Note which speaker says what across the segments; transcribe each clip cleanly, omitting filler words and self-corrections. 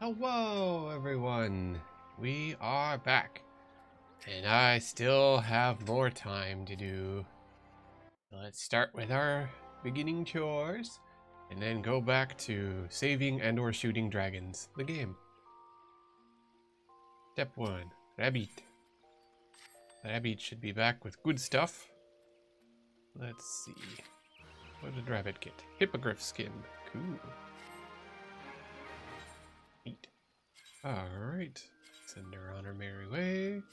Speaker 1: Hello, everyone. We are back, and I still have more time to do. Let's start with our beginning chores, and then go back to saving and/or shooting dragons. The game. Step 1: Rabbit. Rabbit should be back with good stuff. Let's see. What did Rabbit get? Hippogriff skin. Cool. Neat. Alright. Send her on her merry way.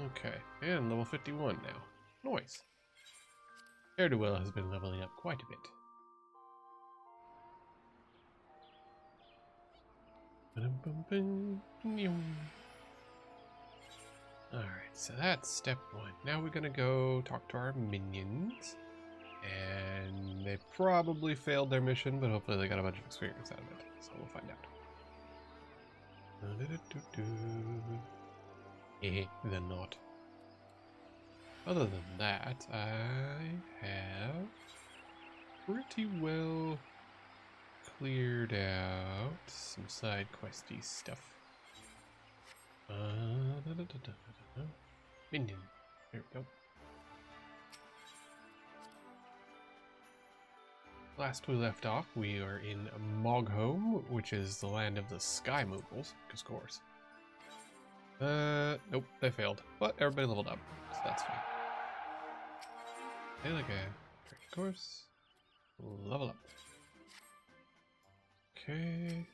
Speaker 1: Okay, and level 51 now. Nice. Ne'er-do-well has been leveling up quite a bit. Alright, so that's step 1. Now we're gonna go talk to our minions. And they probably failed their mission, but hopefully they got a bunch of experience out of it. So we'll find out. Then not. Other than that, I have pretty well cleared out some side questy stuff. Minion. There we go. Last we left off, we are in Mogholm, which is the land of the Sky Moogles, of course. Nope, they failed. But everybody leveled up, so that's fine. Okay, like a training course. Level up. Okay.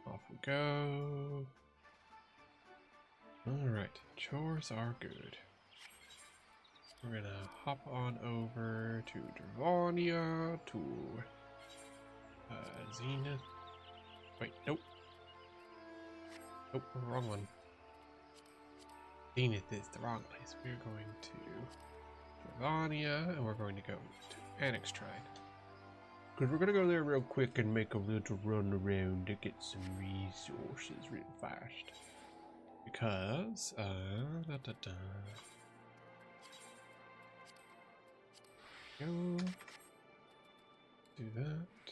Speaker 1: Off we go. Alright, chores are good. We're gonna hop on over to Dravonia, to Zenith. Wait, nope. Nope, wrong one. Zenith is the wrong place. We're going to Dravonia, and we're going to go to Annex Shrine. Because we're gonna go there real quick and make a little run around to get some resources real fast. Because, Go. Do that.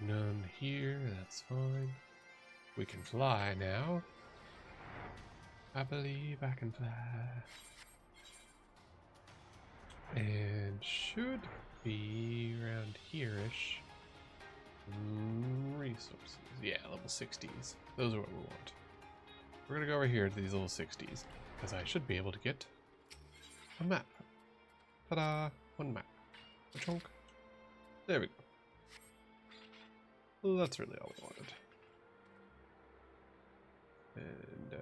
Speaker 1: None here, that's fine. We can fly now. I believe I can fly. And should be around here-ish. Resources. Yeah, level 60s. Those are what we want. We're gonna go over here to these level 60s. Because I should be able to get a map. Ta-da! One map. A chunk. There we go. Well, that's really all we wanted. And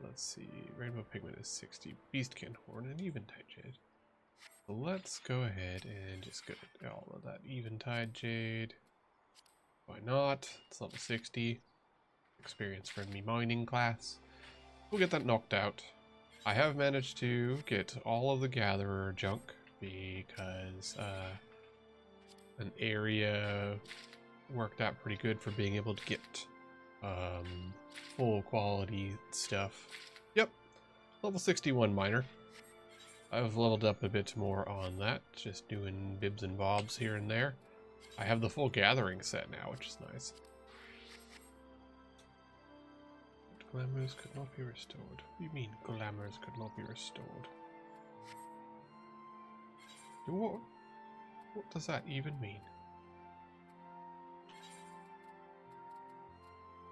Speaker 1: let's see. Rainbow Pigment is 60. Beastkin Horn and Eventide Jade. So let's go ahead and just get all of that Eventide Jade. Why not? It's level 60. Experience from me mining class. We'll get that knocked out. I have managed to get all of the Gatherer junk, because an area worked out pretty good for being able to get full quality stuff. Yep, level 61 miner. I've leveled up a bit more on that, just doing bibs and bobs here and there. I have the full gathering set now, which is nice. Glamours could not be restored. What do you mean glamours could not be restored? What does that even mean?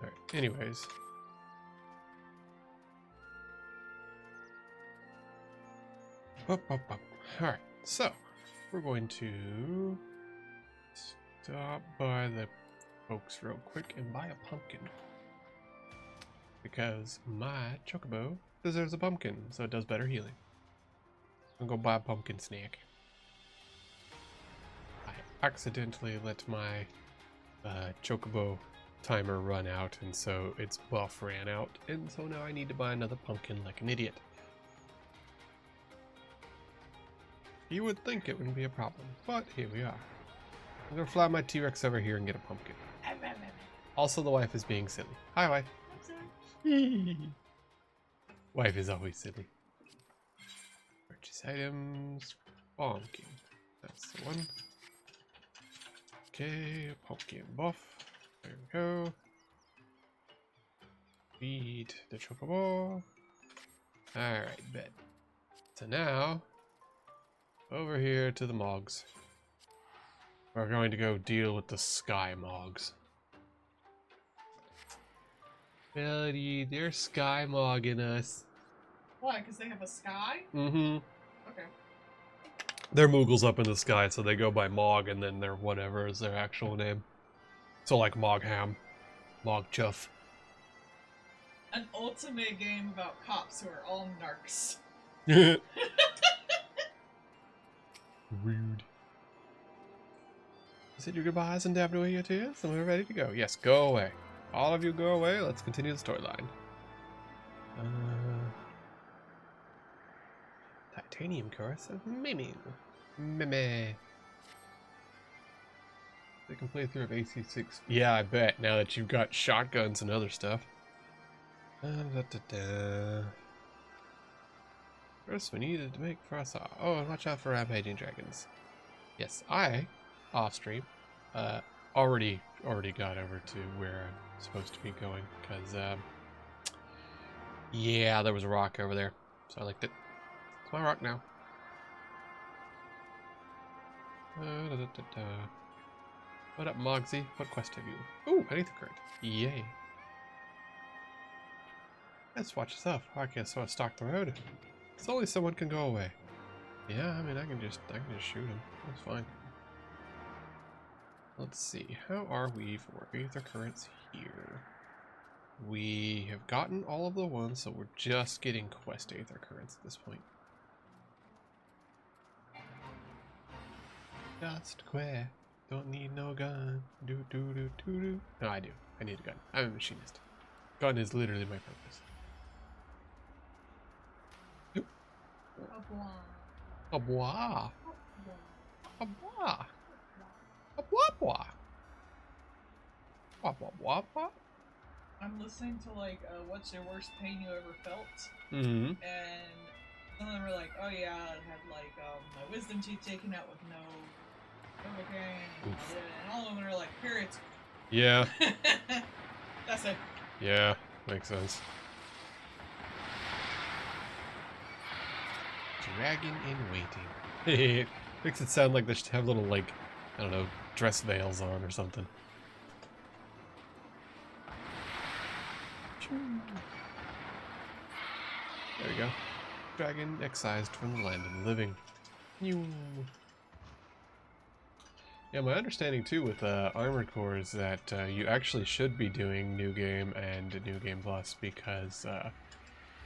Speaker 1: Alright, anyways. Alright, so we're going to stop by the folks real quick and buy a pumpkin. Because my chocobo deserves a pumpkin, so it does better healing. I'm gonna go buy a pumpkin snack. I accidentally let my chocobo timer run out, and so its buff ran out, and so now I need to buy another pumpkin like an idiot. You would think it wouldn't be a problem, but here we are. I'm gonna fly my T-Rex over here and get a pumpkin. Also, the wife is being silly. Hi, wife. Wife is always silly. Purchase items. Pumpkin. That's the one. Okay, pumpkin buff. There we go. Feed the chocobo. Alright, bet. So now, over here to the Mogs. We're going to go deal with the Sky Mogs. Melody, they're Sky Mogging us.
Speaker 2: Why? Because they have a sky?
Speaker 1: Mm-hmm.
Speaker 2: Okay.
Speaker 1: They're Moogles up in the sky, so they go by Mog, and then their whatever is their actual name. So like Mogham, Mogchuff.
Speaker 2: An ultimate game about cops who are all narcs.
Speaker 1: Rude. You said your goodbyes and dabbed away your tears, and we're ready to go. Yes, go away. All of you go away. Let's continue the storyline. Titanium chorus of Mimi. Mimi. They can play through of AC6. Yeah, I bet. Now that you've got shotguns and other stuff. First, we needed to make for us. Oh, and watch out for rampaging dragons. Yes, I, off stream, already got over to where I'm supposed to be going, because yeah, there was a rock over there, so I liked it. It's my rock now. What up, Mogsy? What quest have you? Ooh, an ether current. Yay. Let's watch yourself. I can't sort of stalk the road. Slowly someone can go away. Yeah, I mean, I can just shoot him. That's fine. Let's see. How are we for ether currents here? We have gotten all of the ones, so we're just getting quest ether currents at this point. Just quest. Don't need no gun. Do do do do do. No, I do. I need a gun. I'm a machinist. Gun is literally my purpose. A bois. A bois. A bois bois. Bois bois bois bois.
Speaker 2: I'm listening to like, what's your worst pain you ever felt?
Speaker 1: Mm-hmm.
Speaker 2: And some of them were like, oh yeah, I had like my wisdom teeth taken out with no cocaine, and all of them were like periods.
Speaker 1: Yeah.
Speaker 2: That's it.
Speaker 1: Yeah, makes sense. Dragon in waiting. Makes it sound like they should have little, like, I don't know, dress veils on or something. There we go. Dragon excised from the land of the living. Yeah, my understanding too with Armored Core is that you actually should be doing New Game and New Game Plus because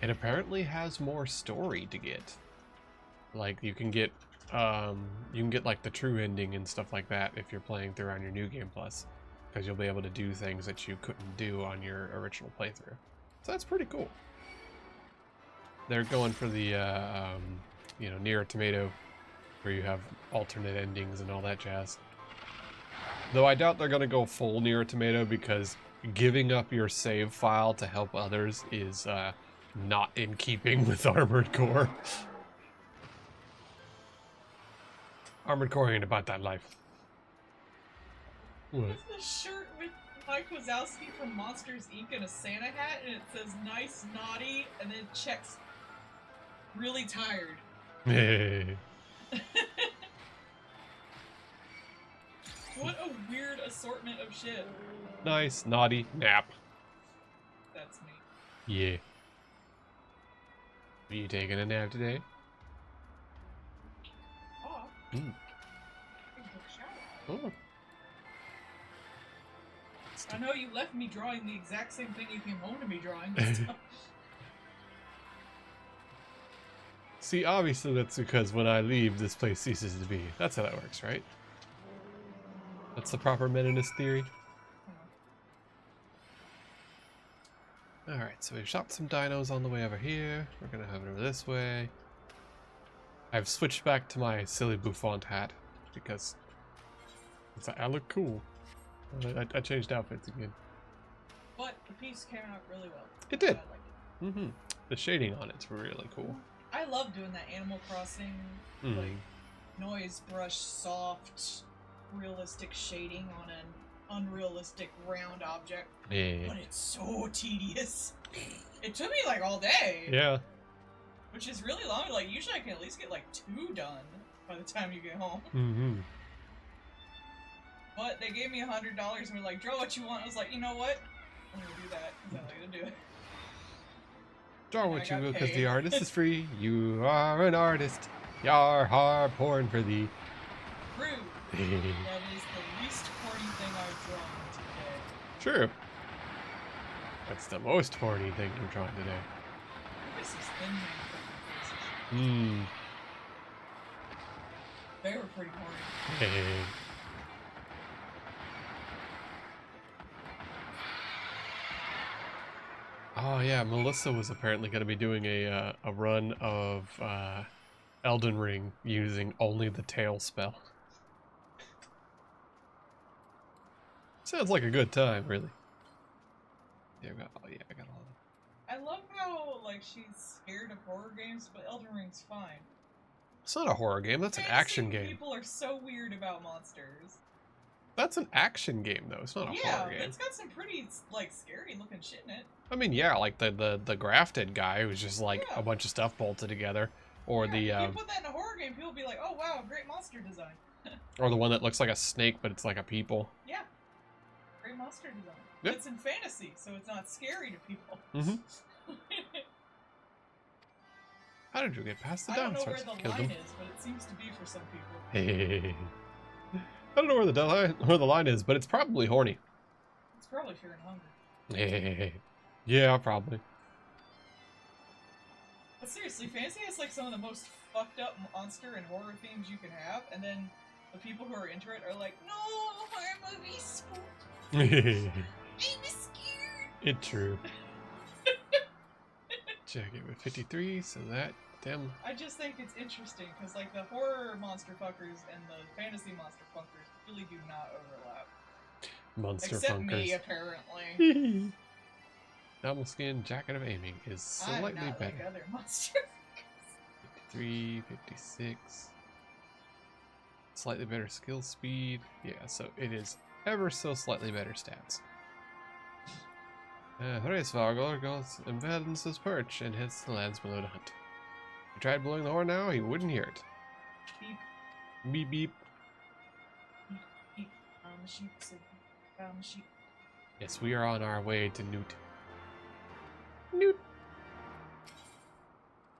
Speaker 1: it apparently has more story to get. Like you can get like the true ending and stuff like that if you're playing through on your New Game Plus, because you'll be able to do things that you couldn't do on your original playthrough. So that's pretty cool. They're going for the you know, Nier Automata, where you have alternate endings and all that jazz. Though I doubt they're gonna go full Nier Automata, because giving up your save file to help others is not in keeping with Armored Core. Armored Core ain't about that life. What?
Speaker 2: It's the shirt with Mike Wazowski from Monsters Inc. and a Santa hat, and it says nice, naughty, and then checks really tired.
Speaker 1: Hey.
Speaker 2: What a weird assortment of shit.
Speaker 1: Nice, naughty, nap.
Speaker 2: That's me.
Speaker 1: Yeah. Are you taking a nap today?
Speaker 2: Oh.
Speaker 1: Mm.
Speaker 2: I can take a shower.
Speaker 1: Oh.
Speaker 2: I know you left me drawing the exact same thing you came home to me drawing. But
Speaker 1: See, obviously that's because when I leave, this place ceases to be. That's how that works, right? That's the proper Meninist theory. Alright, so we've shot some dinos on the way over here. We're gonna have it over this way. I've switched back to my silly bouffant hat because I look cool. I changed outfits again.
Speaker 2: But the piece came out really well.
Speaker 1: It did.
Speaker 2: I liked it.
Speaker 1: Mm-hmm. The shading on it's really cool.
Speaker 2: I love doing that Animal Crossing, like, noise brush, soft, realistic shading on an unrealistic round object.
Speaker 1: Yeah.
Speaker 2: But it's so tedious. It took me like all day.
Speaker 1: Yeah.
Speaker 2: Which is really long. Like, usually I can at least get like 2 done by the time you get home.
Speaker 1: Mm-hmm.
Speaker 2: But they gave me $100 and were like, draw what you want. I was like, you know what? I'm gonna do that because I like to do it.
Speaker 1: Draw what you will because the artist is free. You are an artist. Your heart porn for thee.
Speaker 2: Rude. That is the least corny thing I've drawn today.
Speaker 1: True. That's the most horny thing you're drawing today.
Speaker 2: This is thin man faces. They were pretty horny.
Speaker 1: Hey. Oh yeah, Melissa was apparently going to be doing a run of Elden Ring using only the tail spell. Sounds like a good time, really. Yeah, I got all of them.
Speaker 2: I love how like she's scared of horror games, but Elden Ring's fine.
Speaker 1: It's not a horror game. That's an action game.
Speaker 2: People are so weird about monsters.
Speaker 1: That's an action game, though. It's not a horror game.
Speaker 2: Yeah, it's got some pretty like scary looking shit in it.
Speaker 1: I mean, yeah, like the grafted guy who's just like a bunch of stuff bolted together, or
Speaker 2: if you put that in a horror game, people will be like, "Oh wow, great monster design."
Speaker 1: or the one that looks like a snake, but it's like a people.
Speaker 2: Yeah, great monster design.
Speaker 1: Yep.
Speaker 2: It's in fantasy, so it's not scary to people.
Speaker 1: Mm-hmm. How did you get past the dinosaurs?
Speaker 2: I don't know where the line is, but it seems to be for some people.
Speaker 1: Hey. I don't know where the line is, but it's probably horny.
Speaker 2: It's probably fear and hunger.
Speaker 1: Hey. Yeah, probably.
Speaker 2: But seriously, fantasy has like some of the most fucked up monster and horror themes you can have, and then the people who are into it are like, "No, horror movies spooked. I'm scared."
Speaker 1: It's true. Check it with 53, so that them.
Speaker 2: I just think it's interesting because like the horror monster fuckers and the fantasy monster fuckers really do not overlap.
Speaker 1: Monster
Speaker 2: Except
Speaker 1: funkers.
Speaker 2: me, apparently.
Speaker 1: Normal skin jacket of aiming is slightly
Speaker 2: I'm not
Speaker 1: better.
Speaker 2: Like other monster
Speaker 1: 53, 56. Slightly better skill speed. Yeah, so it is ever so slightly better stats. Hraesvargor goes and battles his perch and hits the lands below to hunt. He tried blowing the horn now, he wouldn't hear it.
Speaker 2: Beep.
Speaker 1: Beep beep.
Speaker 2: Beep. Sheep. Sheep.
Speaker 1: Yes, we are on our way to Newt. Newt.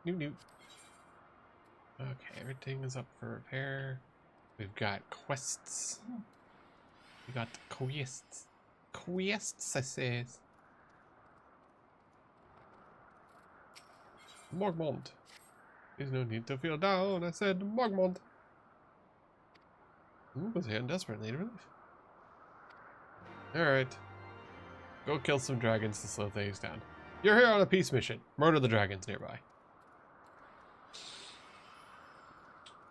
Speaker 1: Newt. Okay, everything is up for repair. We've got quests. We got quests. Quests, I says. Morgmont. There's no need to feel down, I said Morgmont. Ooh, was getting desperate, need relief. Alright. Go kill some dragons to slow things down. You're here on a peace mission. Murder the dragons nearby.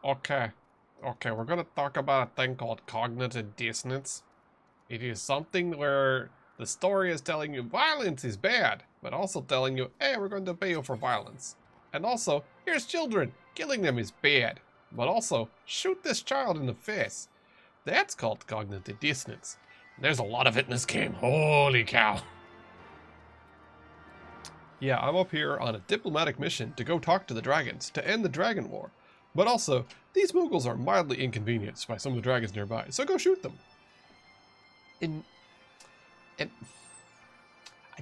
Speaker 1: Okay. Okay, we're gonna talk about a thing called cognitive dissonance. It is something where the story is telling you violence is bad, but also telling you, hey, we're going to pay you for violence. And also, here's children. Killing them is bad. But also, shoot this child in the face. That's called cognitive dissonance. There's a lot of it in this game. Holy cow. Yeah, I'm up here on a diplomatic mission to go talk to the dragons, to end the dragon war. But also, these Moogles are mildly inconvenienced by some of the dragons nearby, so go shoot them. And I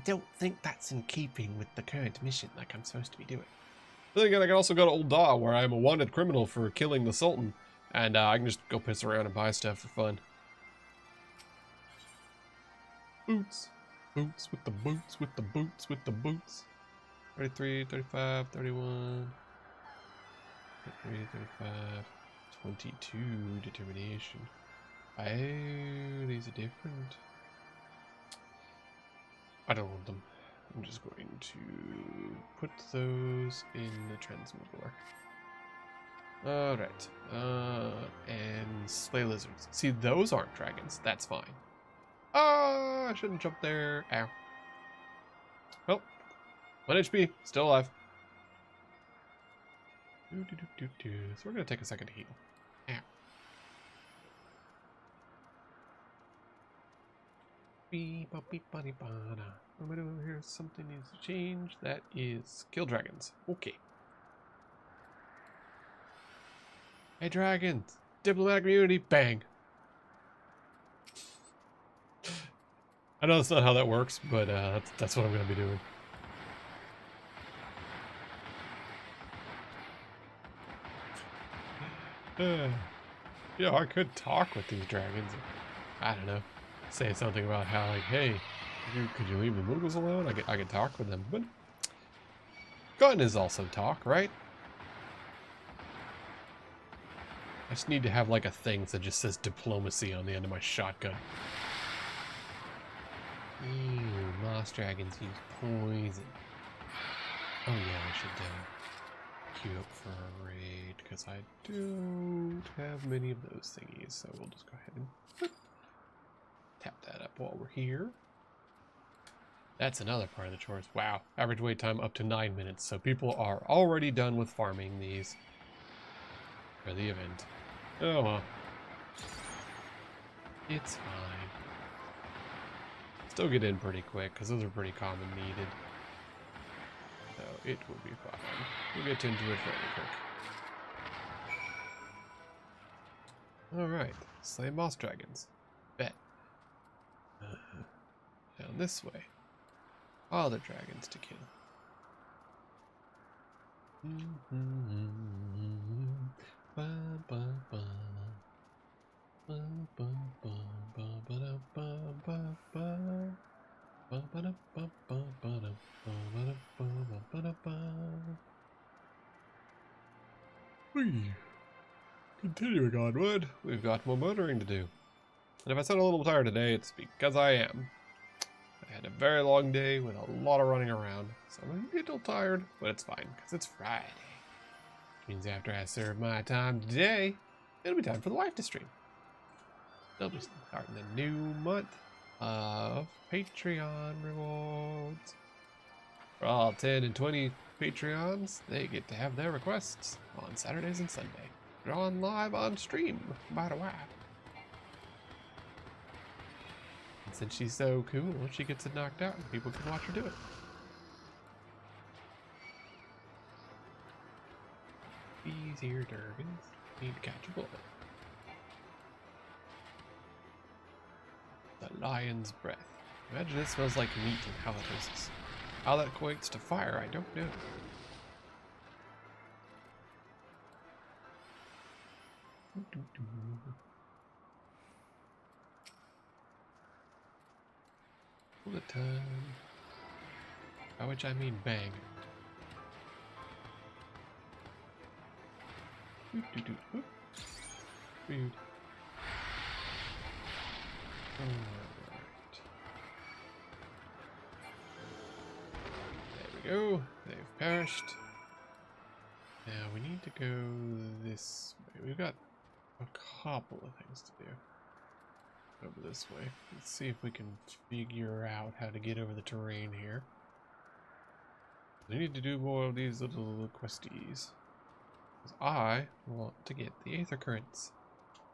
Speaker 1: don't think that's in keeping with the current mission like I'm supposed to be doing. But then again, I can also go to Old Daw, where I'm a wanted criminal for killing the Sultan, and I can just go piss around and buy stuff for fun. Boots. Boots with the boots, with the boots, with the boots. 33, 35, 31. 33, 35. 22 determination. Oh, these are different. I don't want them. I'm just going to put those in the transmogler. Alright. And slay lizards. See, those aren't dragons. That's fine. Oh, I shouldn't jump there. Ow. Well, 1 HP. Still alive. So we're going to take a second to heal. Ow. Here, something needs to change. That is kill dragons. Okay. Hey, dragons! Diplomatic immunity. Bang. I know that's not how that works, but that's what I'm going to be doing. You know, I could talk with these dragons. I don't know. Say something about how, like, hey, could you leave the Muggles alone? I could talk with them, but gun is also talk, right? I just need to have like a thing that just says diplomacy on the end of my shotgun. Ew, moss dragons use poison. Oh yeah, I should queue up for a raid because I don't have many of those thingies, so we'll just go ahead and tap that up while we're here. That's another part of the chores. Wow, average wait time up to 9 minutes, so people are already done with farming these for the event. Oh well. It's fine. Still get in pretty quick, because those are pretty common needed. So it will be fine. We'll get into it fairly quick. Alright, slay moss dragons. Bet. Down this way. All the dragons to kill. Continuing onward, we've got more motoring to do. And if I sound a little tired today, it's because I am. I had a very long day with a lot of running around, so I'm a little tired, but it's fine, because it's Friday. Which means after I serve my time today, it'll be time for the wife to stream. They'll be starting a new month of Patreon rewards. For all 10 and 20 Patreons, they get to have their requests on Saturdays and Sunday. They're on live on stream by the wife. And since she's so cool, she gets it knocked out and people can watch her do it. These here dragons need to catch a bullet. The lion's breath. Imagine it smells like meat and halitosis. How that equates to fire, I don't know. Bullet time. By which I mean bang. Rude. Alright. There we go. They've perished. Now we need to go this way. We've got a couple of things to do. Over this way. Let's see if we can figure out how to get over the terrain here. We need to do more of these little questies. Because I want to get the aether currents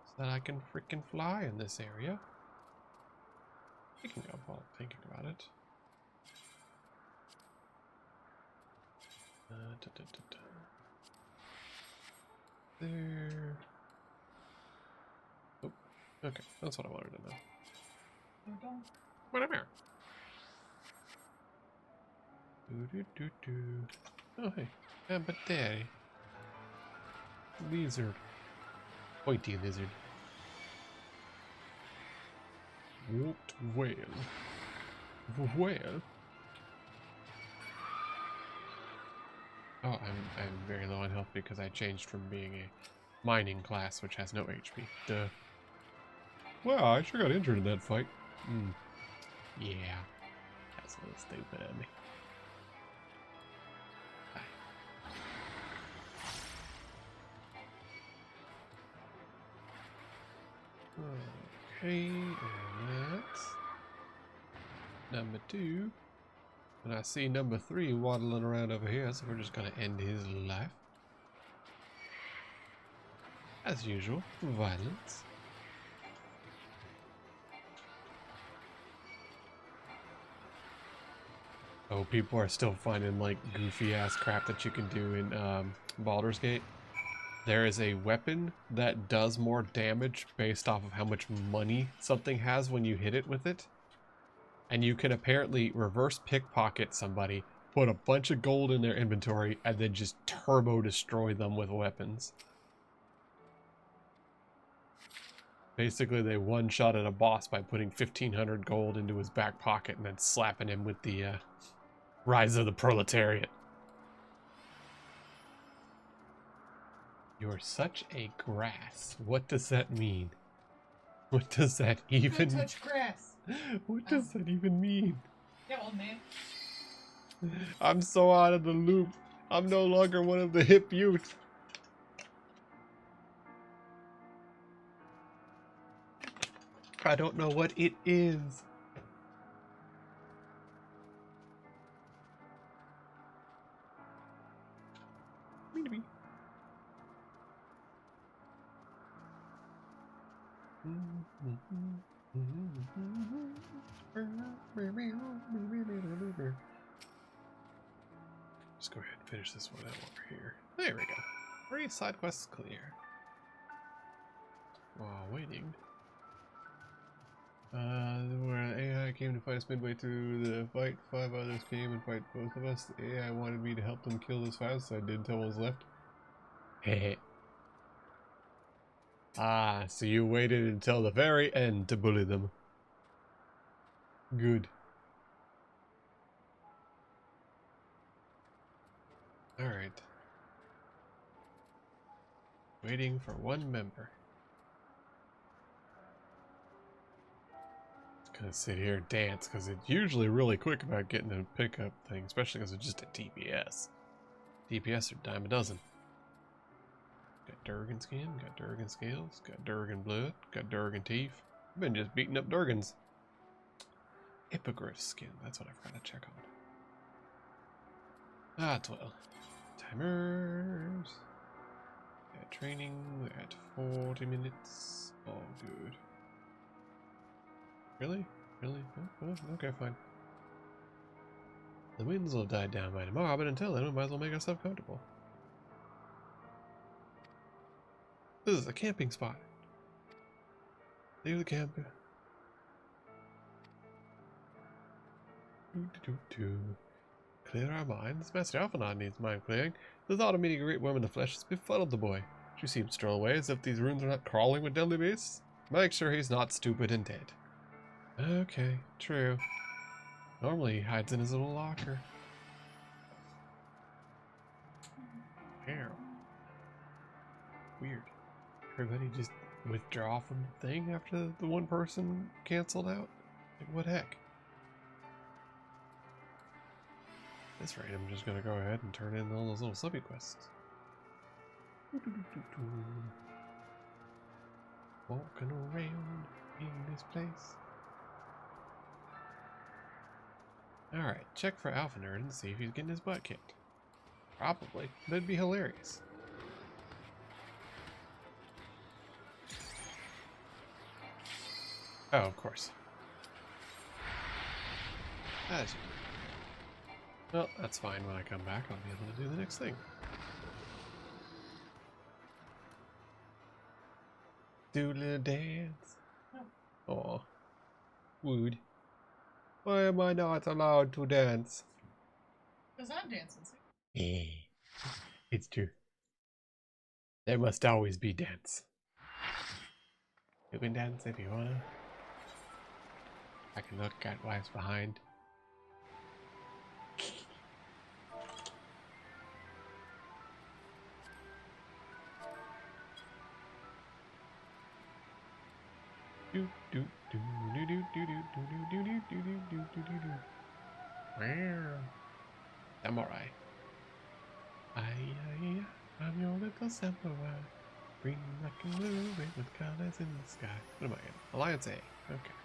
Speaker 1: so that I can freaking fly in this area. Picking up while thinking about it. There. Oh, okay, that's what I wanted to know. Whatever. Oh hey, but there. Lizard. Pointy lizard. Walked whale. Whale? Oh, I'm very low on health because I changed from being a mining class, which has no HP. Duh. Wow, I sure got injured in that fight. Yeah. That's a little stupid of me. Bye. Okay, and that's number 2. And I see number 3 waddling around over here, so we're just gonna end his life. As usual, violence. Oh, people are still finding like goofy ass crap that you can do in Baldur's Gate. There is a weapon that does more damage based off of how much money something has when you hit it with it. And you can apparently reverse pickpocket somebody, put a bunch of gold in their inventory, and then just turbo destroy them with weapons. Basically, they one-shotted a boss by putting 1,500 gold into his back pocket and then slapping him with the Rise of the Proletariat. You're such a grass. What does that mean? What does that even...
Speaker 2: Don't touch grass.
Speaker 1: What does that even mean?
Speaker 2: Yeah, old man.
Speaker 1: I'm so out of the loop. I'm no longer one of the hip youth. I don't know what it is. Maybe. Just go ahead and finish this one out over here. There we go. 3 side quests clear. While waiting. When AI came to fight us midway through the fight, 5 others came and fight both of us. The AI wanted me to help them kill those 5, so I did until one was left. Heh. Ah, so you waited until the very end to bully them. Good. Alright. Waiting for one member. Just gonna sit here and dance, because it's usually really quick about getting a pickup thing, especially because it's just a DPS. DPS are dime a dozen. Got Durgan skin, got Durgan scales, got Durgan blood, got Durgan teeth. I've been just beating up Durgans. Hippogriff skin, that's what I forgot to check on. Ah, 12. Timers. At training, we're at 40 minutes. All good. Really? Really? Oh, okay, fine. The winds will have died down by tomorrow, but until then, we might as well make ourselves comfortable. This is a camping spot. Leave the camper. Clear our minds. Master Alphanod needs mind clearing. The thought of meeting a great worm in the flesh has befuddled the boy. She seems to stroll away as if these ruins are not crawling with deadly beasts. Make sure he's not stupid and dead. Okay, true. Normally he hides in his little locker. Ew. Weird. Everybody just withdraw from the thing after the one person canceled out? Like, what heck? At this rate, I'm just gonna go ahead and turn in all those little subby quests. Walking around in this place. Alright, check for Alpha Nerd and see if he's getting his butt kicked. Probably. That'd be hilarious. Oh, of course. As you do. Well, that's fine. When I come back, I'll be able to do the next thing. Do a little dance. Aw. Wood. Why am I not allowed to dance?
Speaker 2: Because I'm dancing.
Speaker 1: It's true. There must always be dance. You can dance if you wanna. I can look at what's behind. Do do do do do do do do do do do do do do do. Samurai. I'm your little samurai. Green, black, and blue, with colors in the sky. What am I in? Alliance A. Okay.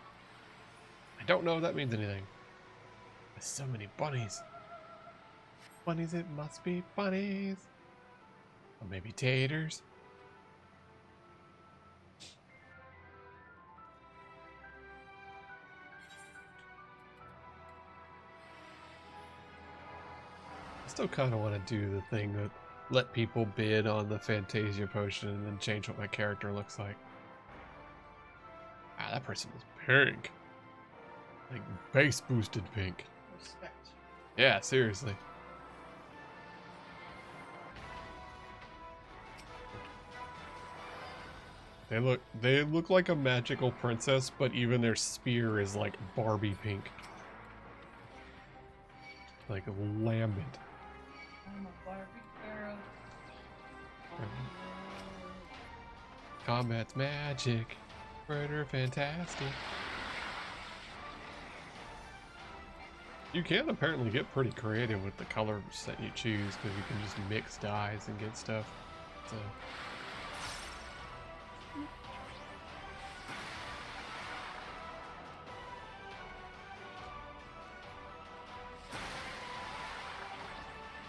Speaker 1: I don't know if that means anything. There's so many bunnies. Bunnies, it must be bunnies. Or maybe taters. I still kind of want to do the thing that let people bid on the Fantasia potion and then change what my character looks like. Ah, that person is pink. Like base boosted pink.
Speaker 2: Respect.
Speaker 1: Yeah, seriously. They look like a magical princess, but even their spear is like Barbie pink. Like lambent.
Speaker 2: I'm a Barbie girl.
Speaker 1: Combat's magic. Murder fantastic. You can apparently get pretty creative with the colors that you choose because you can just mix dyes and get stuff. So.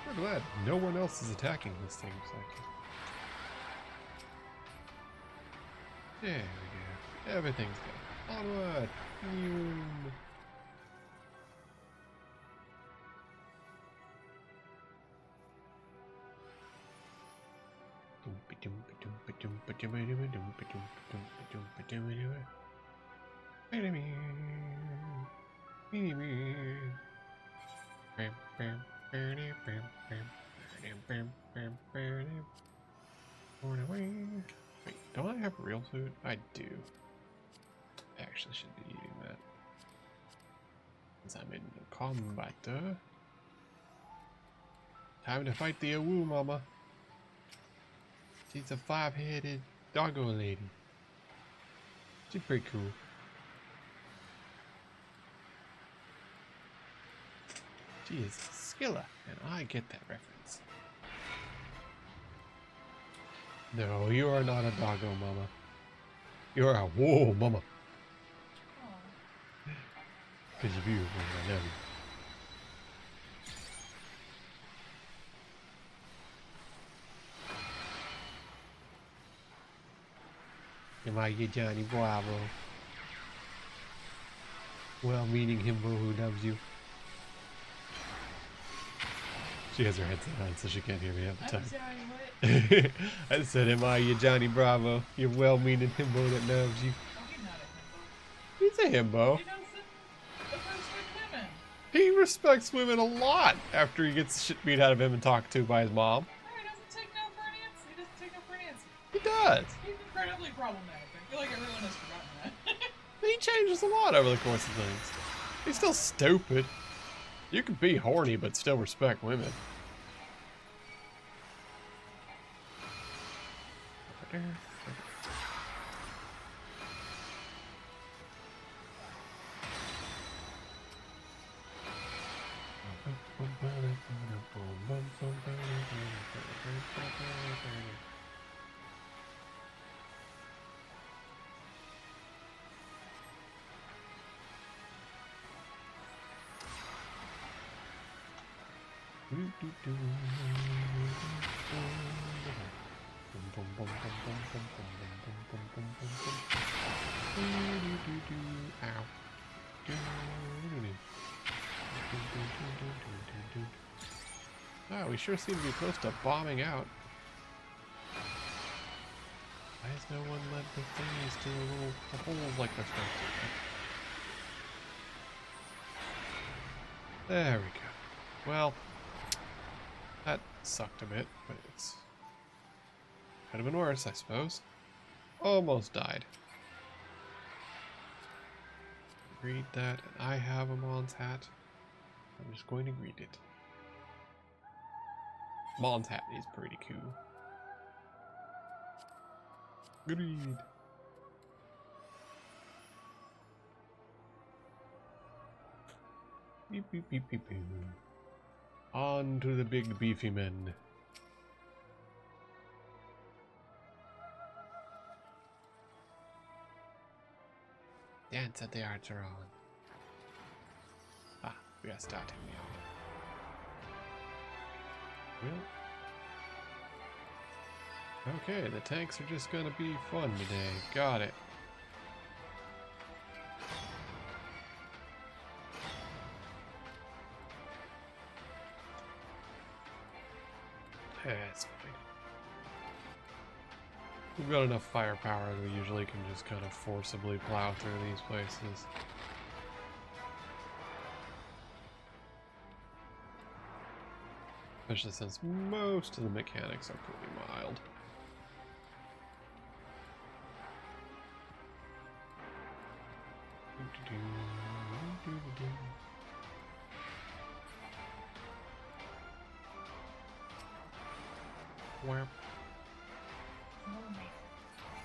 Speaker 1: We're glad no one else is attacking this thing. So there we go. Everything's good. Onward. Wait, don't I have real food? I do. I actually should be eating that. Since I'm in combat. Time to fight the Awu Mama. She's a 5-headed doggo lady. She's pretty cool. She is Skilla, and I get that reference. No, you are not a doggo mama. You are a whoa mama. Because you're beautiful, I love you. Am I your Johnny Bravo? Well-meaning himbo who loves you. She has her headset on, so she can't hear me half the time.
Speaker 2: I'm sorry, what?
Speaker 1: I said, am I your Johnny Bravo? Your well-meaning himbo that loves you.
Speaker 2: Oh, he's not a himbo.
Speaker 1: He's a himbo.
Speaker 2: He doesn't approach women.
Speaker 1: He respects women a lot after he gets the shit beat out of him and talked to by his mom.
Speaker 2: No, he doesn't take no for an answer. He doesn't take no for an answer.
Speaker 1: He does.
Speaker 2: He's incredibly problematic. I feel like everyone has forgotten that.
Speaker 1: He changes a lot over the course of things. He's still stupid. You can be horny but still respect women. Oh, we sure seem to be close to bombing out. Why has no one led the thingies to the holes like this one? There we go. Well, that sucked a bit, but it's could have been worse, I suppose. Almost died. Read that, and I have a Mon's hat. I'm just going to read it. Mon's hat is pretty cool. Greed. Beep, beep, beep, beep, beep. On to the big beefy men. Dance at the arts are on. Ah, we are starting now. Well. Okay, the tanks are just gonna be fun today. Got it. That's fine. We've got enough firepower that we usually can just kind of forcibly plow through these places. Especially since most of the mechanics are pretty mild. Where?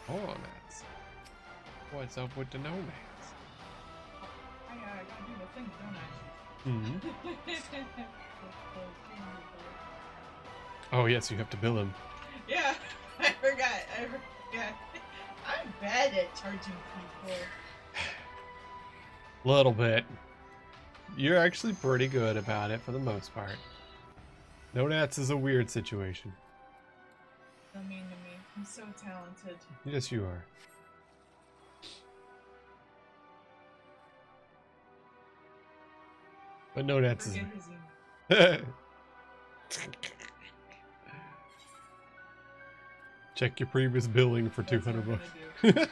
Speaker 1: Nomads. What's up with the nomads?
Speaker 2: I do the thing, don't I?
Speaker 1: Mm-hmm. Oh yes, you have to bill him.
Speaker 2: Yeah, I forgot. I'm bad at charging people.
Speaker 1: Little bit. You're actually pretty good about it for the most part. No Nats is a weird situation.
Speaker 2: Don't mean to me. I'm so talented.
Speaker 1: Yes, you are. But no Nats is.
Speaker 2: Forget his email.
Speaker 1: Check your previous billing for
Speaker 2: That's what
Speaker 1: 200
Speaker 2: I'm
Speaker 1: bucks.
Speaker 2: gonna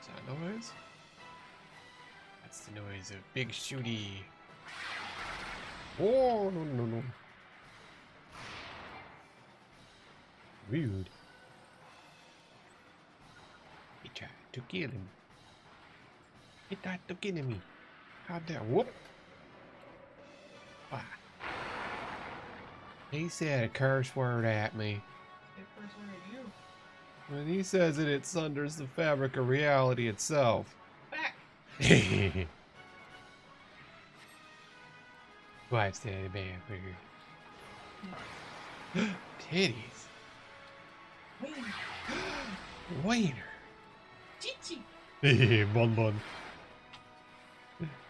Speaker 1: Is that noise? That's the noise of Big Shooty. Oh, no. Rude. He tried to kill him. He tried to kill me. How dare. Whoop. Why? He said a curse word at me.
Speaker 2: Say first word at you.
Speaker 1: When he says it, it sunders the fabric of reality itself.
Speaker 2: Back.
Speaker 1: What's that bad bird? Titties.
Speaker 2: Wiener.
Speaker 1: Wiener.
Speaker 2: Chichi.
Speaker 1: Bun bun.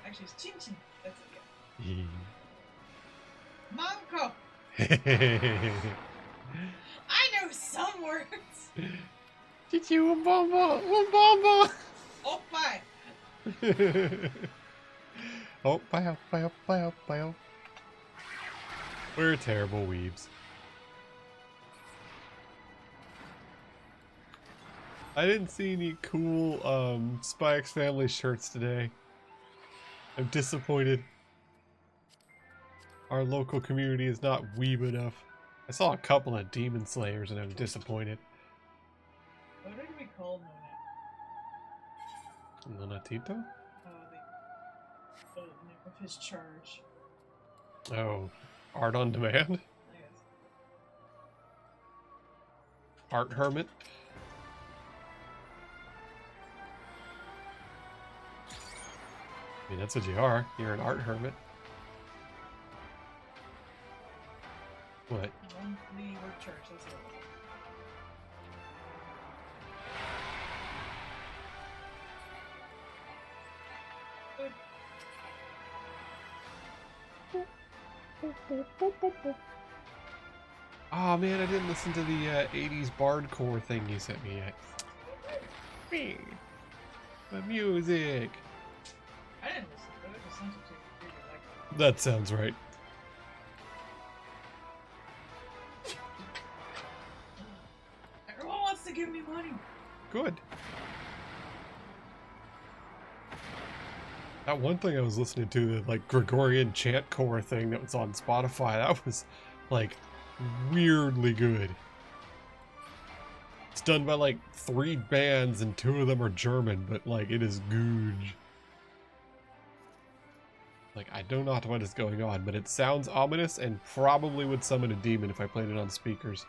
Speaker 2: Actually, it's chin chin. That's it.
Speaker 1: Yeah.
Speaker 2: Manco. I know some words.
Speaker 1: Chichi Wambamba. Wambamba.
Speaker 2: Oh, bye.
Speaker 1: Oh, bye. We're terrible weebs. I didn't see any cool Spy X Family shirts today. I'm disappointed. Our local community is not weeb enough. I saw a couple of Demon Slayers and I'm disappointed.
Speaker 2: What did we call Nona?
Speaker 1: Nonatito?
Speaker 2: The name of his charge.
Speaker 1: Oh, Art on Demand?
Speaker 2: I guess.
Speaker 1: Art Hermit? I mean, that's what you are. You're an art hermit. What?
Speaker 2: Monthly work charge. That's it.
Speaker 1: Oh man, I didn't listen to the 80s bardcore thing you sent me yet. The music.
Speaker 2: I didn't listen to it. I just sent it to you. You really liked it.
Speaker 1: That sounds right.
Speaker 2: Everyone wants to give me money.
Speaker 1: Good. That one thing I was listening to, the like Gregorian chant core thing that was on Spotify, that was like weirdly good. It's done by like 3 bands and 2 of them are German, but like it is googe. Like I don't know what is going on, but it sounds ominous and probably would summon a demon if I played it on speakers.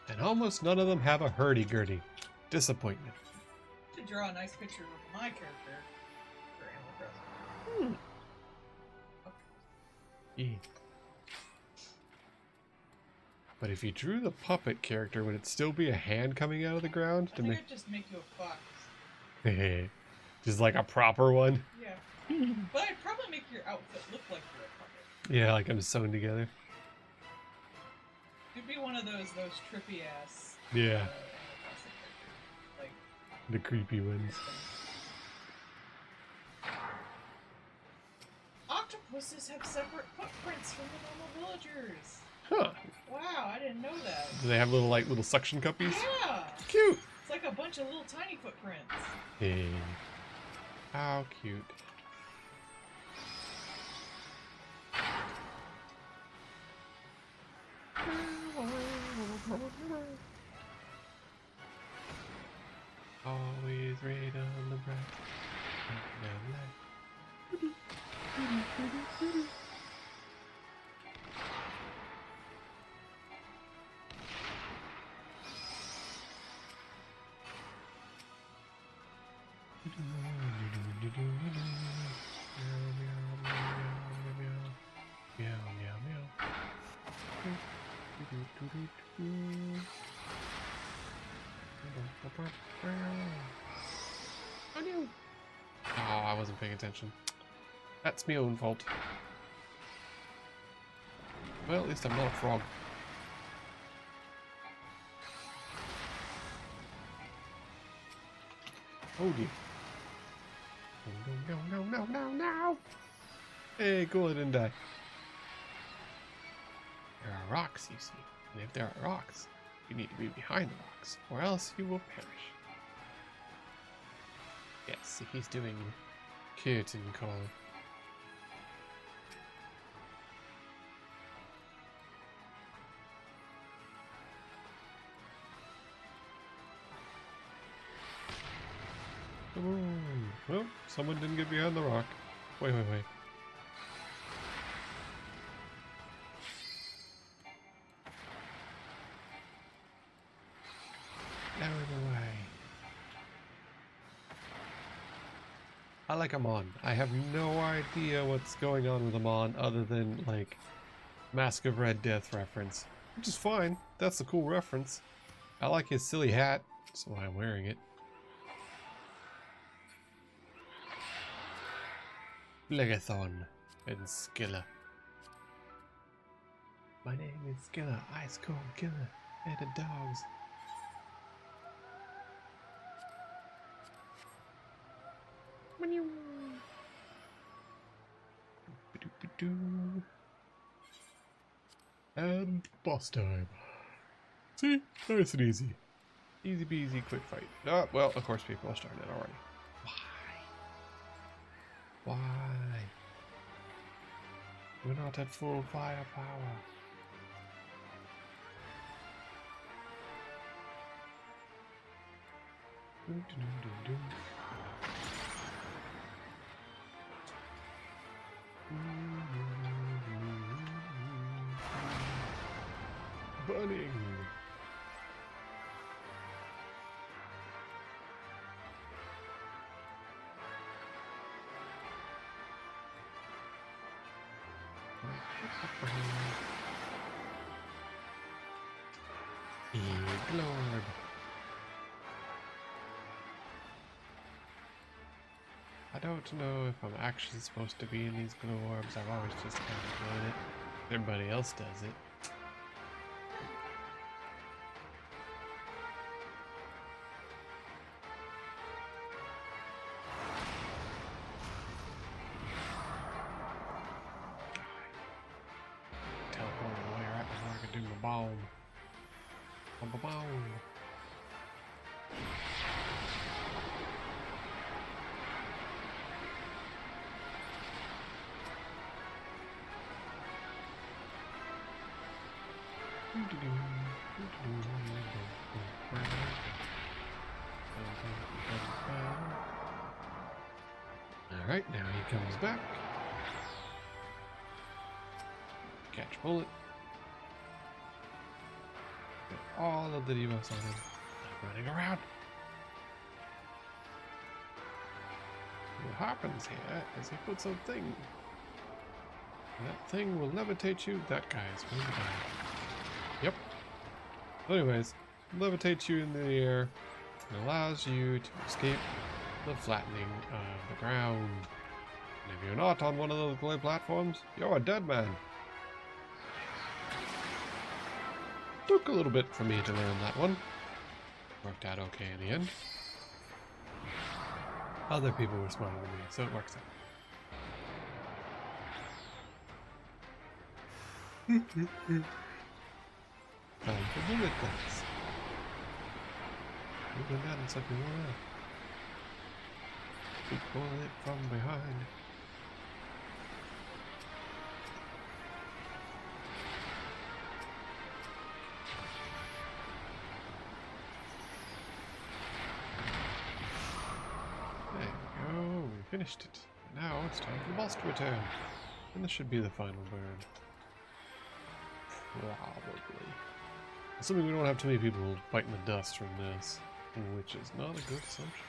Speaker 1: And almost none of them have a hurdy-gurdy. Disappointment.
Speaker 2: To draw a nice picture of my character for Animal Crossing.
Speaker 1: Yeah. But if you drew the puppet character, would it still be a hand coming out of the ground
Speaker 2: I
Speaker 1: to
Speaker 2: think
Speaker 1: make?
Speaker 2: I'd just make you a fox.
Speaker 1: Just like a proper one.
Speaker 2: Yeah. But I'd probably make your outfit look like you're a puppet.
Speaker 1: Yeah, like I'm sewn together.
Speaker 2: You'd be one of those trippy ass.
Speaker 1: Yeah.
Speaker 2: Like
Speaker 1: The creepy ones.
Speaker 2: octopuses have separate footprints from the normal villagers.
Speaker 1: Huh.
Speaker 2: Wow, I didn't know that.
Speaker 1: Do they have little suction cuppies?
Speaker 2: Yeah.
Speaker 1: Cute.
Speaker 2: It's like a bunch of little tiny footprints.
Speaker 1: Hey. How cute. Always right on the bright. Oh, I wasn't paying attention. That's my own fault. Well, at least I'm not a frog. Oh dear. No. Hey, cool, I didn't die. There are rocks, you see. And if there are rocks, you need to be behind the rocks, or else you will perish. Yes, he's doing curtain call. Come on. Well, someone didn't get behind the rock. Wait. Out of the way. I like Amon. I have no idea what's going on with Amon other than, like, Mask of Red Death reference. Which is fine. That's a cool reference. I like his silly hat. That's why I'm wearing it. Legathon and Skilla. My name is Skilla, ice cold killer, head of dogs. And boss time. See? Nice and easy. Easy peasy, quick fight. Oh, well, of course people are starting it already. Why? We're not at full firepower. Burning. Lord. I don't know if I'm actually supposed to be in these glow orbs. I've always just kind of done it. Everybody else does it. Teleport away right before I can do my bomb. Bomb. Alright, now he comes back. Catch bullet. Get all of the debuffs on him. Running around. What happens here is he puts a thing. That thing will levitate you. That guy is going to die. Yep. Anyways, levitates you in the air and allows you to escape The flattening of the ground. And if you're not on one of those glow platforms, you're a dead man. Took a little bit for me to learn that one. Worked out okay in the end. Other people were smarter than me, so it works out. Time for bullet guns. Moving down and something more out. Keep pulling it from behind. There we go, we finished it. Now it's time for the boss to return. And this should be the final burn. Probably. Assuming we don't have too many people biting the dust from this, which is not a good assumption.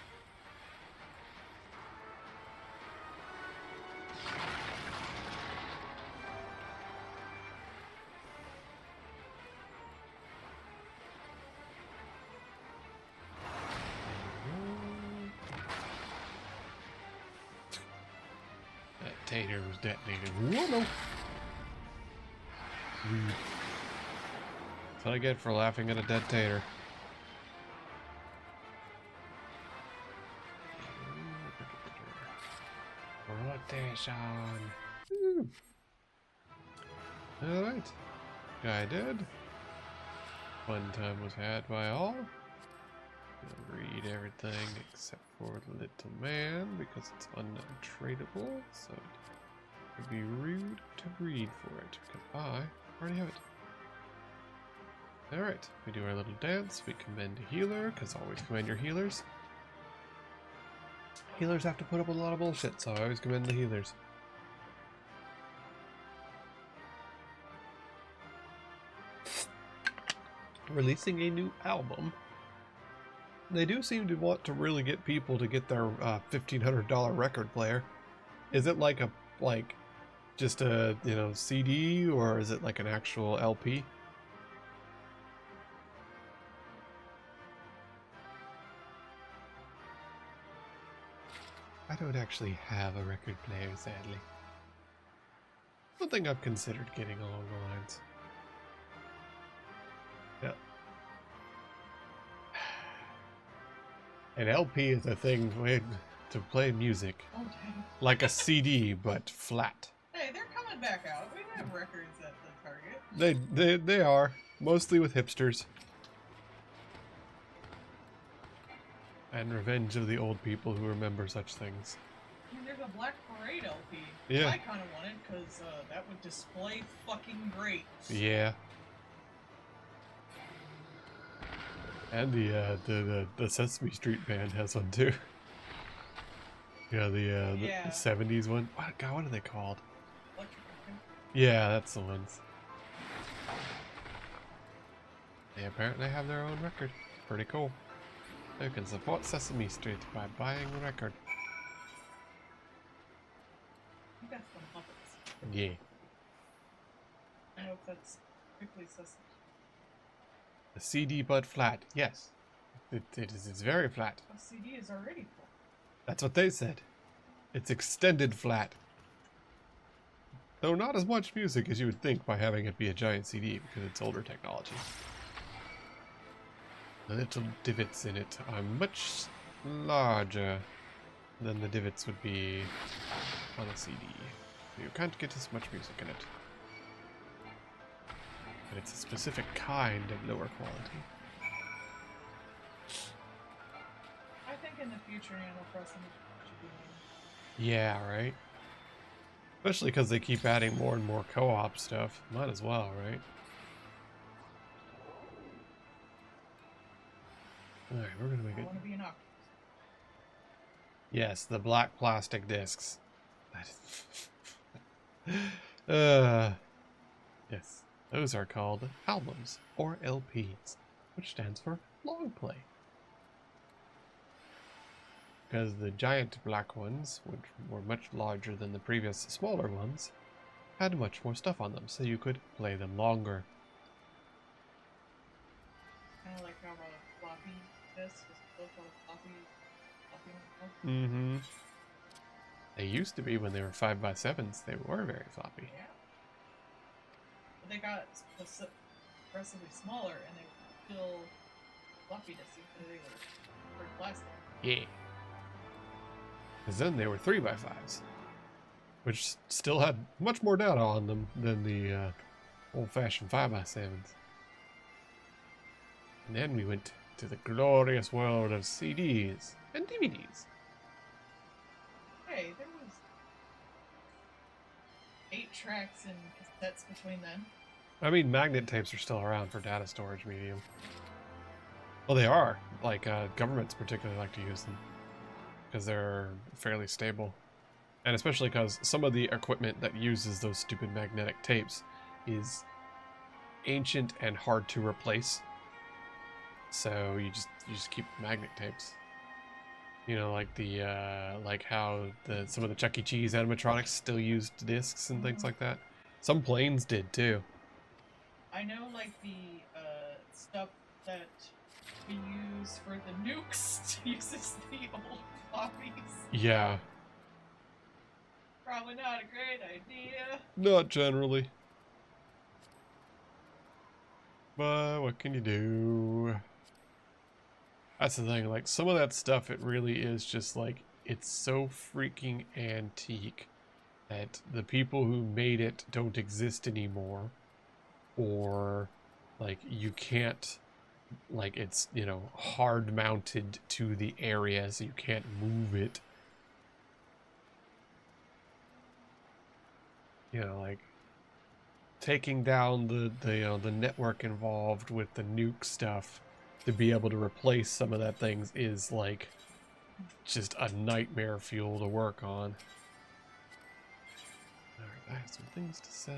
Speaker 1: That tater was detonated. Whoa, no! That's what I get for laughing at a dead tater. Rotation. Alright. Guy dead. Fun time was had by all. We'll read everything except for the little man because it's untradeable, so it would be rude to read for it because I already have it. Alright, we do our little dance, we commend a healer, because always commend your healers. Healers have to put up with a lot of bullshit, so I always commend the healers. Releasing a new album. They do seem to want to really get people to get their $1,500 record player. Is it like just a, CD, or is it like an actual LP? I don't actually have a record player, sadly. One thing I've considered getting along the lines. Yeah. An LP is a thing made to play music.
Speaker 2: Oh, dang.
Speaker 1: Like a CD, but flat.
Speaker 2: Hey, they're coming back out. We have records at the Target.
Speaker 1: They are. Mostly with hipsters. And revenge of the old people who remember such things.
Speaker 2: I mean, there's a Black Parade LP.
Speaker 1: Yeah.
Speaker 2: I kind of wanted, because that would display fucking great.
Speaker 1: Yeah. And the Sesame Street band has one too. Yeah, the 70s one. God, what are they called? Yeah, that's the ones. They apparently have their own record. Pretty cool. You can support Sesame Street by buying the record.
Speaker 2: You got some puppets.
Speaker 1: Yeah.
Speaker 2: I don't know if that's strictly Sesame.
Speaker 1: The CD but flat. Yes. It's very flat.
Speaker 2: A CD is already full.
Speaker 1: That's what they said. It's extended flat. Though not as much music as you would think by having it be a giant CD because it's older technology. The little divots in it are much larger than the divots would be on a CD. You can't get as much music in it. But it's a specific kind of lower quality.
Speaker 2: I think in the future Animal Crossing should be made.
Speaker 1: Yeah, right? Especially because they keep adding more and more co-op stuff. Might as well, right? Alright, we're gonna make it.
Speaker 2: I want to be an octopus.
Speaker 1: Yes, the black plastic discs. Yes, those are called albums, or LPs, which stands for long play. Because the giant black ones, which were much larger than the previous smaller ones, had much more stuff on them, so you could play them longer.
Speaker 2: Kind of like how a floppy disk is still called floppy. floppy ones.
Speaker 1: Mm-hmm. They used to be when they were 5x7s. They were very floppy.
Speaker 2: Yeah. But they got progressively smaller, and they were still floppy disks, but they were for plastic.
Speaker 1: Yeah. Because then they were 3x5s, which still had much more data on them than the old-fashioned 5x7s. And then we went to the glorious world of CDs and DVDs.
Speaker 2: Hey, there was 8 tracks and cassettes between then.
Speaker 1: I mean, magnet tapes are still around for data storage medium. Well, they are. Like, governments particularly like to use them because they're fairly stable. And especially because some of the equipment that uses those stupid magnetic tapes is ancient and hard to replace. So you just keep magnet tapes. You know, like the like how some of the Chuck E. Cheese animatronics still used discs and things like that. Some planes did too.
Speaker 2: I know, like, the stuff that we use for the nukes uses the old floppies.
Speaker 1: Yeah.
Speaker 2: Probably not a great idea.
Speaker 1: Not generally. But what can you do? That's the thing, like some of that stuff, it really is just like, it's so freaking antique that the people who made it don't exist anymore. Or like you can't, like it's, you know, hard mounted to the area so you can't move it. You know, like taking down the you know, the network involved with the nuke stuff to be able to replace some of that things is like just a nightmare fuel to work on. Alright, I have some things to sell.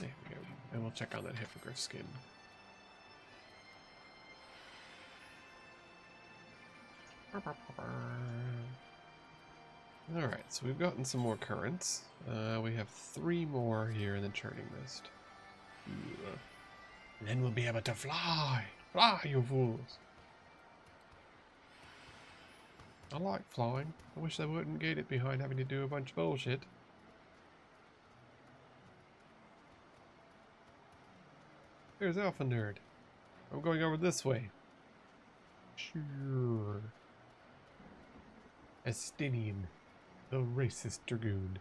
Speaker 1: There we go. And we'll check on that hippogriff skin. Alright, so we've gotten some more currents. We have 3 more here in the churning list. And then we'll be able to fly! Fly, you fools! I like flying. I wish they wouldn't gate it behind having to do a bunch of bullshit. Here's Alpha Nerd. I'm going over this way. Sure. Estinian, the racist dragoon.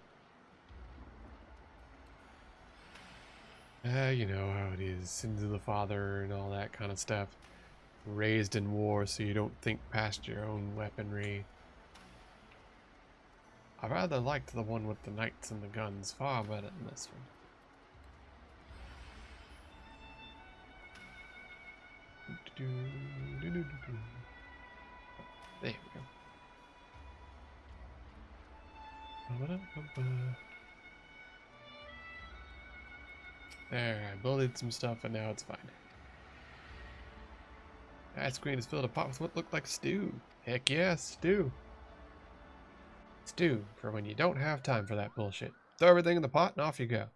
Speaker 1: You know how it is. Sins of the father and all that kind of stuff. Raised in war so you don't think past your own weaponry. I rather liked the one with the knights and the guns far better than this one. There we go. There, I bullied some stuff and now it's fine. That screen has filled a pot with what looked like stew. Heck yeah, stew. Stew, for when you don't have time for that bullshit. Throw everything in the pot and off you go.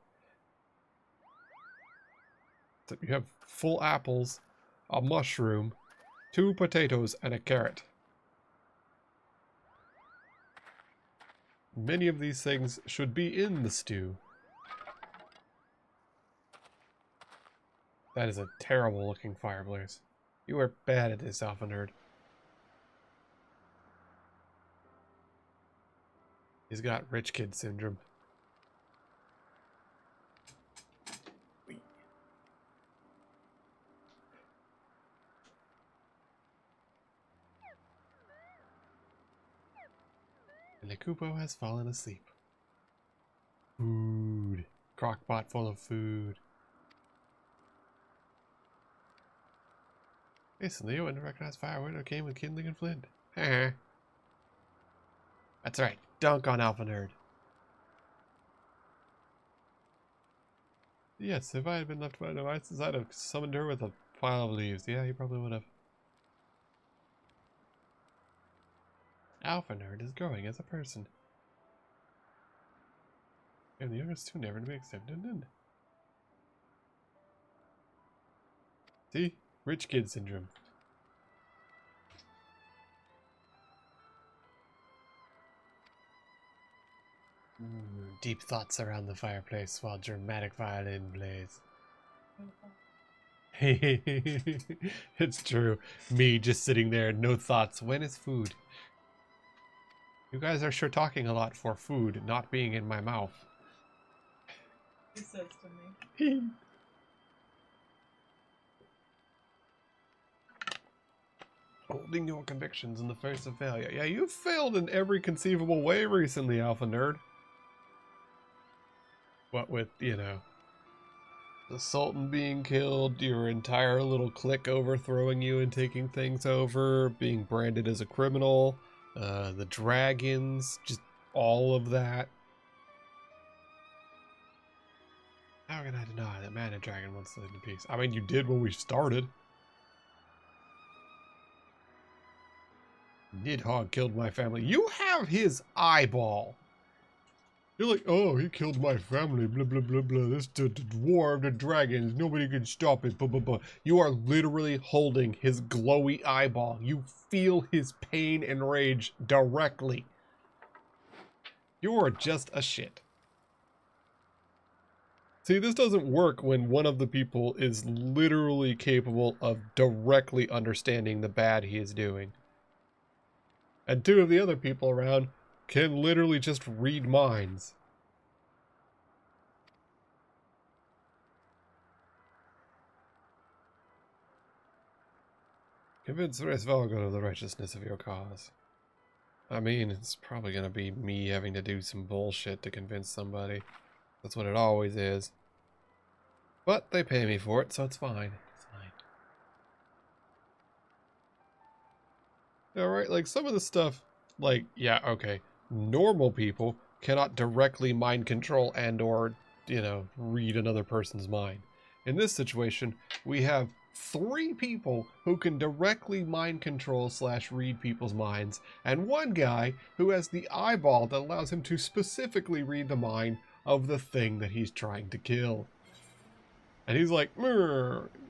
Speaker 1: So you have full apples, a mushroom, 2 potatoes, and a carrot. Many of these things should be in the stew. That is a terrible looking fireplace. You are bad at this, Alpha Nerd. He's got rich kid syndrome. And the Kupo has fallen asleep. Food. Crockpot full of food. Listen, Leo wouldn't recognize firewood or came with kindling and flint. That's right. Dunk on Alpha Nerd. Yes, if I had been left by devices, I'd have summoned her with a pile of leaves. Yeah, you probably would have. Alpha Nerd is growing as a person. And the youngest two never to be accepted in. See? Rich kid syndrome. Deep thoughts around the fireplace while dramatic violin plays. It's true. Me just sitting there, no thoughts. When is food? You guys are sure talking a lot for food not being in my mouth.
Speaker 2: He says to me.
Speaker 1: Holding your convictions in the face of failure. Yeah, you've failed in every conceivable way recently, Alpha Nerd. What with, you know, the Sultan being killed, your entire little clique overthrowing you and taking things over, being branded as a criminal, the dragons, just all of that. How can I deny that man and dragon wants to live in peace? I mean, you did when we started. Nidhogg killed my family. You have his eyeball. You're like, oh, he killed my family, blah, blah, blah, blah. This is the war of the dragons. Nobody can stop it, blah, blah, blah. You are literally holding his glowy eyeball. You feel his pain and rage directly. You are just a shit. See, this doesn't work when one of the people is literally capable of directly understanding the bad he is doing. And two of the other people around can literally just read minds. Convince Resvalgo of the righteousness of your cause. I mean, it's probably gonna be me having to do some bullshit to convince somebody. That's what it always is. But they pay me for it, so it's fine. It's fine. Alright, like some of the stuff, like, yeah, okay. Normal people cannot directly mind control and or, you know, read another person's mind. In this situation, we have 3 people who can directly mind control / read people's minds, and one guy who has the eyeball that allows him to specifically read the mind of the thing that he's trying to kill. And he's like,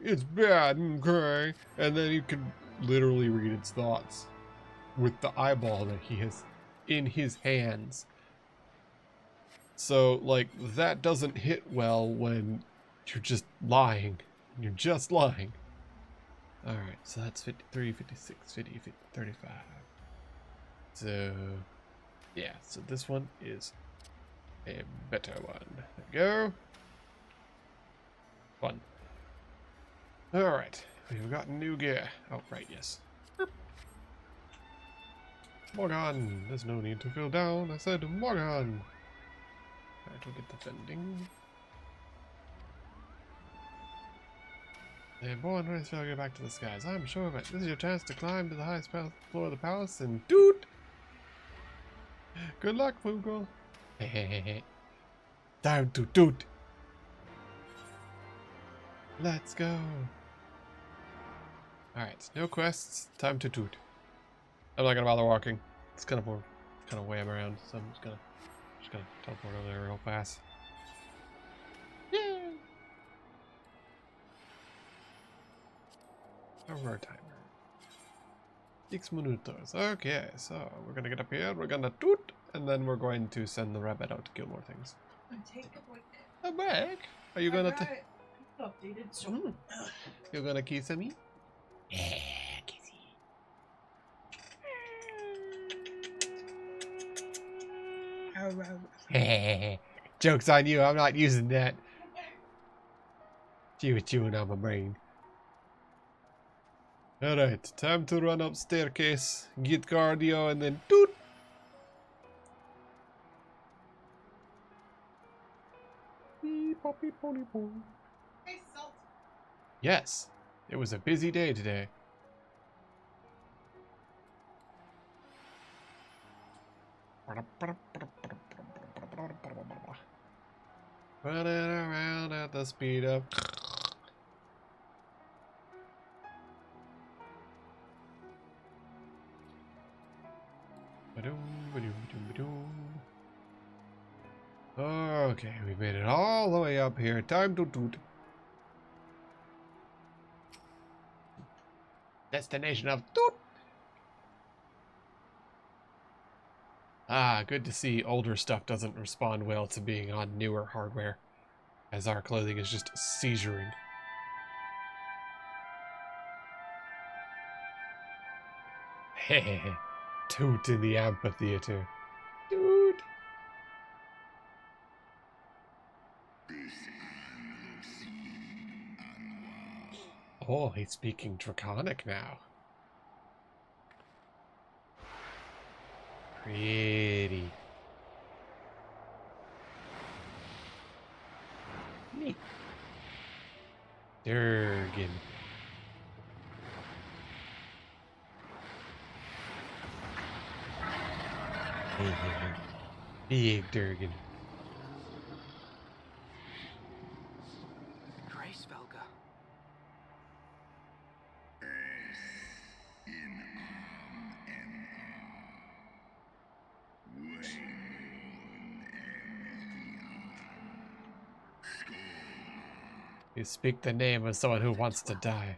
Speaker 1: it's bad, okay? And then you can literally read its thoughts with the eyeball that he has in his hands. So, like, that doesn't hit well when you're just lying. You're just lying. Alright, so that's 53, 56, 50, 50, 35. So, yeah, so this one is a better one. There we go. Fun. Alright, we've got new gear. Oh, right, yes. Morgan, there's no need to feel down. I said Morgan. Alright, we'll get the vending. And boy, nice to get back to the skies. I'm sure of it. This is your chance to climb to the highest floor of the palace and doot! Good luck, Fugel. Time to doot! Let's go! Alright, no quests. Time to doot. I'm not gonna bother walking. It's kind of way I'm around, so I'm just gonna teleport over there real fast. Yay! Over timer. 6 minutos. Okay, so we're gonna get up here, we're gonna toot, and then we're going to send the rabbit out to kill more things.
Speaker 2: And take a break.
Speaker 1: A break? Are you gonna
Speaker 2: take updated? So
Speaker 1: you're gonna kiss me? Yeah, kissy. Joke's on you, I'm not using that. She was chewing on my brain. Alright, time to run up staircase, get cardio, and then toot!
Speaker 2: Hey, Salt.
Speaker 1: Yes, it was a busy day today. Running around at the speed of... Okay, we made it all the way up here. Time to toot. Destination of Toot. Ah, good to see older stuff doesn't respond well to being on newer hardware, as our clothing is just seizuring. Hehehe. Toot in the amphitheater. Toot. Oh, he's speaking Draconic now. Pretty. Neat. Durgan. Big Durgan.
Speaker 3: Grace Velga.
Speaker 1: You speak the name of someone who wants to die.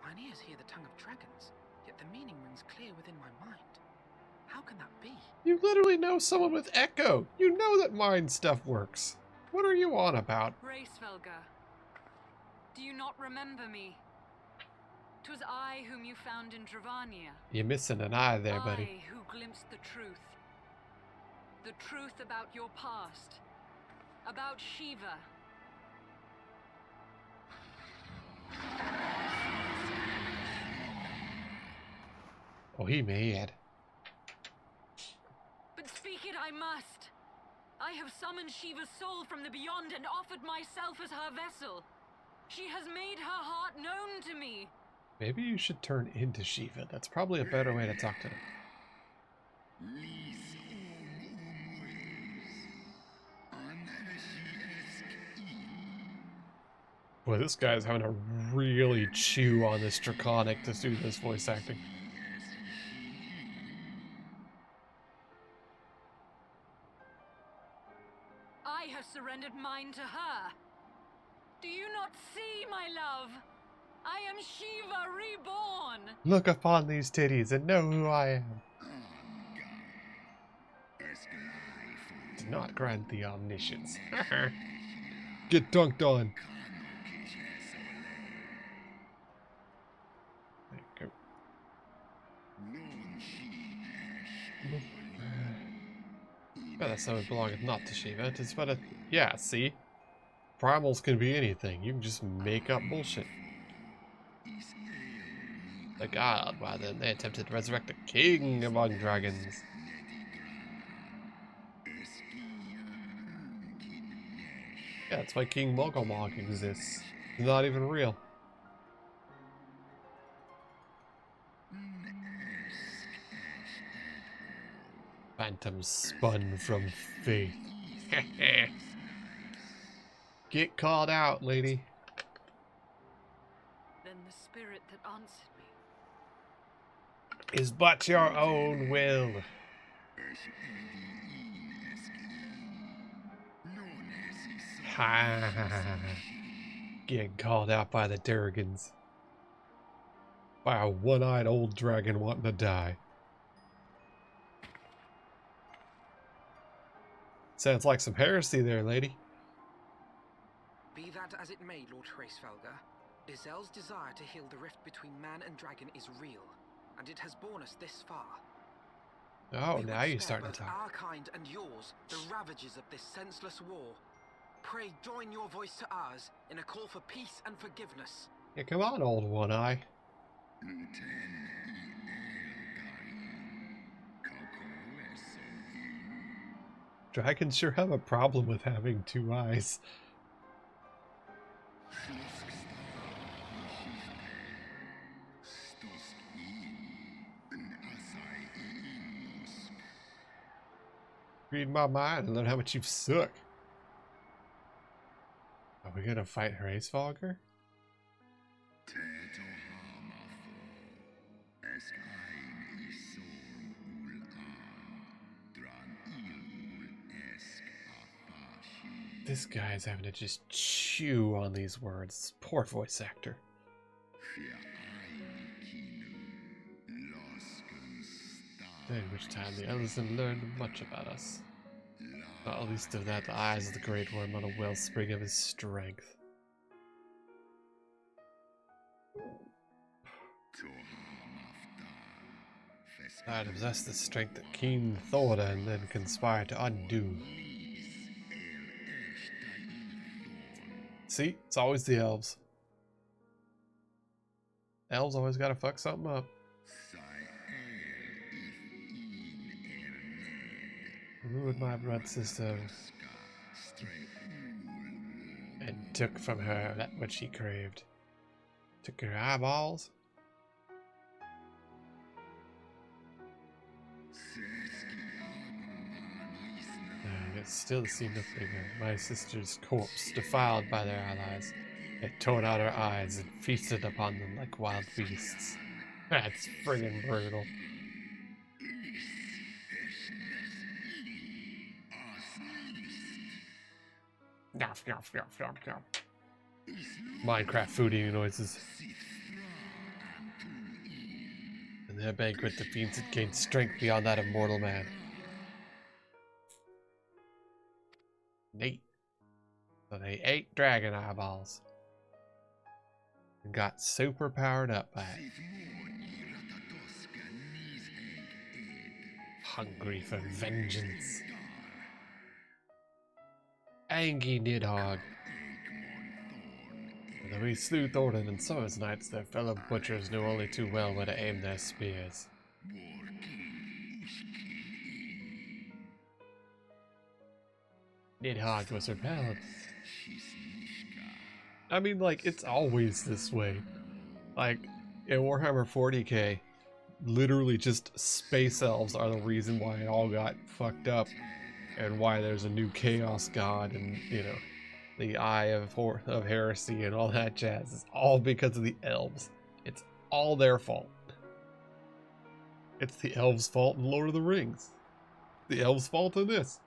Speaker 3: Mine ears hear the tongue of dragons, yet the meaning rings clear within my mind. How can that be?
Speaker 1: You literally know someone with Echo. You know that mind stuff works. What are you on about?
Speaker 4: Racevelga, do you not remember me? 'Twas I whom you found in Dravania.
Speaker 1: You're missing an eye there, buddy.
Speaker 4: I who glimpsed the truth. The truth about your past. About Shiva.
Speaker 1: Oh, he mad.
Speaker 4: But speak it I must. I have summoned Shiva's soul from the beyond and offered myself as her vessel. She has made her heart known to me.
Speaker 1: Maybe you should turn into Shiva. That's probably a better way to talk to him. Boy, this guy's having to really chew on this Draconic to do this voice acting.
Speaker 4: I have surrendered mine to her. Do you not see, my love? I am Shiva reborn.
Speaker 1: Look upon these titties and know who I am. Do not grant the omniscience. Get dunked on. There you go. Well, that's something belonging not to Shiva. It's but a... Yeah, see? Primals can be anything. You can just make up bullshit. The god, why then they attempted to resurrect the king among dragons. Yeah, that's why King Mogomog exists. He's not even real. Phantom spun from faith. Get called out, lady.
Speaker 4: Then the spirit that answered me.
Speaker 1: Is but your own will. Ha! Getting called out by the Durgans. By a one-eyed old dragon wanting to die. Sounds like some heresy there, lady.
Speaker 3: Be that as it may, Lord Hraesvelga, Izel's desire to heal the rift between man and dragon is real, and it has borne us this far.
Speaker 1: Oh,
Speaker 3: We
Speaker 1: now
Speaker 3: would
Speaker 1: you're
Speaker 3: spare
Speaker 1: starting to
Speaker 3: both
Speaker 1: talk.
Speaker 3: our kind and yours the ravages of this senseless war. Pray join your voice to ours in a call for peace and forgiveness.
Speaker 1: Yeah, come on, old one-eye. Dragons sure have a problem with having two eyes. Read my mind and learn how much you suck. Are we gonna fight Hraesvelgr? This guy's having to just chew on these words. Poor voice actor. during which time the elves have learned much about us. Not least of that, the eyes of the Great Worm on a wellspring of his strength. I to possess the strength that King Thordan then conspired to undo. See, it's always the elves. Elves always gotta fuck something up. Ruined my blood sister and took from her that which she craved. Took her eyeballs. I still see nothing of my sister's corpse defiled by their allies. They torn out her eyes and feasted upon them like wild beasts. That's friggin' brutal. Minecraft food eating noises. In their banquet, the fiends had gained strength beyond that of mortal man. Neat. So they ate dragon eyeballs. And got super powered up by it. Hungry for vengeance. Angie Nidhogg. Though we slew Thordan and some of his knights, their fellow butchers knew only too well where to aim their spears. Nidhogg was repelled. I mean, like, it's always this way. Like, in Warhammer 40k, literally just space elves are the reason why it all got fucked up. And why there's a new chaos god and, you know, the Eye of Heresy and all that jazz. It's all because of the elves. It's all their fault. It's the elves' fault in Lord of the Rings. The elves' fault in this.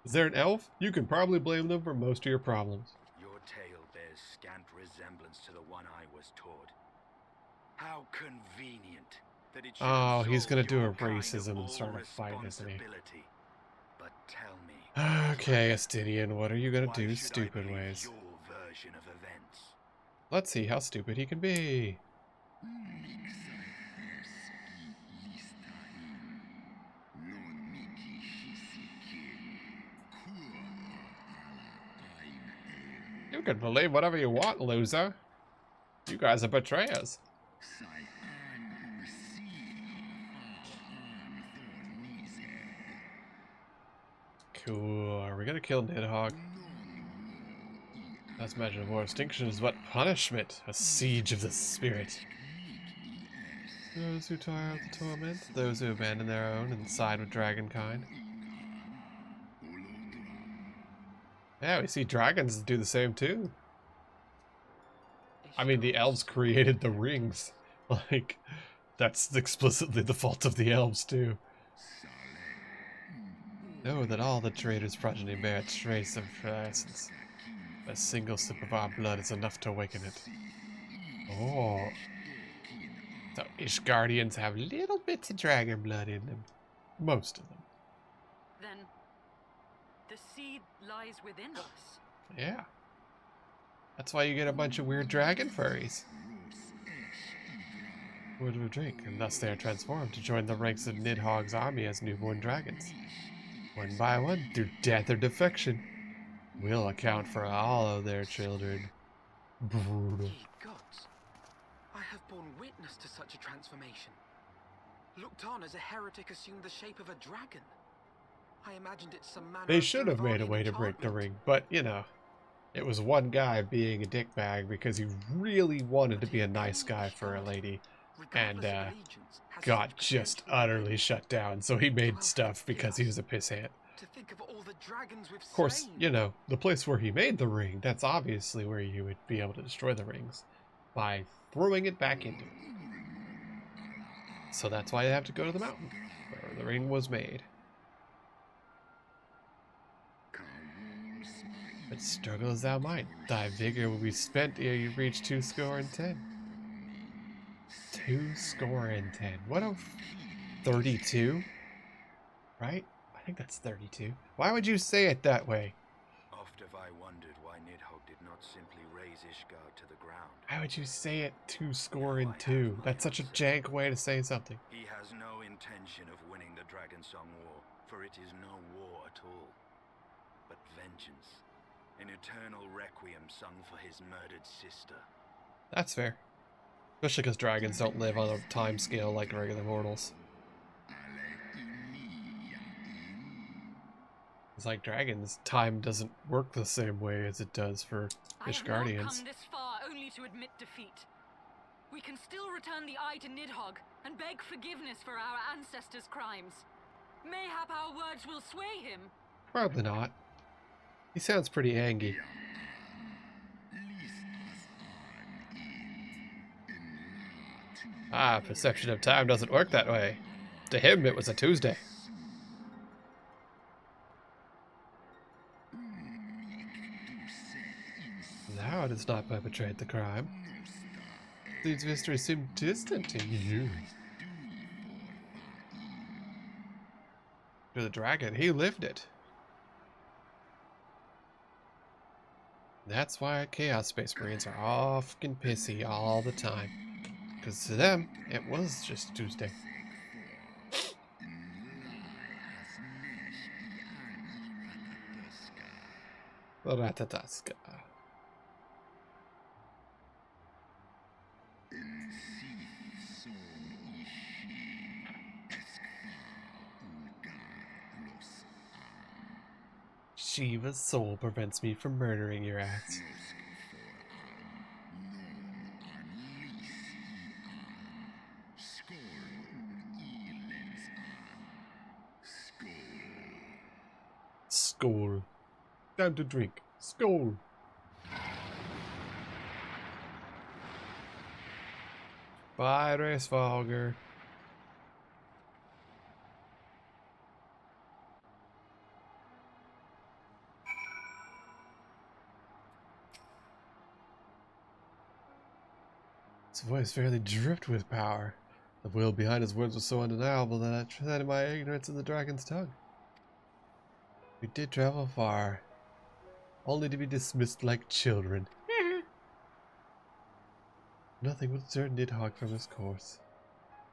Speaker 1: Is there an elf? You can probably blame them for most of your problems.
Speaker 5: Your tale bears scant resemblance to the one I was taught. How convenient that it should
Speaker 1: Oh, he's gonna
Speaker 5: absolve
Speaker 1: do a
Speaker 5: your kind of
Speaker 1: racism and start a
Speaker 5: all
Speaker 1: fight, isn't he?
Speaker 5: responsibility. But tell me,
Speaker 1: Okay, Astidian, what are you gonna
Speaker 5: why
Speaker 1: do
Speaker 5: should I
Speaker 1: stupid
Speaker 5: believe
Speaker 1: ways?
Speaker 5: your version of events?
Speaker 1: Let's see how stupid he can be. You can believe whatever you want, loser. You guys are betrayers. Cool. Are we gonna kill Nidhogg? That's imagine war extinction is what punishment? A siege of the spirit. Those who tire of the torment, those who abandon their own and side with dragonkind. Yeah, we see dragons do the same too. I mean, the elves created the rings. Like, that's explicitly the fault of the elves too. Know that all the traitors' progeny bear a trace of her essence. A single sip of our blood is enough to awaken it. Oh. So Ishgardians have little bits of dragon blood in them. Most of them.
Speaker 4: Then the seed lies within us.
Speaker 1: Yeah. That's why you get a bunch of weird dragon furries. Word of a drink, and thus they are transformed to join the ranks of Nidhogg's army as newborn dragons. One by one, through death or defection, we'll account for all of their children. Brutal.
Speaker 3: Ye gods, I have borne witness to such a transformation. Looked on as a heretic assumed the shape of a dragon. I imagined it some manner
Speaker 1: They
Speaker 3: of
Speaker 1: should have made a
Speaker 3: Durvanian
Speaker 1: way to break the
Speaker 3: enchantment.
Speaker 1: ring, but you know, it was one guy being a dickbag because he really wanted to be a nice guy for a lady, and
Speaker 3: Regardless of allegiance, has
Speaker 1: got
Speaker 3: such
Speaker 1: just
Speaker 3: potential.
Speaker 1: utterly shut down. So he made stuff because he was a pissant.
Speaker 3: To think of all the dragons we've
Speaker 1: Of course,
Speaker 3: slain.
Speaker 1: you know, the place where he made the ring, that's obviously where you would be able to destroy the rings by throwing it back into it. So that's why you have to go to the mountain where the ring was made. But struggle as thou might, thy vigor will be spent ere you reach 210. 210. What a 32? right? I think that's 32. Why would you say it that way?
Speaker 5: Oft have I wondered why Nidhogg did not simply raze Ishgard to the ground.
Speaker 1: Why would you say it 2-2? That's such a jank way to say something.
Speaker 5: He has no intention of winning the Dragonsong War, for it is no war at all, but vengeance. An eternal requiem sung for his murdered sister.
Speaker 1: That's fair. Especially because dragons don't live on a time scale like regular mortals. It's like dragons, time doesn't work the same way as it does for
Speaker 4: I have not
Speaker 1: Ishgardians.
Speaker 4: come this far only to admit defeat. We can still return the eye to Nidhogg and beg forgiveness for our ancestors' crimes. Mayhap our words will sway him.
Speaker 1: Probably not. He sounds pretty angry. Ah, perception of time doesn't work that way. To him, it was a Tuesday. Thou does not perpetrate the crime. These mysteries seem distant to you. To the dragon, he lived it. That's why Chaos Space Marines are all fucking pissy all the time. Because to them, it was just Tuesday. Ratataska. Shiva's soul prevents me from murdering your ass. Skål. Time to drink. Skål. Bye, Racefolger. His voice fairly dripped with power. The will behind his words was so undeniable that I treaded my ignorance in the dragon's tongue. We did travel far, only to be dismissed like children. Nothing would deter Nidhogg from his course.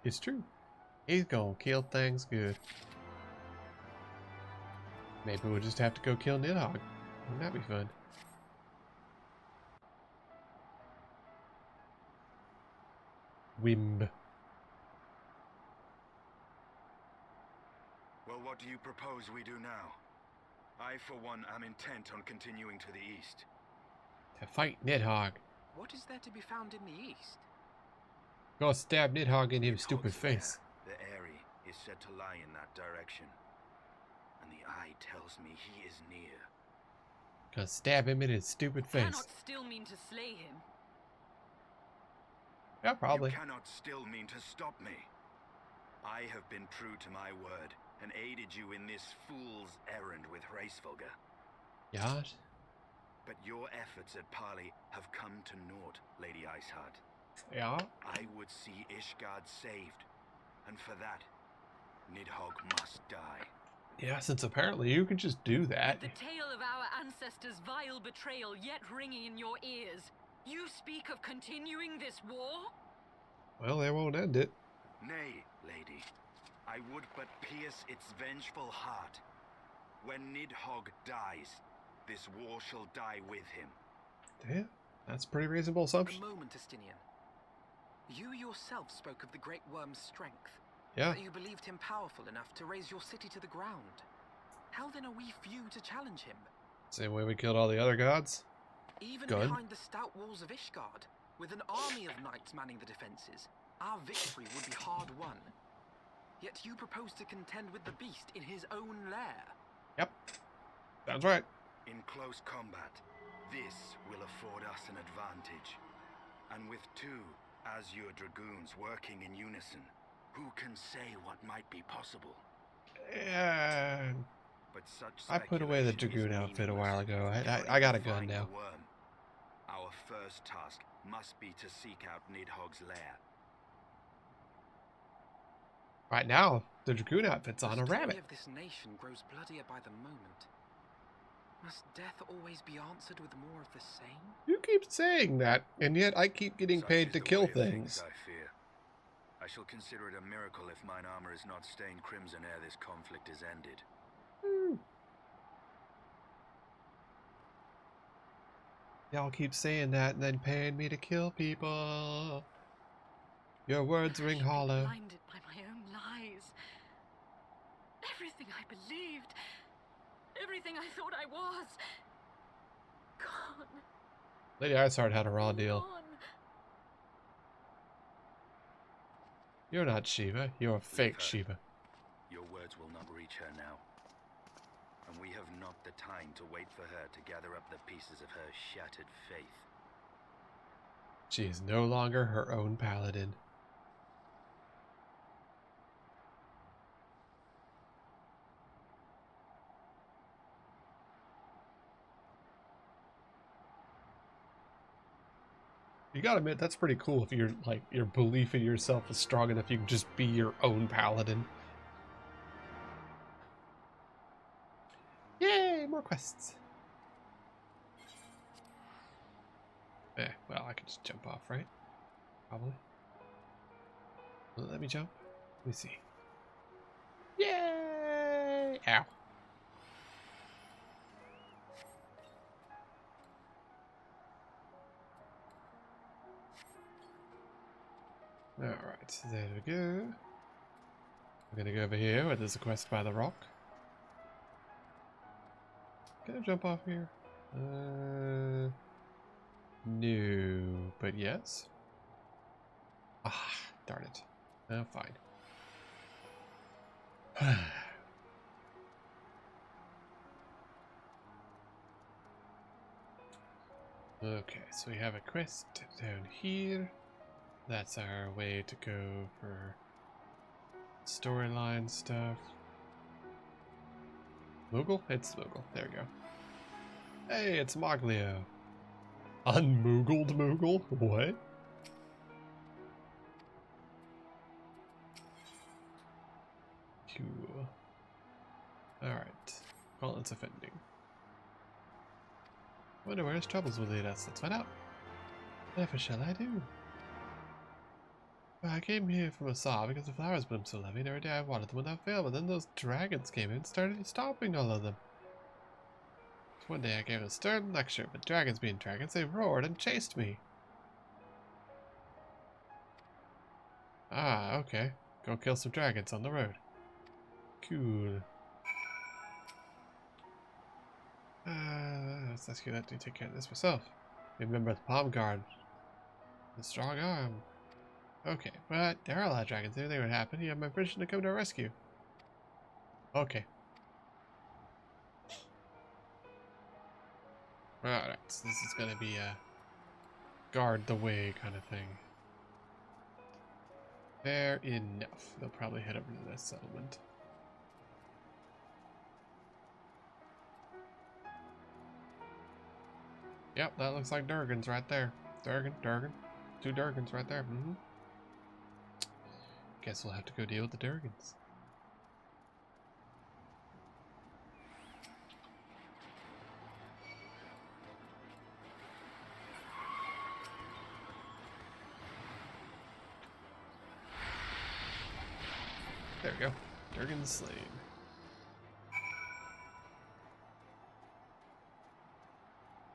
Speaker 1: It's true. He's gonna kill things good. Maybe we'll just have to go kill Nidhogg. Wouldn't that be fun? Wimb.
Speaker 5: Well, what do you propose we do now? I, for one, am intent on continuing to the east.
Speaker 1: To fight Nidhogg.
Speaker 3: What is there to be found in the east?
Speaker 1: Go stab Nidhogg in his stupid
Speaker 5: Nidhogg's
Speaker 1: face.
Speaker 5: lair, the Eyrie, is said to lie in that direction. And the eye tells me he is near.
Speaker 1: Go stab him in his stupid face.
Speaker 4: Cannot still mean to slay him.
Speaker 1: Yeah, probably.
Speaker 5: You cannot still mean to stop me. I have been true to my word and aided you in this fool's errand with Hraesvelgr.
Speaker 1: Yeah.
Speaker 5: But your efforts at parley have come to naught, Lady Iceheart.
Speaker 1: Yeah.
Speaker 5: I would see Ishgard saved, and for that, Nidhogg must die.
Speaker 1: Yeah, since apparently you can just do that.
Speaker 4: The tale of our ancestors' vile betrayal yet ringing in your ears. You speak of continuing this war?
Speaker 1: Well, they won't end it.
Speaker 5: Nay, lady. I would but pierce its vengeful heart. When Nidhogg dies, this war shall die with him.
Speaker 1: Yeah, that's a pretty reasonable
Speaker 3: A
Speaker 1: assumption.
Speaker 3: moment, Estinian. You yourself spoke of the Great Worm's strength.
Speaker 1: Yeah.
Speaker 3: That you believed him powerful enough to raise your city to the ground. How then are we few to challenge him?
Speaker 1: Same way we killed all the other gods.
Speaker 3: Even
Speaker 1: Good.
Speaker 3: behind the stout walls of Ishgard, with an army of knights manning the defences, our victory would be hard won. Yet you propose to contend with the beast in his own lair.
Speaker 1: Yep. Sounds right.
Speaker 5: In close combat, this will afford us an advantage. And with two Azure Dragoons working in unison, who can say what might be possible?
Speaker 1: Yeah.
Speaker 5: But such
Speaker 1: I put away the
Speaker 5: speculation is
Speaker 1: Dragoon outfit a
Speaker 5: meaningless.
Speaker 1: while ago.
Speaker 5: We cannot
Speaker 1: I got a
Speaker 5: even
Speaker 1: gun
Speaker 5: find
Speaker 1: now.
Speaker 5: the worm. Our first task must be to seek out Nidhogg's lair.
Speaker 1: Right now, the dragoon outfits on
Speaker 3: The
Speaker 1: a
Speaker 3: story
Speaker 1: rabbit.
Speaker 3: of this nation grows bloodier by the moment. Must death always be answered with more of the same?
Speaker 1: You keep saying that, and yet I keep getting
Speaker 5: Such
Speaker 1: paid
Speaker 5: is
Speaker 1: to
Speaker 5: the
Speaker 1: kill
Speaker 5: way of
Speaker 1: things.
Speaker 5: I fear. I shall consider it a miracle if mine armor is not stained crimson ere this conflict is ended.
Speaker 1: Y'all keep saying that and then paying me to kill people. Your words ring
Speaker 4: I've been
Speaker 1: hollow.
Speaker 4: blinded by my own lies. Everything I believed, everything I thought I was, gone.
Speaker 1: Lady Iceheart had a raw
Speaker 4: All
Speaker 1: deal.
Speaker 4: gone.
Speaker 1: You're not Shiva. You're fake
Speaker 5: her.
Speaker 1: Shiva.
Speaker 5: Your words will not reach her now. And we have not the time to wait for her to gather up the pieces of her shattered faith.
Speaker 1: She is no longer her own paladin. You gotta admit, that's pretty cool if you're like your belief in yourself is strong enough you can just be your own paladin. Yay, more quests. Well, I could just jump off, right? Probably. Will it let me jump? Let me see. Yay! Ow. Alright, there we go. I'm gonna go over here where there's a quest by the rock. Can I jump off here? No, but yes. Ah, darn it. Oh, fine. Okay, so we have a quest down here. That's our way to go for storyline stuff. Moogle? It's Moogle. There we go. Hey, it's Moglio. Unmoogled Moogle? What? Cool. Alright. Well, it's offending. Wonder where his troubles will lead us. Let's find out. Whatever shall I do? Well, I came here from Asar because the flowers bloom so lovely, and every day I watered them without fail, but then those dragons came in and started stopping all of them. So one day I gave a stern lecture, but dragons being dragons, they roared and chased me. Ah, okay. Go kill some dragons on the road. Cool. Let's ask you that to take care of this myself. Remember the palm guard. The strong arm. Okay, but there are a lot of dragons. Anything would happen, you have my permission to come to our rescue. Okay. Alright, so this is gonna be a guard the way kind of thing. Fair enough. They'll probably head over to this settlement. Yep, that looks like Durgan's right there. Durgan. 2 Durgans right there. Guess we'll have to go deal with the Durgans. There we go. Durgan slain.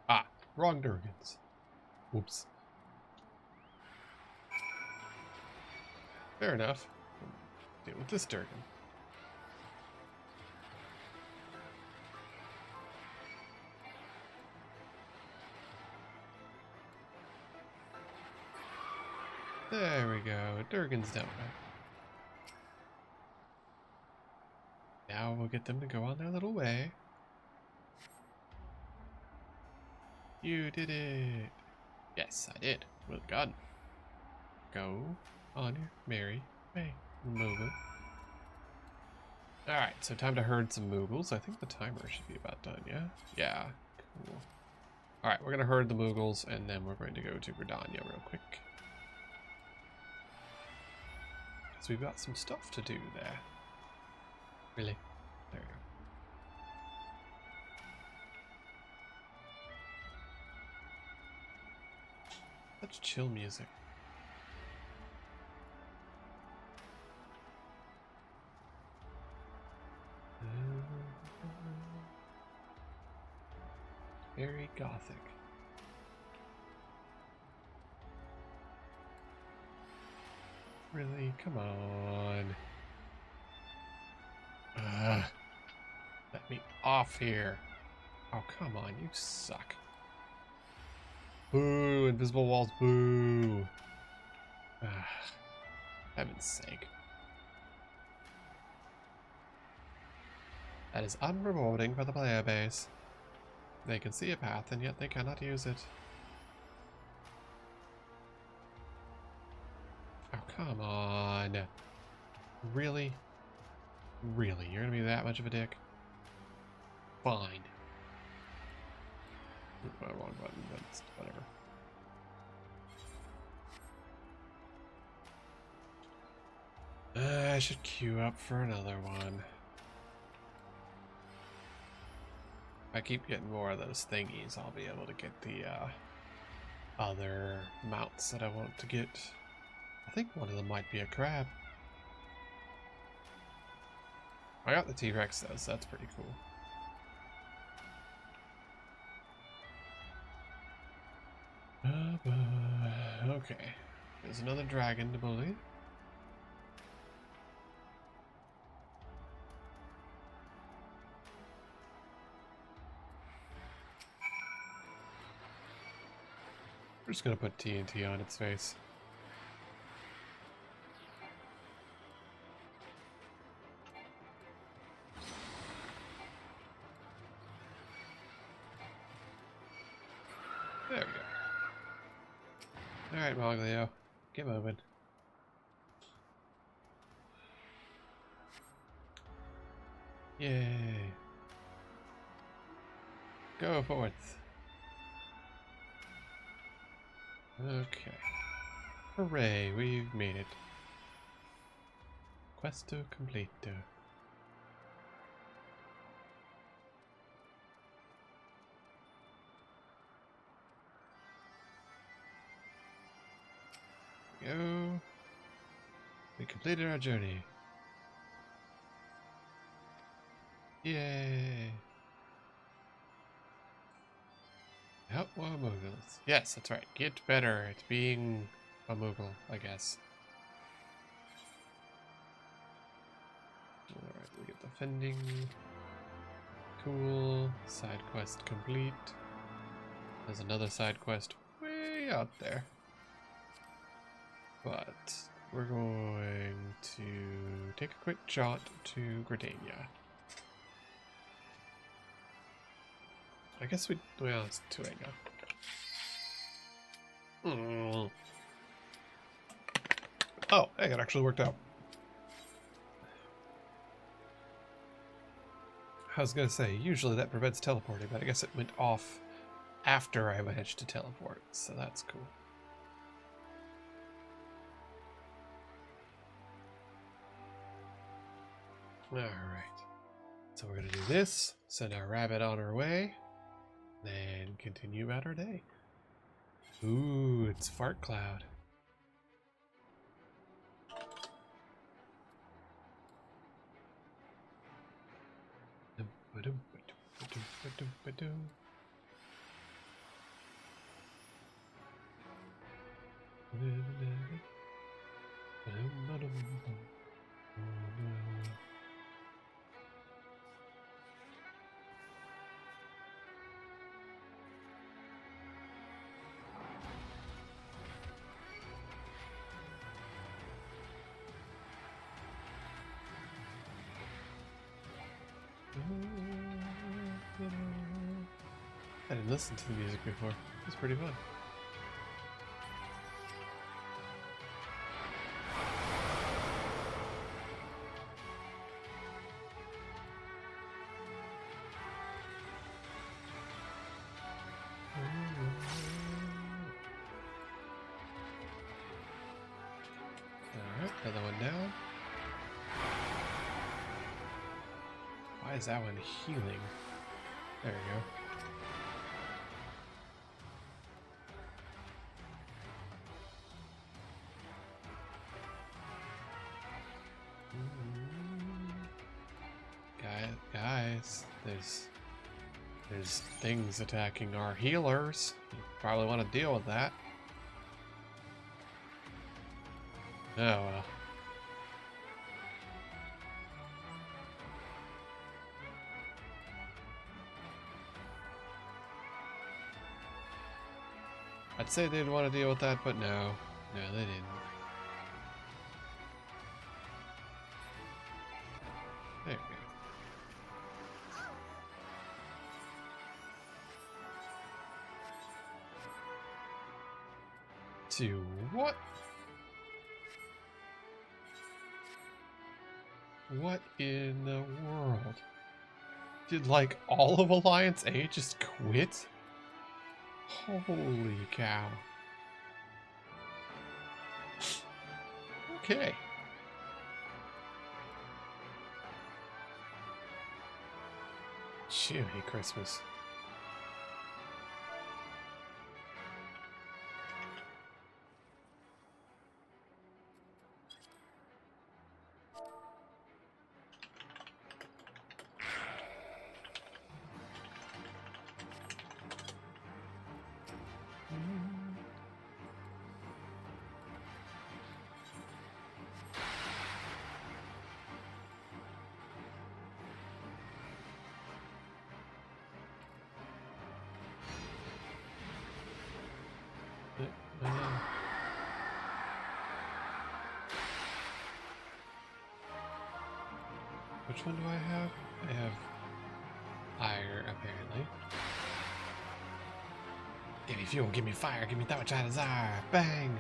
Speaker 1: Ah, wrong Durgans. Whoops. Fair enough. Deal with this Durgan. There we go. Durgan's down. Now we'll get them to go on their little way. You did it. Yes, I did. Well done. Go on your merry way, Moogle. Alright, so time to herd some Moogles. I think the timer should be about done, yeah? Yeah, cool. Alright, we're going to herd the Moogles, and then we're going to go to Verdania real quick. Because we've got some stuff to do there. Really? There you go. Such chill music. Very gothic. Really? Come on. Let me off here. Oh, come on. You suck. Boo. Invisible walls. Boo. Heaven's sake. That is unrewarding for the player base. They can see a path and yet they cannot use it. Oh, come on. Really? Really? You're gonna be that much of a dick? Fine. Wrong button, but it's whatever. I should queue up for another one. If I keep getting more of those thingies, I'll be able to get the other mounts that I want to get. I think one of them might be a crab. I got the T-Rex though, so that's pretty cool. Okay, there's another dragon to bully. We're just gonna put TNT on its face. There we go. Alright, Moglio, get moving. Yay. Go forth. Okay. Hooray, we've made it. Questo completo. Go. We completed our journey. Yay. Help more Muggles. Yes, that's right. Get better at being a Muggle, I guess. Alright, we get the fending. Cool. Side quest complete. There's another side quest way out there. But we're going to take a quick jaunt to Gridania. I guess well, it's 2 8 now. Oh, hey, it actually worked out. I was gonna say, usually that prevents teleporting, but I guess it went off after I managed to teleport, so that's cool. Alright. So we're gonna do this, send our rabbit on her way, then continue about our day. Ooh, it's Fart Cloud. I didn't listen to the music before. It was pretty fun. Alright, another one down. Why is that one healing? There we go. Guys, there's things attacking our healers. You probably want to deal with that. Oh well. I'd say they'd want to deal with that, but no. No, they didn't. There we go. To what? What in the world? Did, like, all of Alliance A just quit? Holy cow. Okay. Jiminy Christmas. Which one do I have? I have fire, apparently. Give me fuel, give me fire, give me that which I desire. Bang!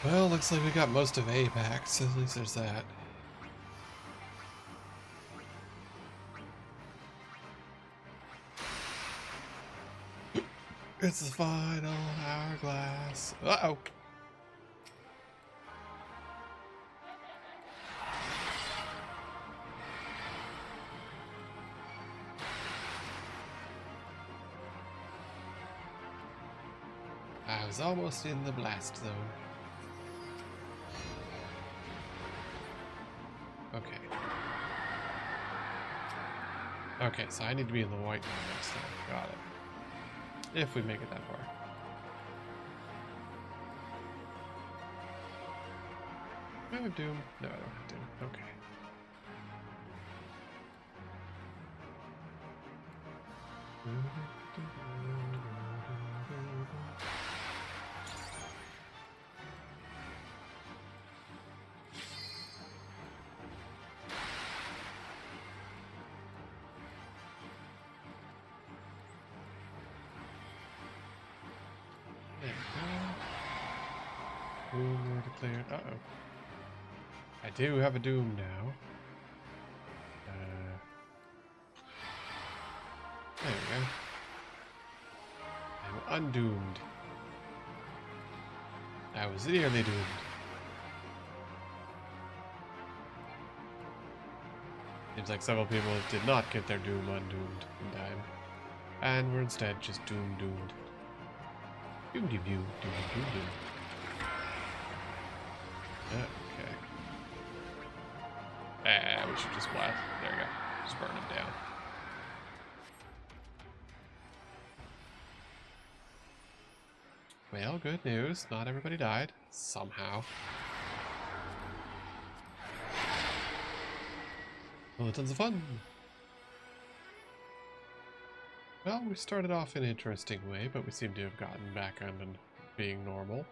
Speaker 1: Well, looks like we got most of Apex, at least there's that. It's the final hourglass. Uh-oh. I was almost in the blast zone. Okay. Okay, so I need to be in the white one next time. Got it. If we make it that far. Do I have Doom? No, I don't have Doom. Okay. Doom declared. Uh-oh. I do have a Doom now. There we go. I'm undoomed. I was nearly doomed. Seems like several people did not get their Doom undoomed in time. And were instead just doomed. Doom. Okay. We should just blast. There we go. Just burn them down. Well, good news. Not everybody died. Somehow. Well, tons of fun. Well, we started off in an interesting way, but we seem to have gotten back on being normal.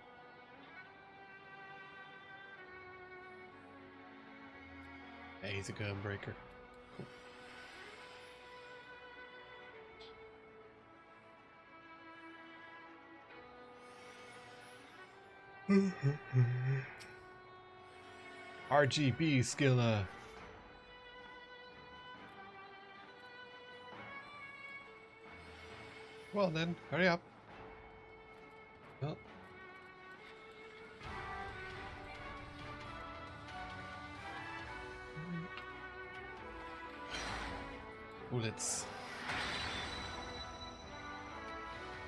Speaker 1: he's a gun breaker. Cool. RGB skiller. Well then, hurry up. Oh. Bullets.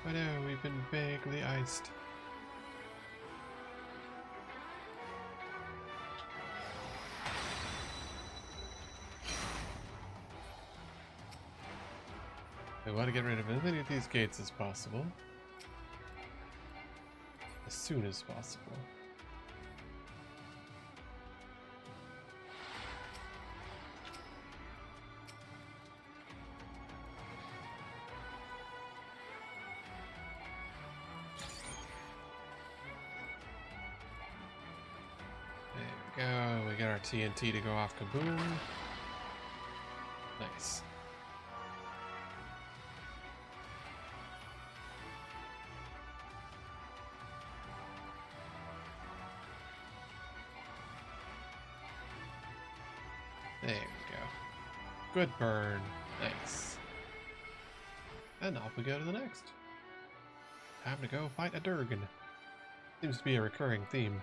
Speaker 1: Oh no, we've been vaguely iced. I want to get rid of as many of these gates as possible. As soon as possible. There we go. We got our TNT to go off. Kaboom. Nice. There we go. Good burn. Nice. And off we go to the next. Time to go fight a Durgan. Seems to be a recurring theme.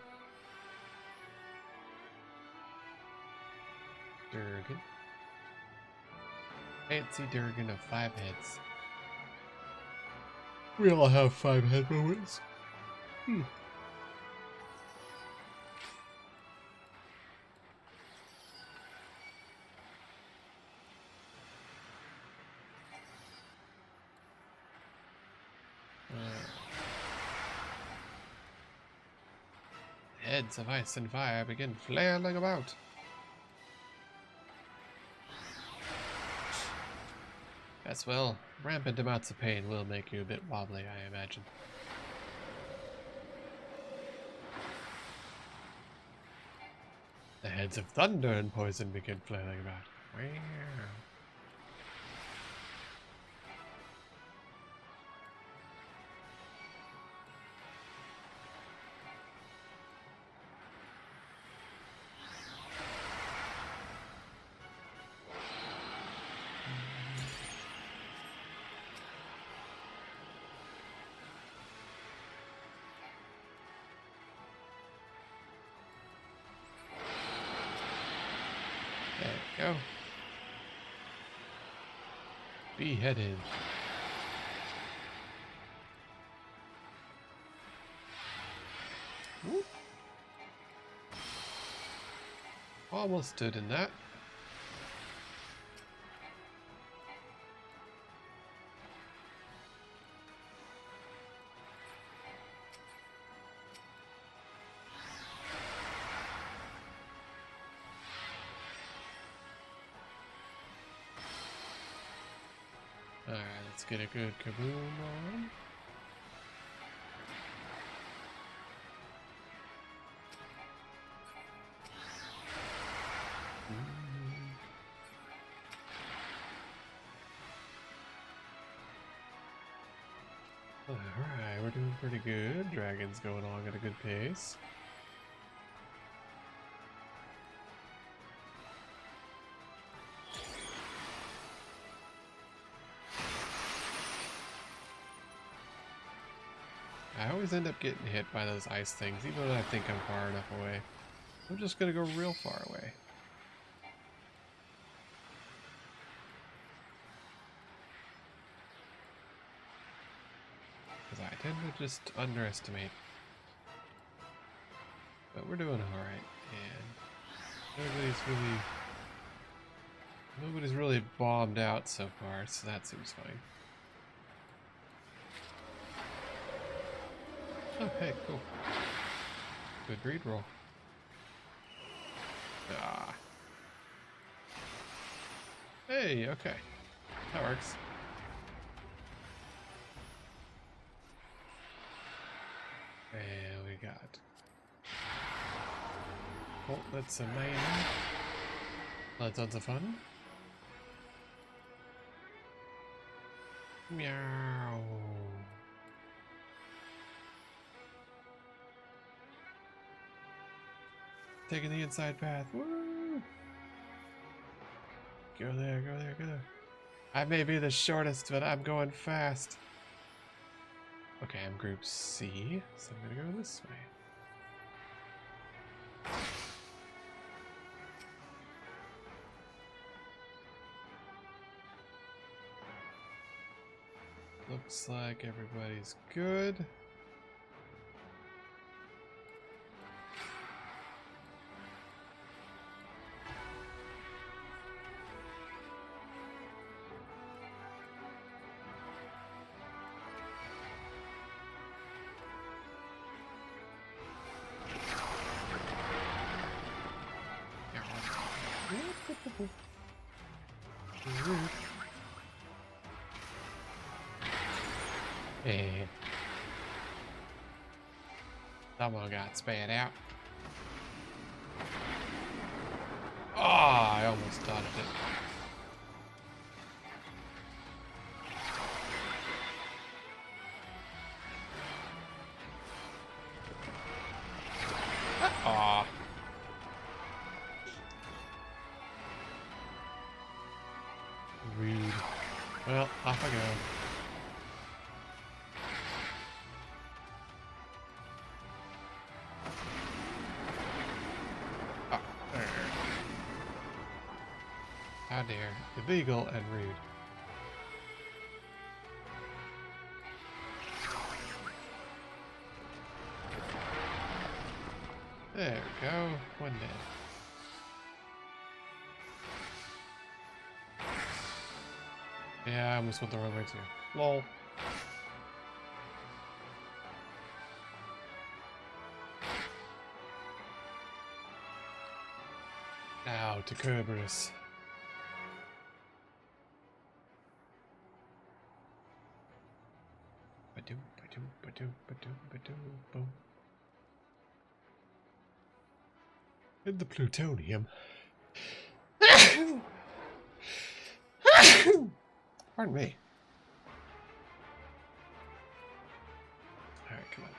Speaker 1: Durgan. Fancy Durgan of 5 heads. We all have 5 head moments. Heads of ice and fire begin flailing about. Yes, well, rampant amounts of pain will make you a bit wobbly, I imagine. The heads of thunder and poison begin flailing about. Wow. There we go. Beheaded. Whoop. Almost stood in that. Alright, let's get a good kaboom on. Alright, we're doing pretty good. Dragon's going along at a good pace. I always end up getting hit by those ice things, even though I think I'm far enough away. I'm just gonna go real far away. Because I tend to just underestimate. But we're doing alright, and nobody's really bombed out so far, so that seems fine. Oh, hey, cool. Good read roll. Ah. Hey, okay. That works. And we got Coltlets and Man. Tons of fun. Meow. Taking the inside path. Woo! Go there, go there, go there. I may be the shortest, but I'm going fast. Okay, I'm group C, so I'm gonna go this way. Looks like everybody's good. Hey. Someone got spat out. Oh, I almost dodged it. Aw. Rude. Well, off I go. How dare. Illegal and rude. There we go. One dead. Yeah, I almost went the wrong way too. Lol. Now to Kerberos. And the plutonium. Pardon me. Alright, come on.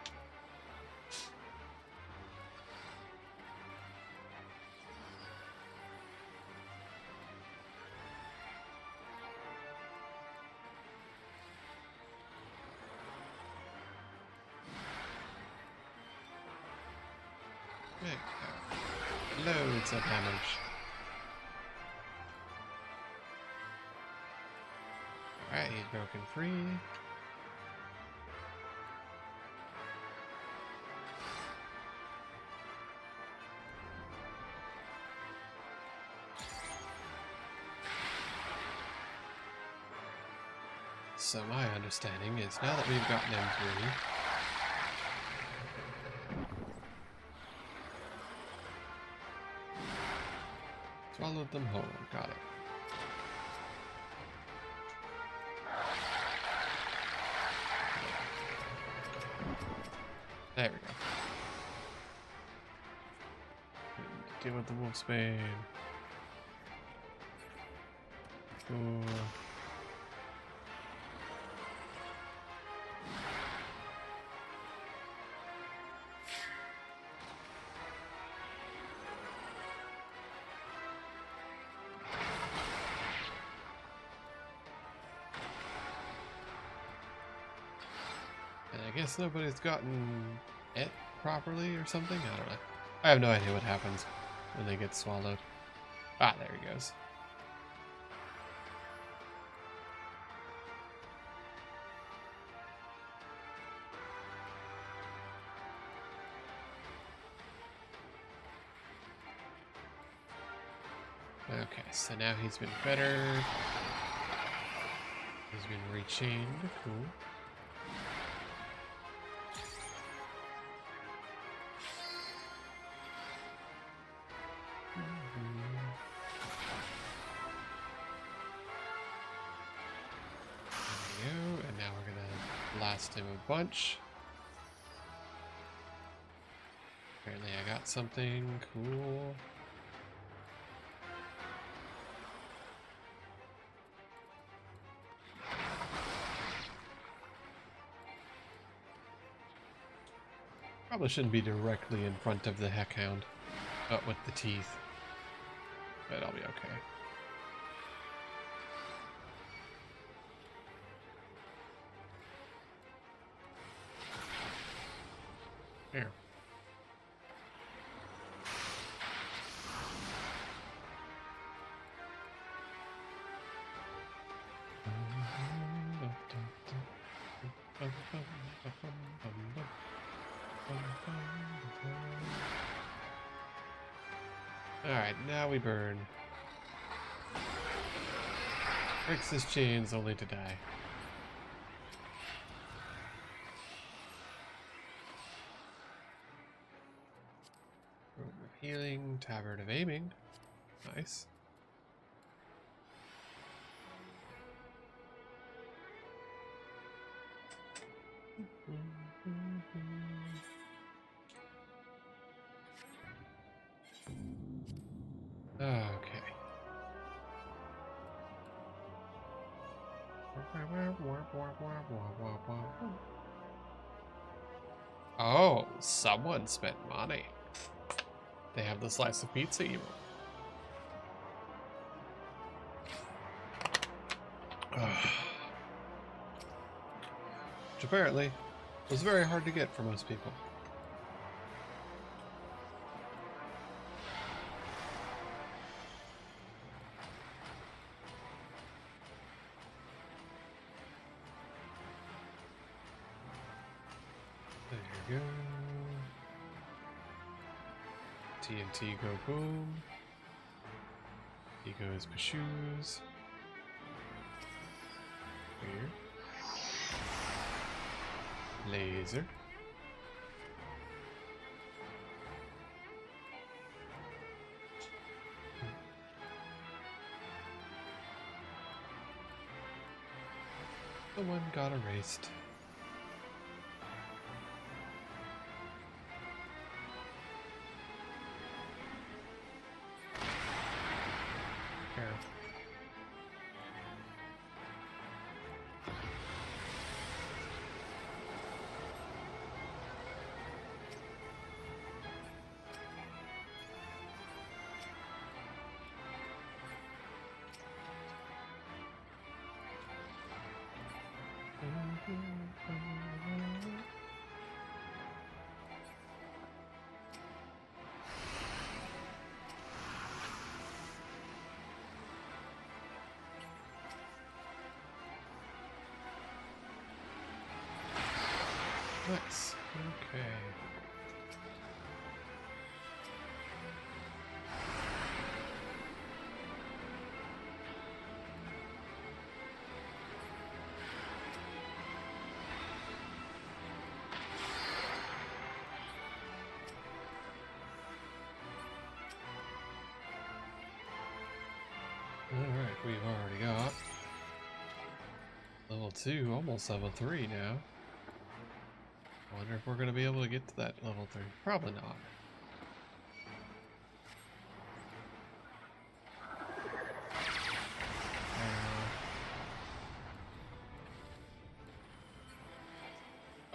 Speaker 1: There we go. Loads of damage. Alright, he's broken free. So my understanding is now that we've gotten him free, swallowed them whole. Got it. There we go. Deal with the wolfsbane. Cool. I guess nobody's gotten it properly or something? I don't know. I have no idea what happens when they get swallowed. Ah, there he goes. Okay, so now he's been better. He's been rechained. Cool. Blast him a bunch. Apparently I got something cool. Probably shouldn't be directly in front of the heckhound, but with the teeth. But I'll be okay. Here. Alright, now we burn. Breaks his chains only to die. Room of healing, tavern of aiming. Nice. Okay. Oh, someone spent money. They have the slice of pizza emote. Which apparently was very hard to get for most people. There you go. TNT go boom. He goes Pashoes. Here. Laser. Someone got erased. Here. Nice. Okay. Alright, we've already got level 2, almost level 3 now. I wonder if we're going to be able to get to that level 3. Probably not.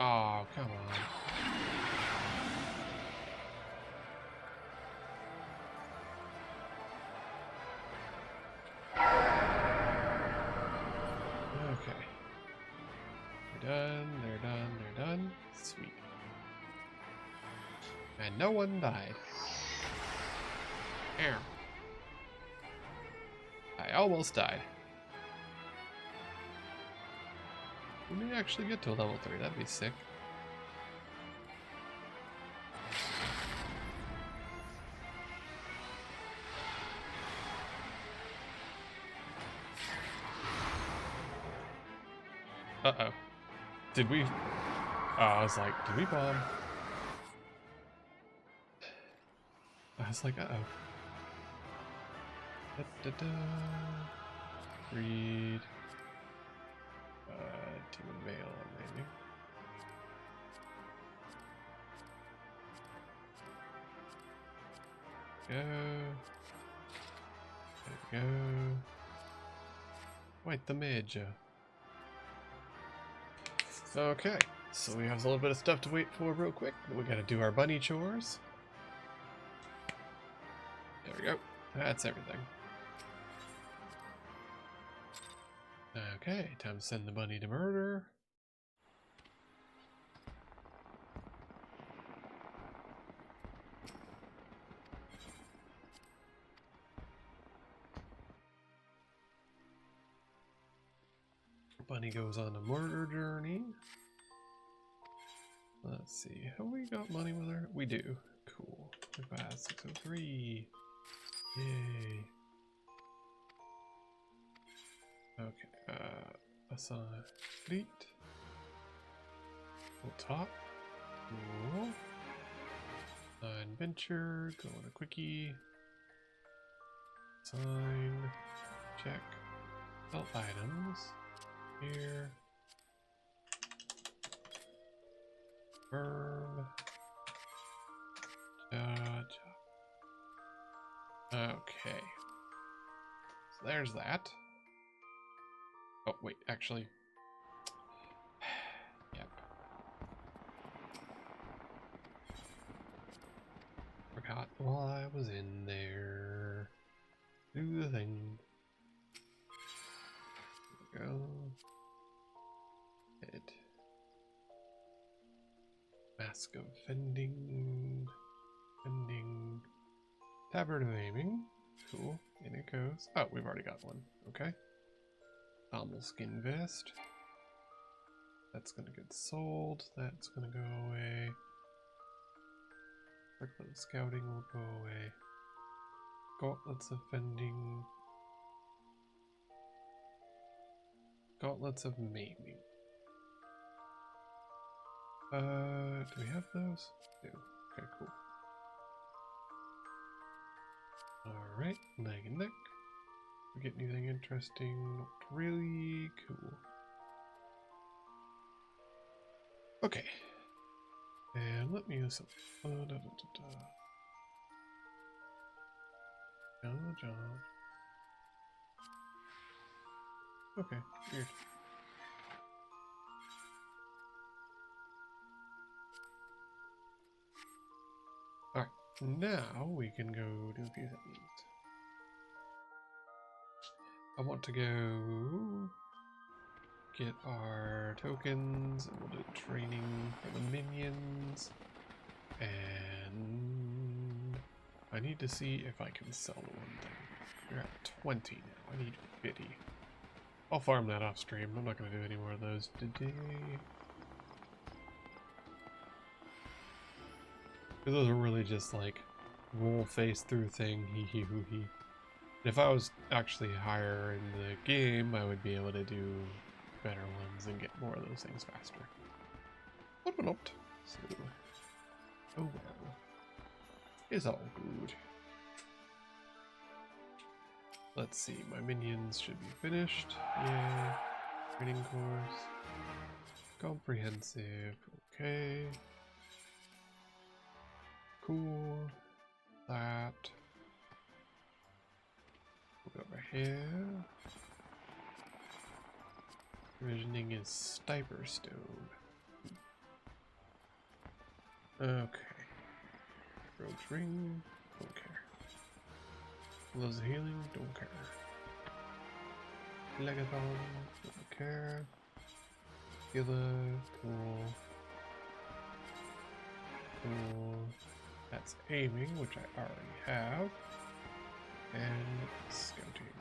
Speaker 1: Oh, come on. Okay. They're done, they're done, they're done. Sweet. And no one died. Ow. I almost died. We may actually get to a level 3, that'd be sick. Uh-oh. Did we... Oh, I was like, did we bomb? I was like, uh-oh. Da-da-da. Read. Demon Veil, maybe. Go. There we go. Wait, the Major. Okay. So we have a little bit of stuff to wait for real quick. We gotta do our bunny chores. There we go. That's everything. Okay, time to send the bunny to murder. Bunny goes on a murder journey. Let's see, have we got money with her? We do. Cool. We've got 603. Yay. Okay, assign fleet. Full top. Cool. Assign venture, go on a quickie. Sign. Check. Sell items. Here. Firm. Okay. So there's that. Oh, wait, actually. Yep. Forgot while I was in there. Do the thing. There we go. Hit. Mask of Fending. Fending. Tabard of Aiming. Cool. In it goes. Oh, we've already got one. Okay. Normal Skin Vest. That's gonna get sold. That's gonna go away. Circlet of Scouting will go away. Gauntlets of Fending. Gauntlets of Maiming. Do we have those? We do. Okay, cool. Alright, leg and neck. We get anything interesting? Not really. Cool. Okay. And let me use some. John. Okay, weird. Alright, now we can go do a few things. I want to go get our tokens, and we'll do training for the minions, and I need to see if I can sell the one thing. We're at 20 now, I need 50. I'll farm that off stream, I'm not going to do any more of those today. Those are really just like roll face through thing, hee hee hoo hee. If I was actually higher in the game, I would be able to do better ones and get more of those things faster. But not. So, oh well. It's all good. Let's see, my minions should be finished. Yay. Training course. Comprehensive. Okay. Cool. That. We'll go over here. Provisioning is Stiper Stone. Okay. Rogue's Ring. Don't care. Loves Healing. Don't care. Legathon. Don't care. Healer. Cool. Cool. That's Aiming, which I already have. And Scouting.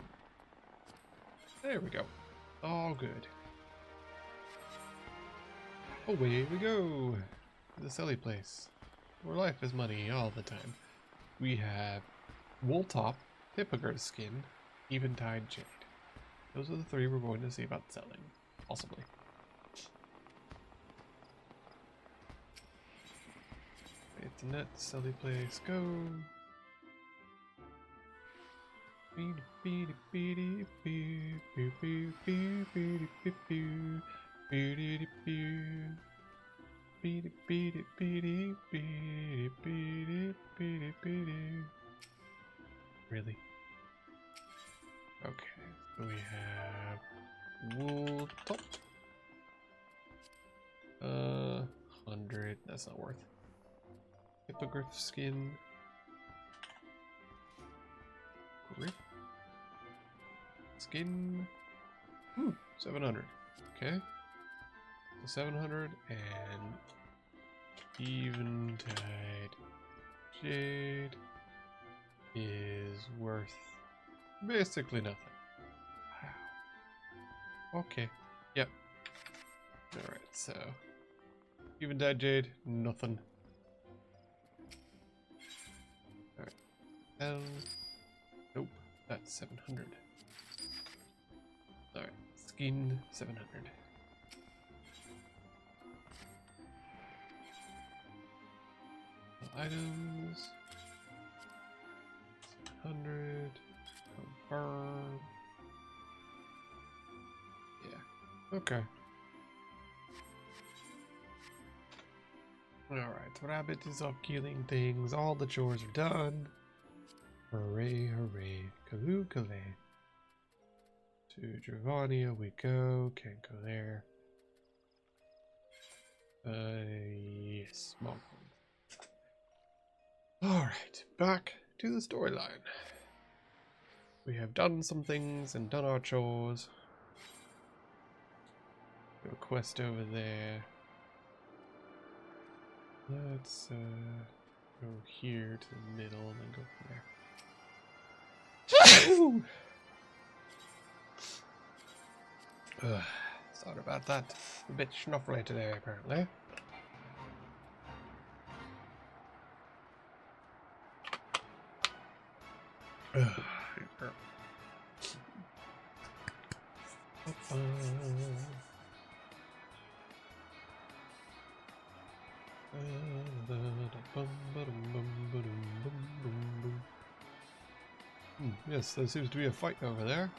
Speaker 1: There we go. All good. Away we go. To the silly place. Where life is money all the time. We have Wool Top, Hippogriff Skin, Eventide Jade. Those are the three we're going to see about selling. Possibly. It's a net silly place. Go. Really? Okay, so we have Wool Top. 100. That's not worth. Hippogriff skin. Grip. Skin. 700. Okay. So 700 and eventide jade is worth basically nothing. Wow. Okay. Yep. Alright, so eventide jade, nothing. Alright. Nope, that's 700. Alright, skin 700. Items 700. Confirm. Yeah. Okay. Alright, Rabbit is off killing things. All the chores are done. Hooray, hooray. Kaloo kalay. To Dravania we go. Can't go there. Yes. Small one. Alright, back to the storyline. We have done some things and done our chores. Got a quest over there. Let's go here to the middle and then go from there. Sorry about that. A bit snuffly today, apparently. Yes, there seems to be a fight over there.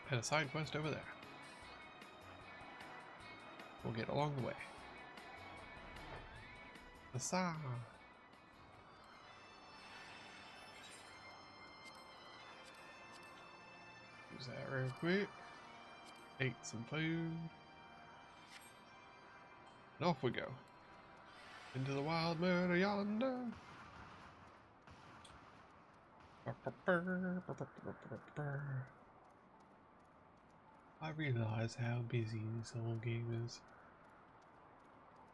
Speaker 1: And a side quest over there. We'll get along the way. Asa. Use that real quick. Ate some food. And off we go. Into the wild murder yonder. I realize how busy this whole game is.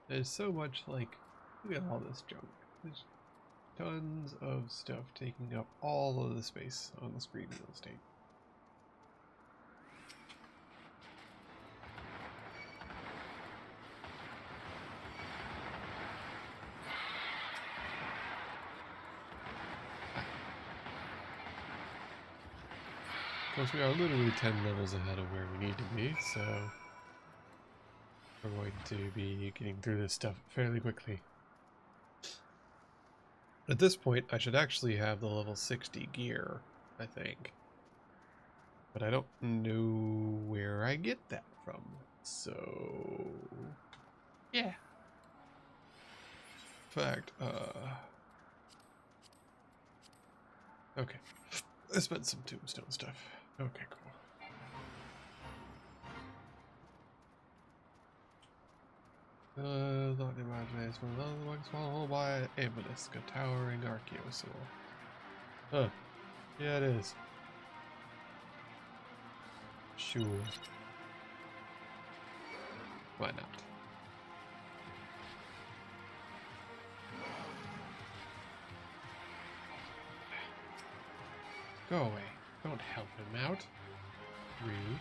Speaker 1: There's so much, like, look at all this junk. There's tons of stuff taking up all of the space on the screen real estate. Of course, we are literally 10 levels ahead of where we need to be, so we're going to be getting through this stuff fairly quickly. At this point, I should actually have the level 60 gear, I think. But I don't know where I get that from, so yeah. In fact, okay. I spent some tombstone stuff. Okay, cool. Thought imagination from another one swallowed by an obelisk, a towering archaeosaur. Huh. Yeah, it is. Sure. Why not? Go away. Don't help him out. Rude.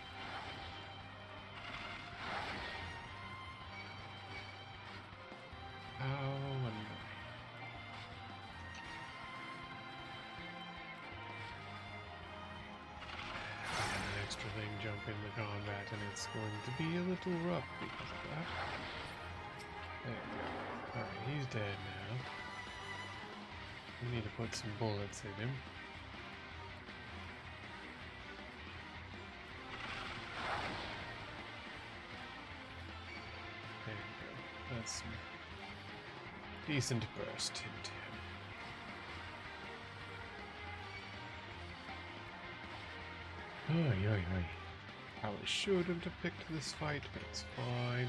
Speaker 1: How annoying. An extra thing jump in the combat and it's going to be a little rough because of that. There we go. Alright, he's dead now. We need to put some bullets in him. There we go. That's some decent burst into him. Oy, oy, oy. Probably shouldn't have picked this fight, but it's fine.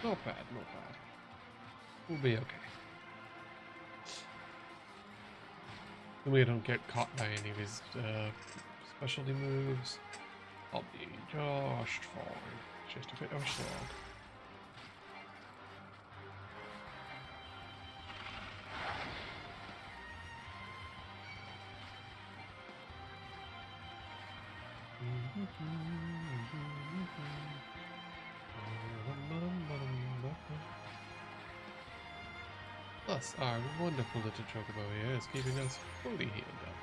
Speaker 1: Not bad, not bad. We'll be okay. And we don't get caught by any of his specialty moves. I'll be just fine. Just a bit of a slog. Plus, our wonderful little chocobo here is keeping us fully healed up.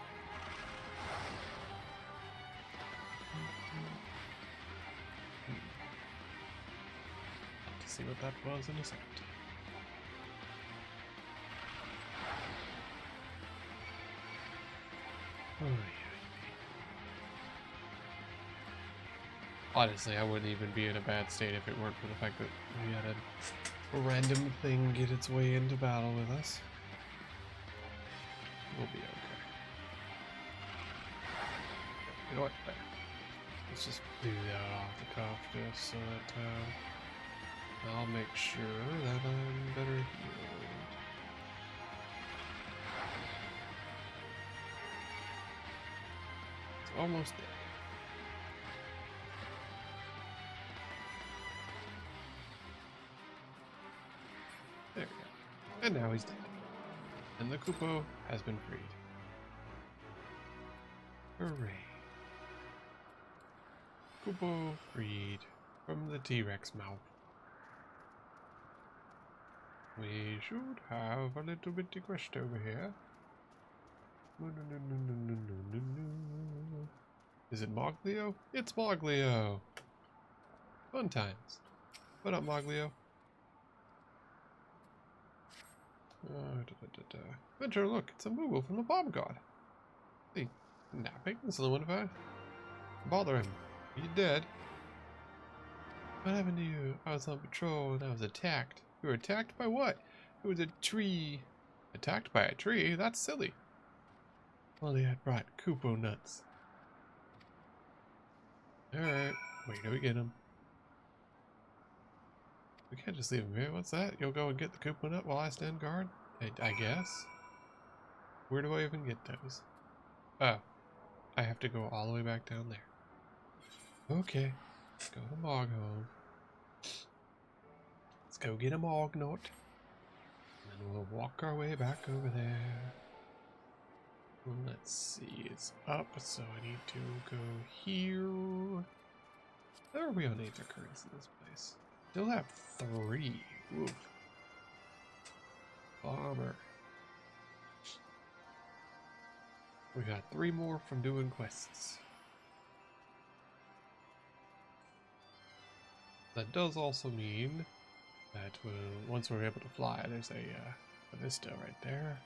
Speaker 1: Have to see what that was in a second. Oh, yeah. Honestly, I wouldn't even be in a bad state if it weren't for the fact that we had a random thing get its way into battle with us. We'll be okay. You know what? There. Let's just do that off the cuff just so that I'll make sure that I'm better healed. It's almost dead. There we go. And now he's dead. And the Kupo has been freed. Hooray. Kupo freed from the T-Rex mouth. We should have a little bitty quest over here. Is it Moglio? It's Moglio! Fun times. What up, Moglio? Venture, look, it's a Moogle from the Bomb God. Is he napping? This is the one if I bother him. He's dead. What happened to you? I was on patrol and I was attacked. You were attacked by what? It was a tree. Attacked by a tree? That's silly. Only I brought Kupo nuts. Alright, wait till we get him. We can't just leave him here. What's that? You'll go and get the Kupo nut while I stand guard? I guess? Where do I even get those? Oh, I have to go all the way back down there. Okay, let's go to Moghole. Let's go get a Mognot. And then we'll walk our way back over there. Well, let's see, it's up, so I need to go here. How are we on 8th occurrence in this place? Still have 3. Oof. Bomber. We got 3 more from doing quests. That does also mean that once we're able to fly, there's a vista right there.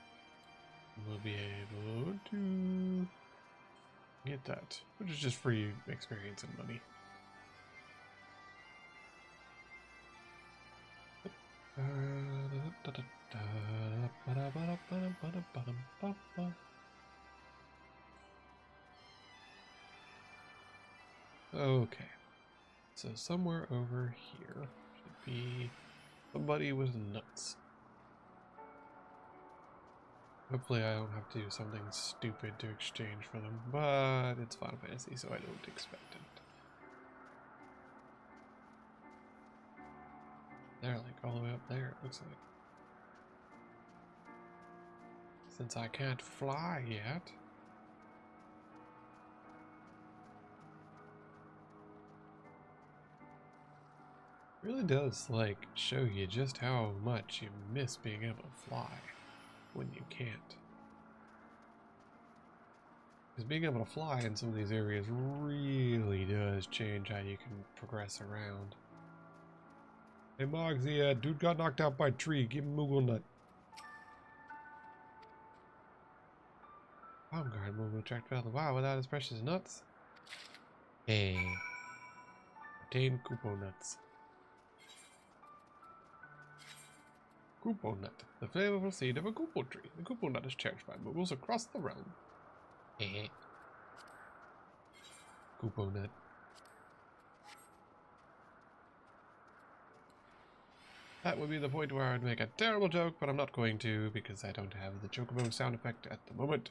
Speaker 1: We'll be able to get that, which is just free experience and money. Okay, so somewhere over here should be somebody with nuts. Hopefully I don't have to do something stupid to exchange for them, but it's Final Fantasy, so I don't expect it. They're like all the way up there, it looks like. Since I can't fly yet. It really does, like, show you just how much you miss being able to fly when you can't. Because being able to fly in some of these areas really does change how you can progress around. Hey Mogsy, dude got knocked out by a tree. Give him Moogle Nut. Palm guard move will attract value. Wow, without his precious nuts. Hey. Obtain Kupo nuts. Kupo nut, the flavorful seed of a Kupo tree. The Kupo nut is cherished by Moogles across the realm. Hey. Kupo nut. That would be the point where I'd make a terrible joke, but I'm not going to because I don't have the chocobo sound effect at the moment.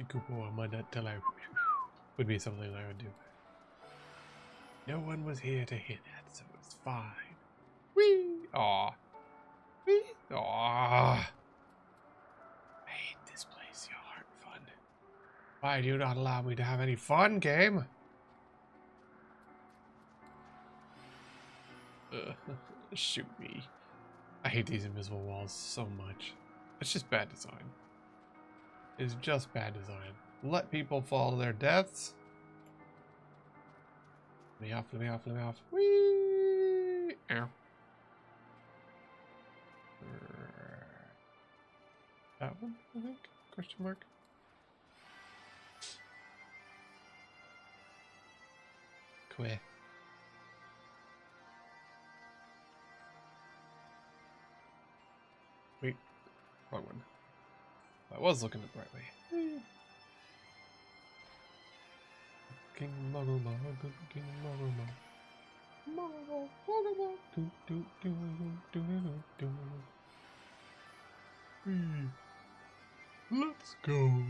Speaker 1: Kupo on my nut till I would be something I would do. No one was here to hear that, so it's fine. Whee! Aw. Whee! Aw. I hate this place. You aren't fun. Why do you not allow me to have any fun, game? Shoot me. I hate these invisible walls so much. It's just bad design. It's just bad design. Let people fall to their deaths. Let me off, let me off, let me off. Whee! Ow. That one, I think? Question mark. Queer. Wait, wrong one. I was looking at the right way. King Muggle Mug, King Muggle Mug. Muggle, Muggle Mug. Do, do, do, do, do, do. Let's go.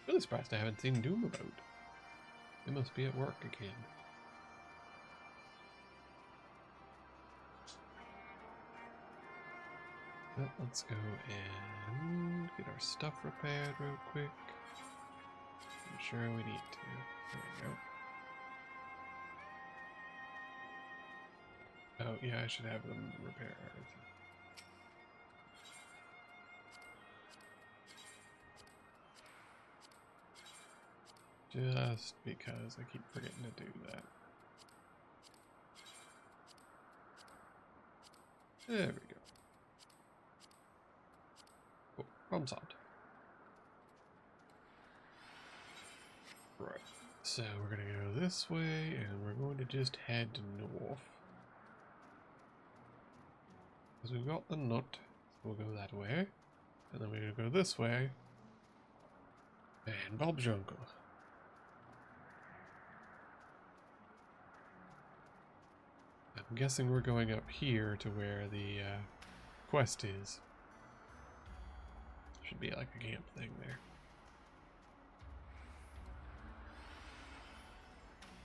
Speaker 1: Really surprised I haven't seen Doom about. They must be at work again. But let's go and get our stuff repaired real quick. I'm sure we need to. There we go. Oh, yeah, I should have them repair everything. Just because I keep forgetting to do that. There we go. Cool. Problem solved. Right. So we're going to go this way, and we're going to just head north. Because we've got the nut, so we'll go that way. And then we're going to go this way. And Bob's your uncle. I'm guessing we're going up here to where the quest is. Should be like a camp thing there.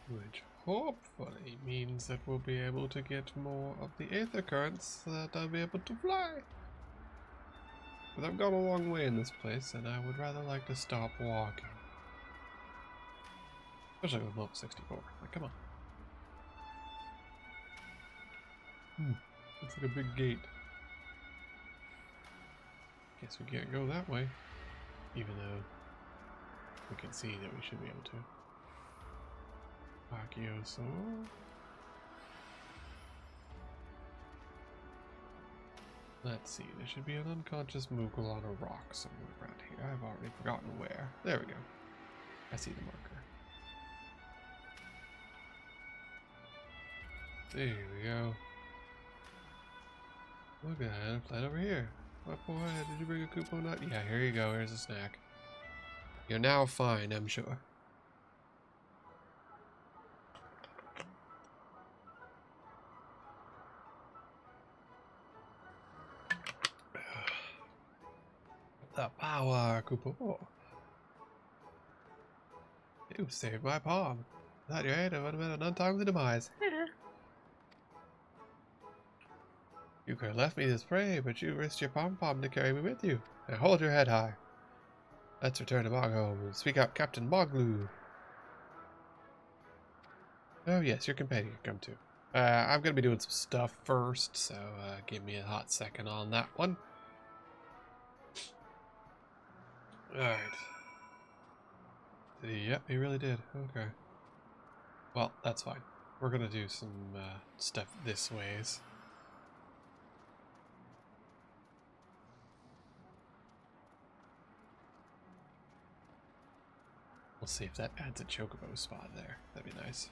Speaker 1: Which hopefully means that we'll be able to get more of the aether currents so that I'll be able to fly. But I've gone a long way in this place and I would rather like to stop walking. Especially with level 64. Like, come on. Looks like a big gate. Guess we can't go that way. Even though we can see that we should be able to. Pacchiosaur. Let's see, there should be an unconscious Moogle on a rock somewhere around here. I've already forgotten where. There we go. I see the marker. There we go. Look at that, flat over here. My poor head, did you bring a coupon nut? Yeah, here you go, here's a snack. You're now fine, I'm sure. The power, Kupo. You saved my palm. Without your aid, I would have been an untimely demise. You could have left me this prey, but you risked your pom-pom to carry me with you. Now hold your head high. Let's return to Bogholm and speak out Captain Boglu. Oh yes, your companion can come too. I'm gonna be doing some stuff first, so give me a hot second on that one. Alright. Yep, he really did. Okay. Well, that's fine. We're gonna do some stuff this ways. We'll see if that adds a chocobo spot there. That'd be nice.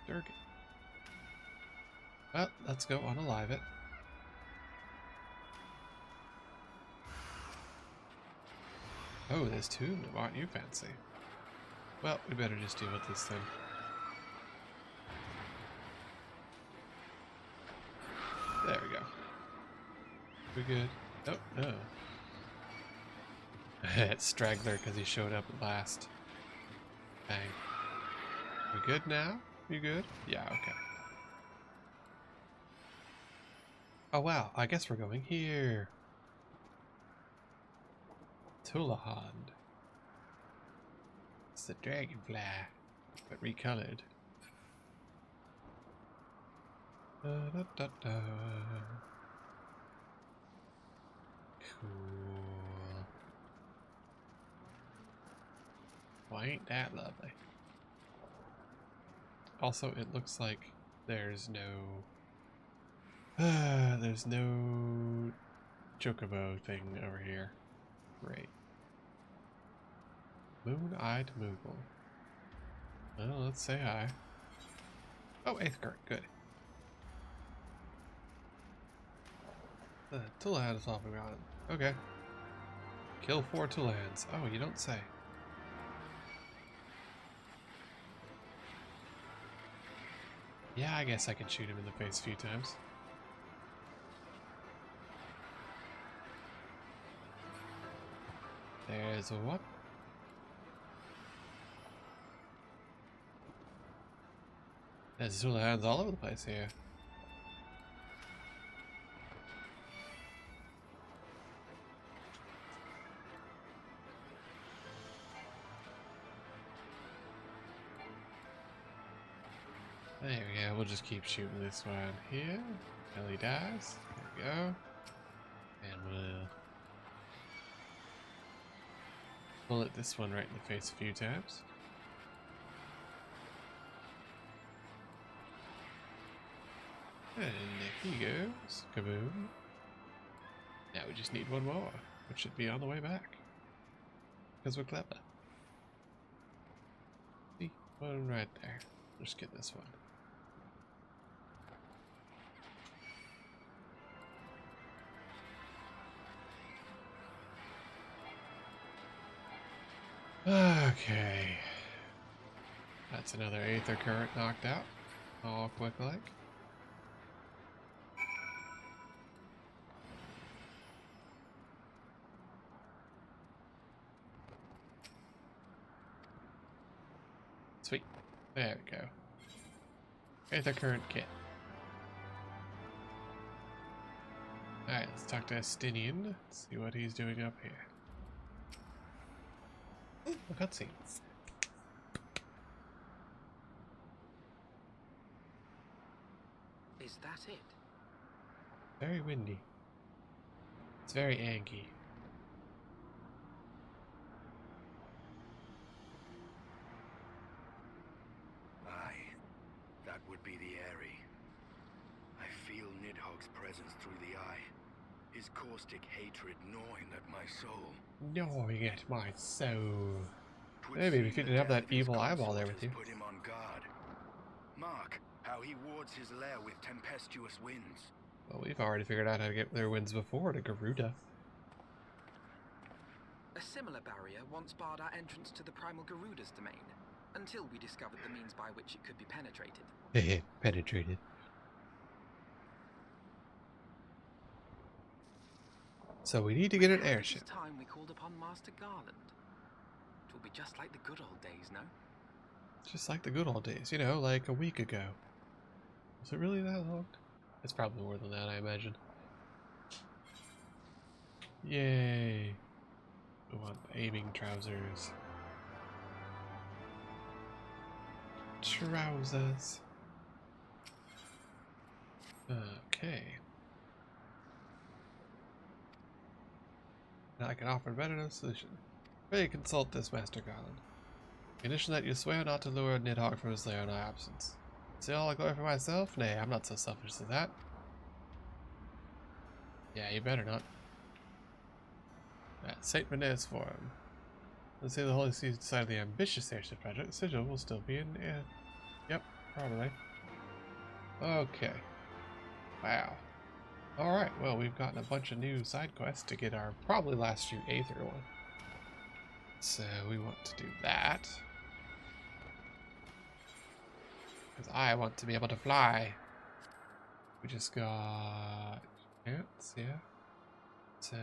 Speaker 1: Durgan. Well, let's go unalive it. Oh, there's two of them, aren't you fancy? Well, we better just deal with this thing. There we go. We good? Oh, no. It's Straggler because he showed up at last. Bang. We good now? You good? Yeah, okay. Oh wow, I guess we're going here. Tulahand. It's the dragonfly, but recolored. Da, da, da, da. Cool. Well, ain't that lovely? Also, it looks like there's no chocobo thing over here. Great. Moon-eyed Moogle. Well, let's say hi. Oh, 8th current, good. The Tulahan is off around him. Okay. Kill 4 Tulahans. Oh, you don't say. Yeah, I guess I can shoot him in the face a few times. There's a what? There's Tulahans all over the place here. There we go, we'll just keep shooting this one here until he dies. There we go. And we'll bullet this one right in the face a few times. And there he goes. Kaboom. Now we just need one more, which should be on the way back. Because we're clever. See? One right there. Just get this one. Okay. That's another Aether Current knocked out. All quick like. Sweet. There we go. Aether Current kit. Alright, let's talk to Estinian. See what he's doing up here. A cutscene.
Speaker 3: Is that it?
Speaker 1: Very windy. It's very angy.
Speaker 5: Aye, that would be the Airy. I feel Nidhogg's presence through the eye. His caustic hatred gnawing at my soul.
Speaker 1: Gnawing at my soul.
Speaker 5: 'Twould
Speaker 1: Maybe
Speaker 5: seem
Speaker 1: if you
Speaker 5: the
Speaker 1: didn't have
Speaker 5: death
Speaker 1: that
Speaker 5: of his
Speaker 1: evil eyeball there
Speaker 5: consort
Speaker 1: with you.
Speaker 5: has put him on guard. Mark how he wards his lair with tempestuous winds.
Speaker 1: Well, we've already figured out how to get their winds before to Garuda.
Speaker 3: A similar barrier once barred our entrance to the Primal Garuda's domain, until we discovered the means by which it could be penetrated.
Speaker 1: Penetrated. So we need to get an
Speaker 3: Perhaps
Speaker 1: airship.
Speaker 3: It is time we called upon Master Garland. It will be just like the good old days, no?
Speaker 1: Just like the good old days, you know, like a week ago. Was it really that long? It's probably more than that, I imagine. Yay! We want aiming trousers. Trousers. Okay. Now I can offer a better solution. Pray consult this, Master Garland. Condition that you swear not to lure Nidhogg from his lair in our absence. Say all I glory for myself? Nay, I'm not so selfish as that. Yeah, you better not. At St. Rene's Forum. Let's say the Holy See decided the ambitious airship project. The sigil will still be in. Yep, probably. Okay. Wow. Alright, well, we've gotten a bunch of new side quests to get our probably last few Aether one. So we want to do that. Because I want to be able to fly. We just got ants, yeah. So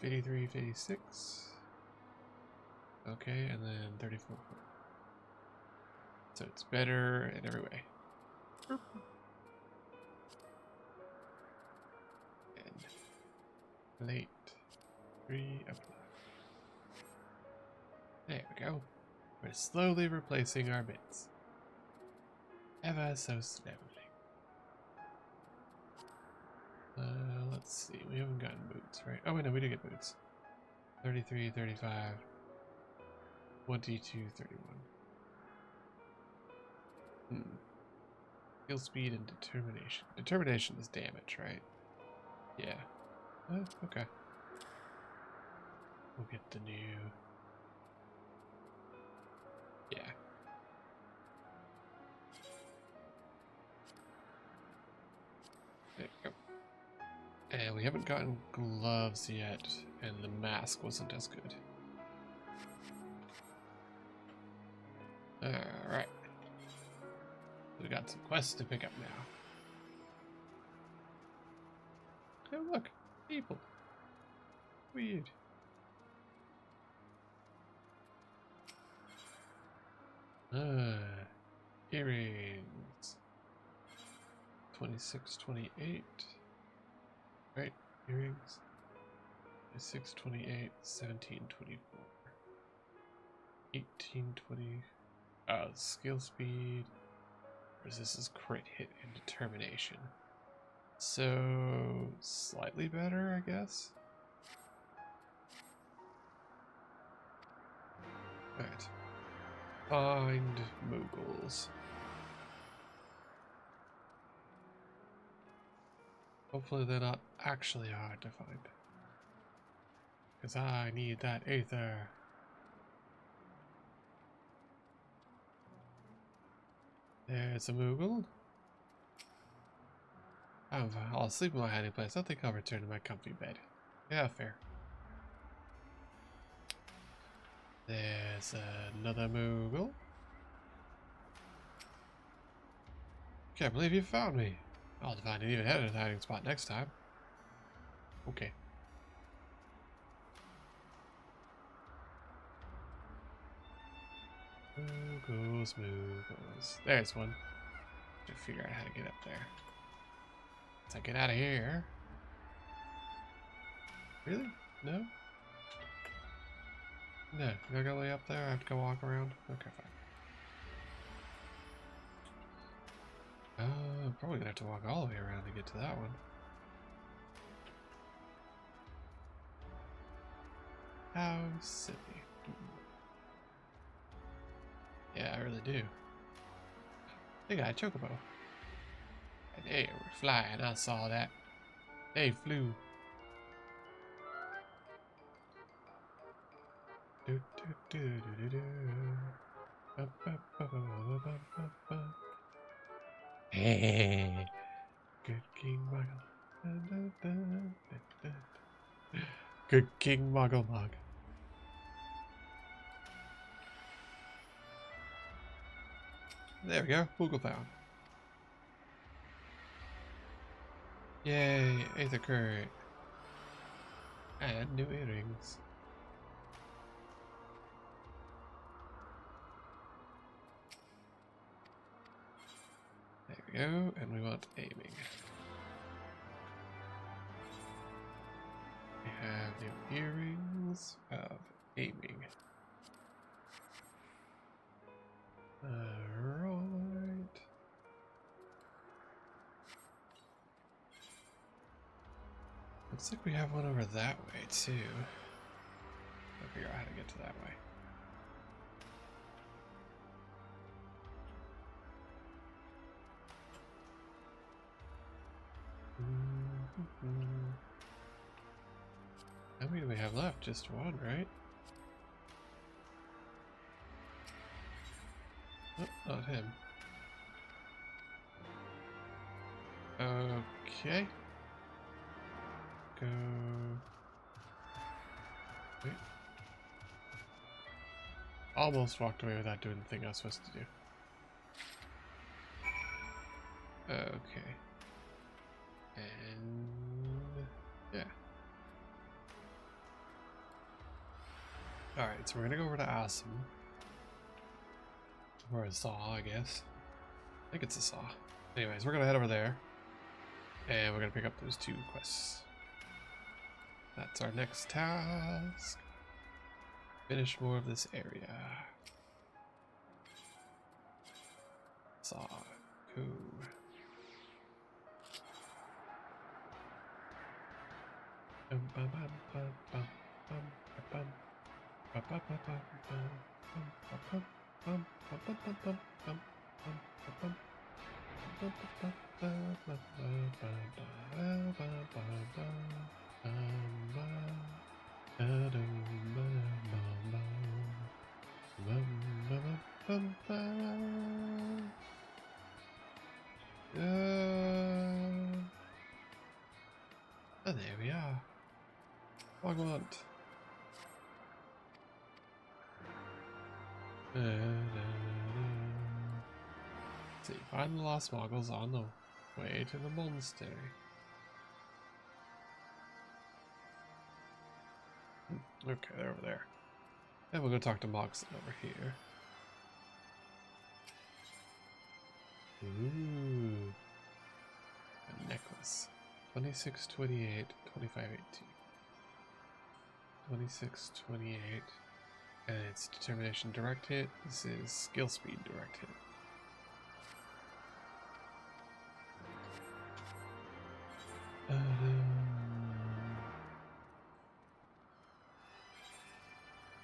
Speaker 1: 53, 56. Okay, and then 34. So it's better in every way. And late. Apply. There we go. We're slowly replacing our bits. Ever so slowly. Let's see. We haven't gotten boots, right? Oh, wait, no, we did get boots. 33, 35, 22, 31. Skill speed and determination. Determination is damage, right? Yeah. Okay. We'll get the new... Yeah. There we go. And we haven't gotten gloves yet, and the mask wasn't as good. Alright. We got some quests to pick up now. Oh look, people. Weird. Earrings. 26, 28. Right, earrings. 26, 28, 17, 24. 18, 20. Skill speed. Resist is crit hit and determination. So, slightly better, I guess. Alright. Find Moogles. Hopefully they're not actually hard to find. Because I need that Aether. There's a Moogle. I'll sleep in my hiding place. I think I'll return to my comfy bed. Yeah, fair. There's another Moogle. Can't believe you found me. I'll find an even better hiding spot next time. Okay. Moogles, Moogles. There's one. To figure out how to get up there. Let's get out of here. Really? No? No, you gotta go way up there. I have to go walk around. Okay, fine. I'm probably gonna have to walk all the way around to get to that one. How silly. Yeah, I really do. They got a chocobo. And they were flying. I saw that. They flew. Do, do, do, do, do, do. Ba, ba, ba, ba, ba, ba, ba. Hey, good King Muggle. Da, da, da, da, da. Good King Muggle Mug. There we go. Moogle found. Yay, Aether Current. And new earrings. go, and we want aiming. We have new earrings of aiming. Alright. Looks like we have one over that way too. I'll figure out how to get to that way. How many do we have left? Just one, right? Oh, not him. Okay. Go. Wait. Almost walked away without doing the thing I was supposed to do. Okay. And yeah. Alright, so we're gonna go over to Awesome. Or a saw, I guess. I think it's a saw. Anyways, we're gonna head over there. And we're gonna pick up those 2 quests. That's our next task. Finish more of this area. Saw. Cool. Oh, there we are. What I want. See, find the lost moggles on the way to the monastery. Okay, they're over there. And we'll go talk to Moxon over here. Ooh. A necklace. 2628, 2518. 2628. And it's determination direct hit. This is skill speed direct hit.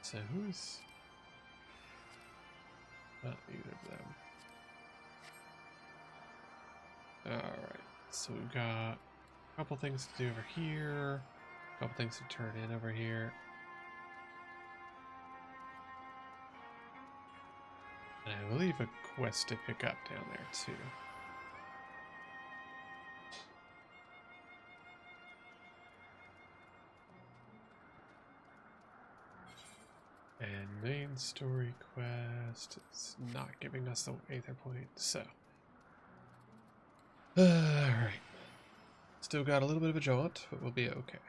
Speaker 1: So who's not either of them? Alright, so we've got a couple things to do over here, a couple things to turn in over here. And I believe a quest to pick up down there too. And main story quest, it's not giving us the Aether point, so. Alright. Still got a little bit of a jaunt, but we'll be okay.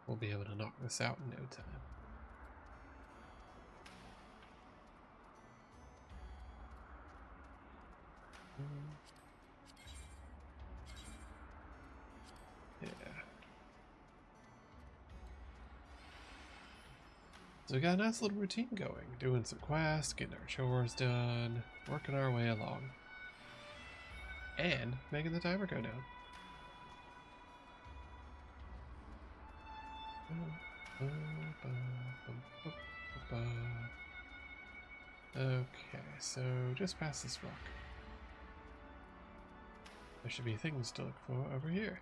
Speaker 1: We'll be able to knock this out in no time. Yeah. So we got a nice little routine going, doing some quests, getting our chores done, working our way along, and making the timer go down. Okay, so just past this rock. There should be things to look for over here.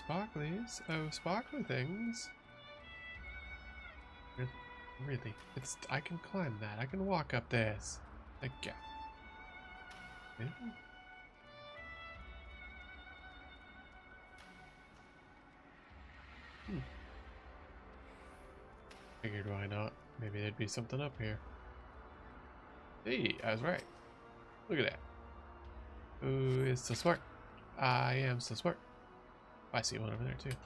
Speaker 1: Sparklies? Oh, sparkly things. Really? It's, I can climb that. I can walk up this. Like, yeah. Really? Figured why not. Maybe there'd be something up here. Hey, I was right. Look at that. Who is so smart? I am so smart. I see one over there too.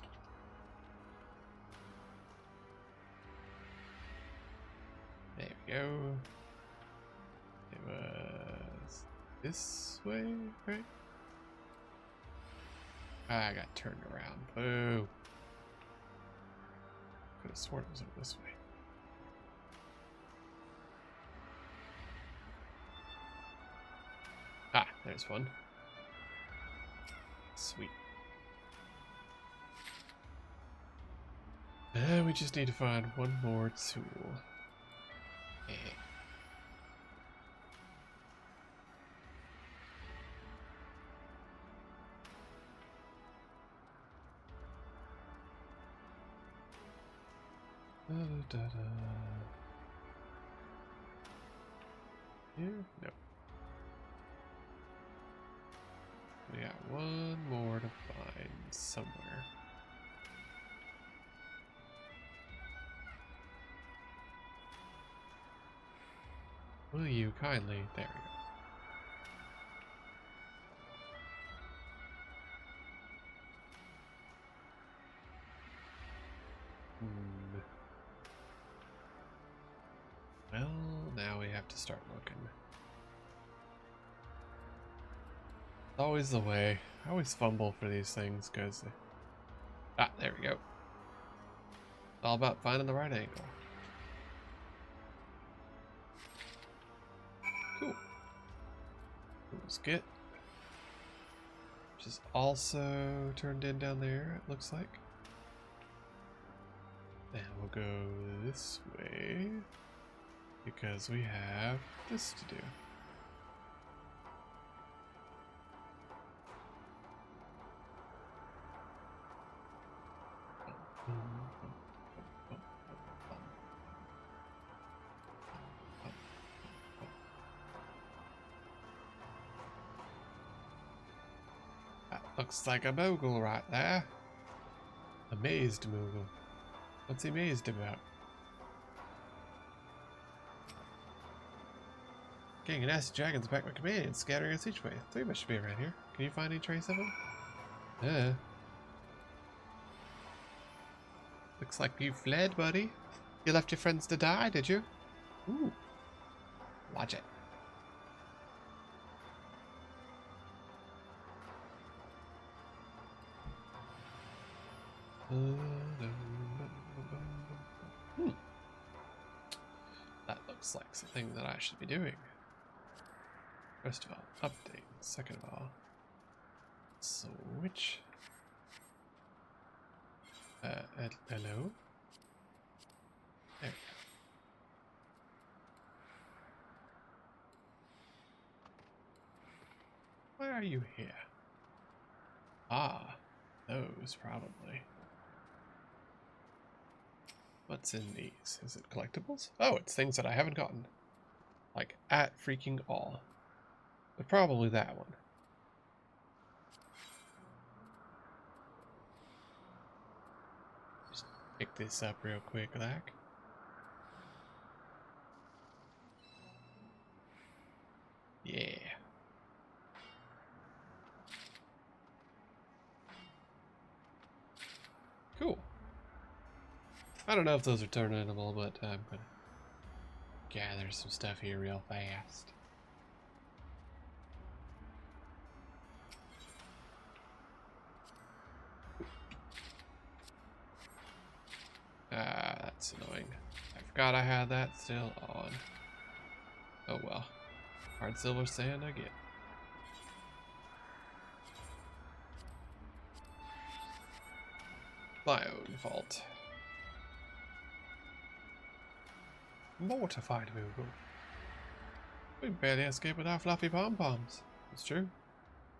Speaker 1: There we go. It was this way, right? I got turned around. Boo. Could have sworn it was over this way. Ah, there's one. Sweet. We just need to find one more tool. Eh. Da, da, da. Here? No. We got one more to find somewhere. Will you kindly? There we go. Well, now we have to start looking. It's always the way. I always fumble for these things because... Ah, there we go. It's all about finding the right angle. Cool. Let's get. Which is also turned in down there, it looks like. And we'll go this way because we have this to do. That looks like a Moogle right there. A mazed Moogle. What's he mazed about? Getting an acid dragons back my companions, scattering us each way. Three of us should be around here. Can you find any trace of them? Looks like you fled, buddy. You left your friends to die, did you? Ooh. Watch it. That looks like something that I should be doing. First of all, update. Second of all, switch. Hello? There. Why are you here? Ah, those probably. What's in these? Is it collectibles? Oh, it's things that I haven't gotten. Like, at freaking all. But probably that one. Just pick this up real quick, like. Yeah. Cool. I don't know if those are turnable, but I'm gonna gather some stuff here real fast. Ah, that's annoying. I forgot I had that still on. Oh well. Hard silver sand again. My own fault. Mortified Moogle. We barely escaped with our fluffy pom-poms. It's true.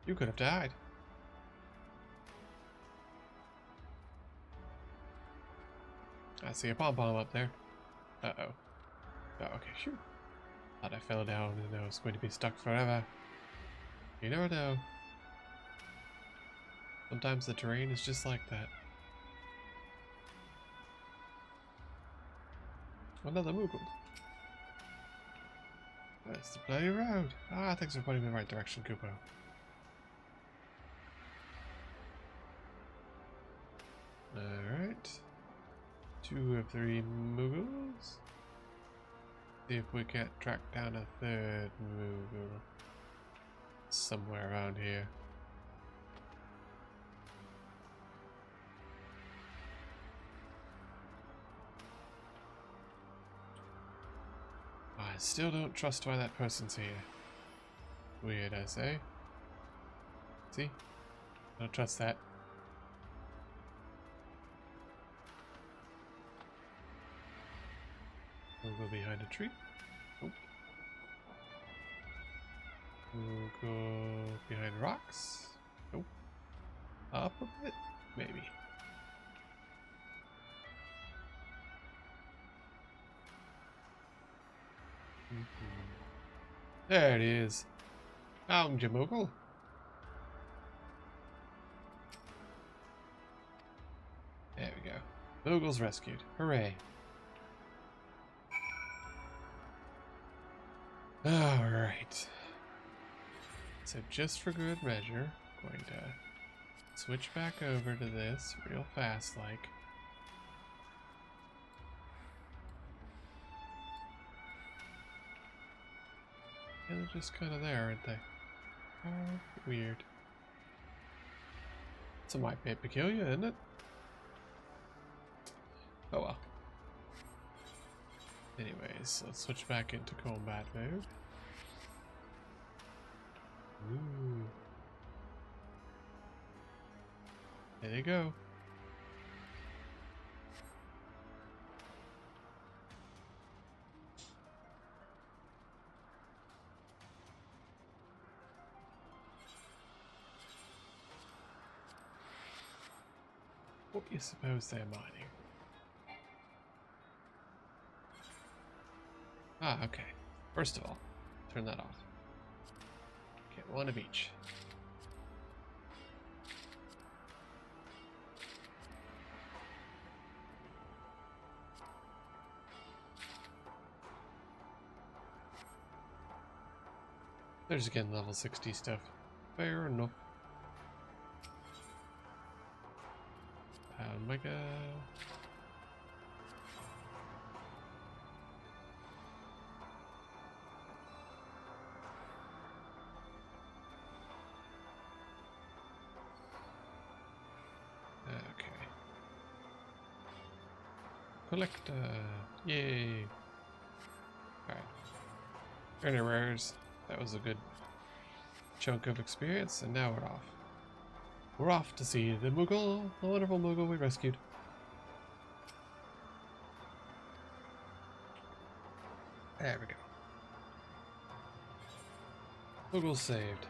Speaker 1: You could have died. I see a pom-pom up there. Uh-oh. Oh, okay, shoot. Thought I fell down and I was going to be stuck forever. You never know. Sometimes the terrain is just like that. Another Moogle. That's the bloody road. Ah, thanks for pointing me in the right direction, Kupo. 2 of 3 Muggles. See if we can't track down a third Muggle somewhere around here. I still don't trust why that person's here. Weird, I say. See? Don't trust that. We'll go behind a tree. Nope. We'll go behind rocks. Nope. Up a bit? Maybe. There it is. Found you, Moogle. There we go. Moogle's rescued. Hooray. Alright. So just for good measure, I'm going to switch back over to this real fast like. And they're just kind of there, aren't they? Oh, weird. It's a might be peculiar, isn't it? Oh well. Anyways, let's switch back into combat mode. Ooh. There they go. What do you suppose they're mining? Ah, okay. First of all, turn that off. Get one of each. There's again level 60 stuff. Fair enough. Mega. Okay. Collector. Yay. Alright. Anyways, that was a good chunk of experience, and now we're off. We're off to see the Moogle, the wonderful Moogle we rescued. There we go. Moogle saved.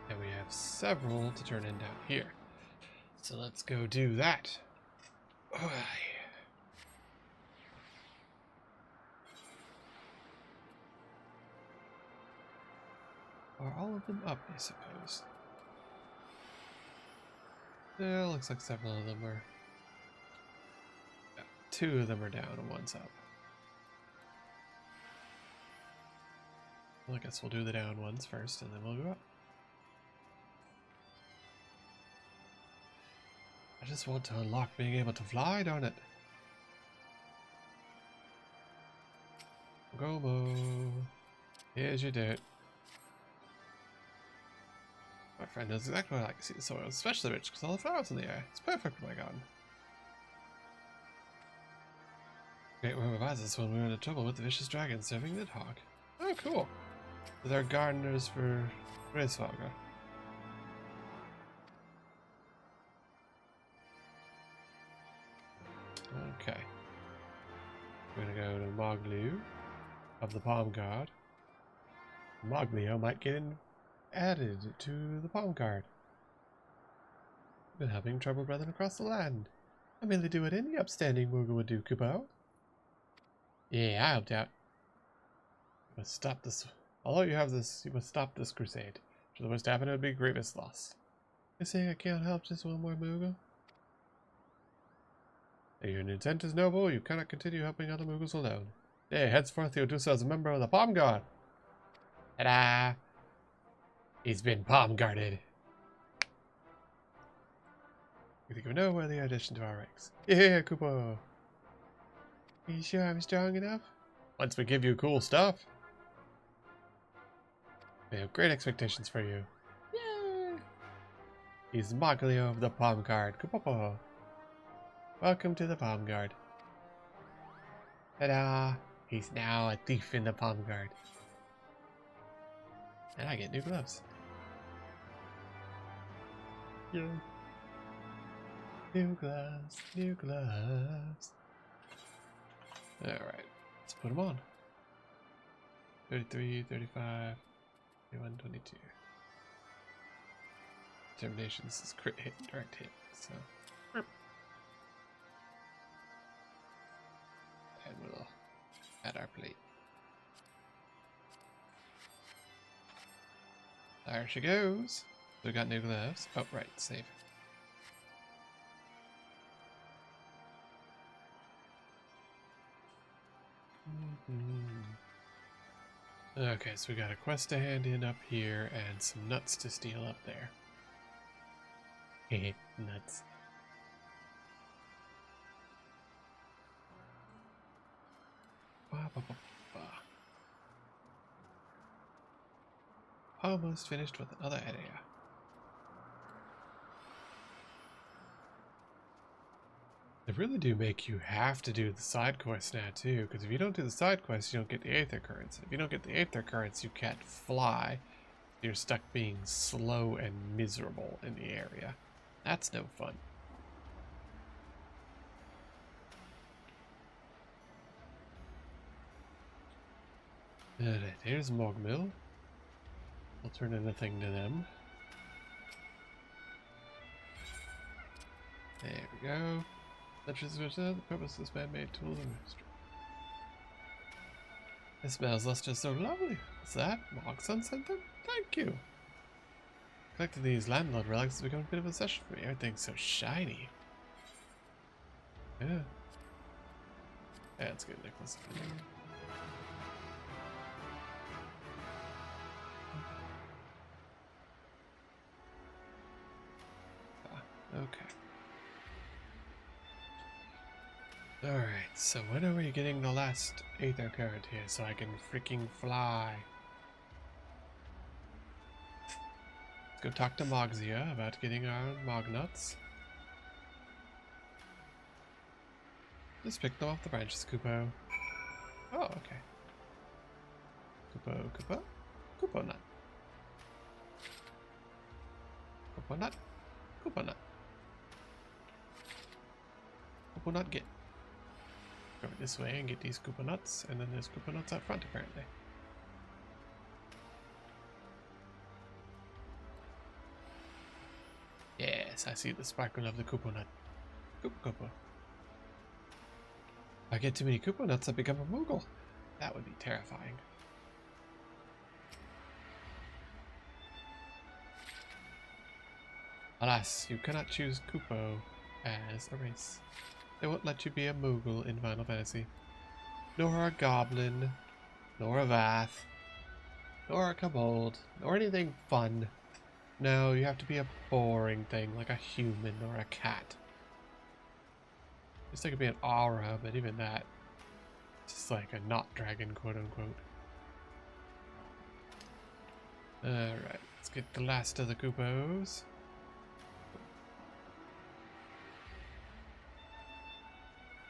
Speaker 1: And we have several to turn in down here. So let's go do that. Oh, are all of them up, I suppose? Yeah, looks like several of them are. Yeah, 2 of them are down and 1's up. Well, I guess we'll do the down ones first and then we'll go up. I just want to unlock being able to fly, darn it. Gobo. Here's your dirt. My friend knows exactly what I like to see the soil, especially rich because all the flowers in the air. It's perfect for my garden. Great worm advised us when we were in trouble with the vicious dragon serving Nidhogg. Oh, cool. They're gardeners for Gracefager. Okay. We're gonna go to Moglio of the Palm Guard. Moglio might get added to the Palm Guard. Been having trouble running across the land. I merely do what any upstanding Moogle would do, Kupo. Yeah, I helped out. You must stop this. Although you have this, you must stop this crusade. For the worst to happen, it would be a grievous loss. You say I can't help just one more Moogle? If your intent is noble, you cannot continue helping other Moogles alone. Hey, henceforth you'll do so as a member of the Palm Guard. Ta-da! He's been palm guarded. We think of no worthy addition to our ranks. Yeah, Kupo. Are you sure I'm strong enough? Once we give you cool stuff. We have great expectations for you. Yay! He's Moglio of the Palm Guard. Kupo. Welcome to the Palm Guard. Ta-da! He's now a thief in the Palm Guard. And I get new gloves. Yeah. New gloves, new gloves. Alright, let's put them on. 33, 35, 21, 22. Determination, this is crit hit, direct hit, so. And we'll add our plate. There she goes. We got new gloves. Oh, right, save. Okay, so we got a quest to hand in up here and some nuts to steal up there. Hehe, nuts. Almost finished with another area. They really do make you have to do the side quest now too, because if you don't do the side quest, you don't get the Aether Currents. If you don't get the Aether Currents, you can't fly. You're stuck being slow and miserable in the area. That's no fun. Alright, here's Mogmill. I'll turn in a thing to them. There we go. Such as the purpose of this man-made tool and mystery. It smells lustrous, so lovely. What's that? Mogson sent them? Thank you. Collecting these landlord relics has become a bit of a session for me. Everything's so shiny. Yeah. Yeah, it's good, Nicholas. Okay. Alright, so when are we getting the last Aether Current here so I can freaking fly? Let's go talk to Mogzia about getting our Mognuts. Just pick them off the branches, Kupo. Oh, okay. Kupo. Kupo nut. Kupo nut. Kupo nut. Kupo nut get. Go this way and get these Koopa nuts, and then there's Koopa nuts out front apparently. Yes, I see the sparkle of the Koopa nut. Koopa. If I get too many Koopa nuts, I become a Moogle. That would be terrifying. Alas, you cannot choose Kupo as a race. They won't let you be a Moogle in Final Fantasy. Nor a Goblin, nor a Vath, nor a Kobold, nor anything fun. No, you have to be a boring thing, like a human or a cat. Just like it could be an aura, but even that, just like a not dragon, quote unquote. Alright, let's get the last of the Koopos.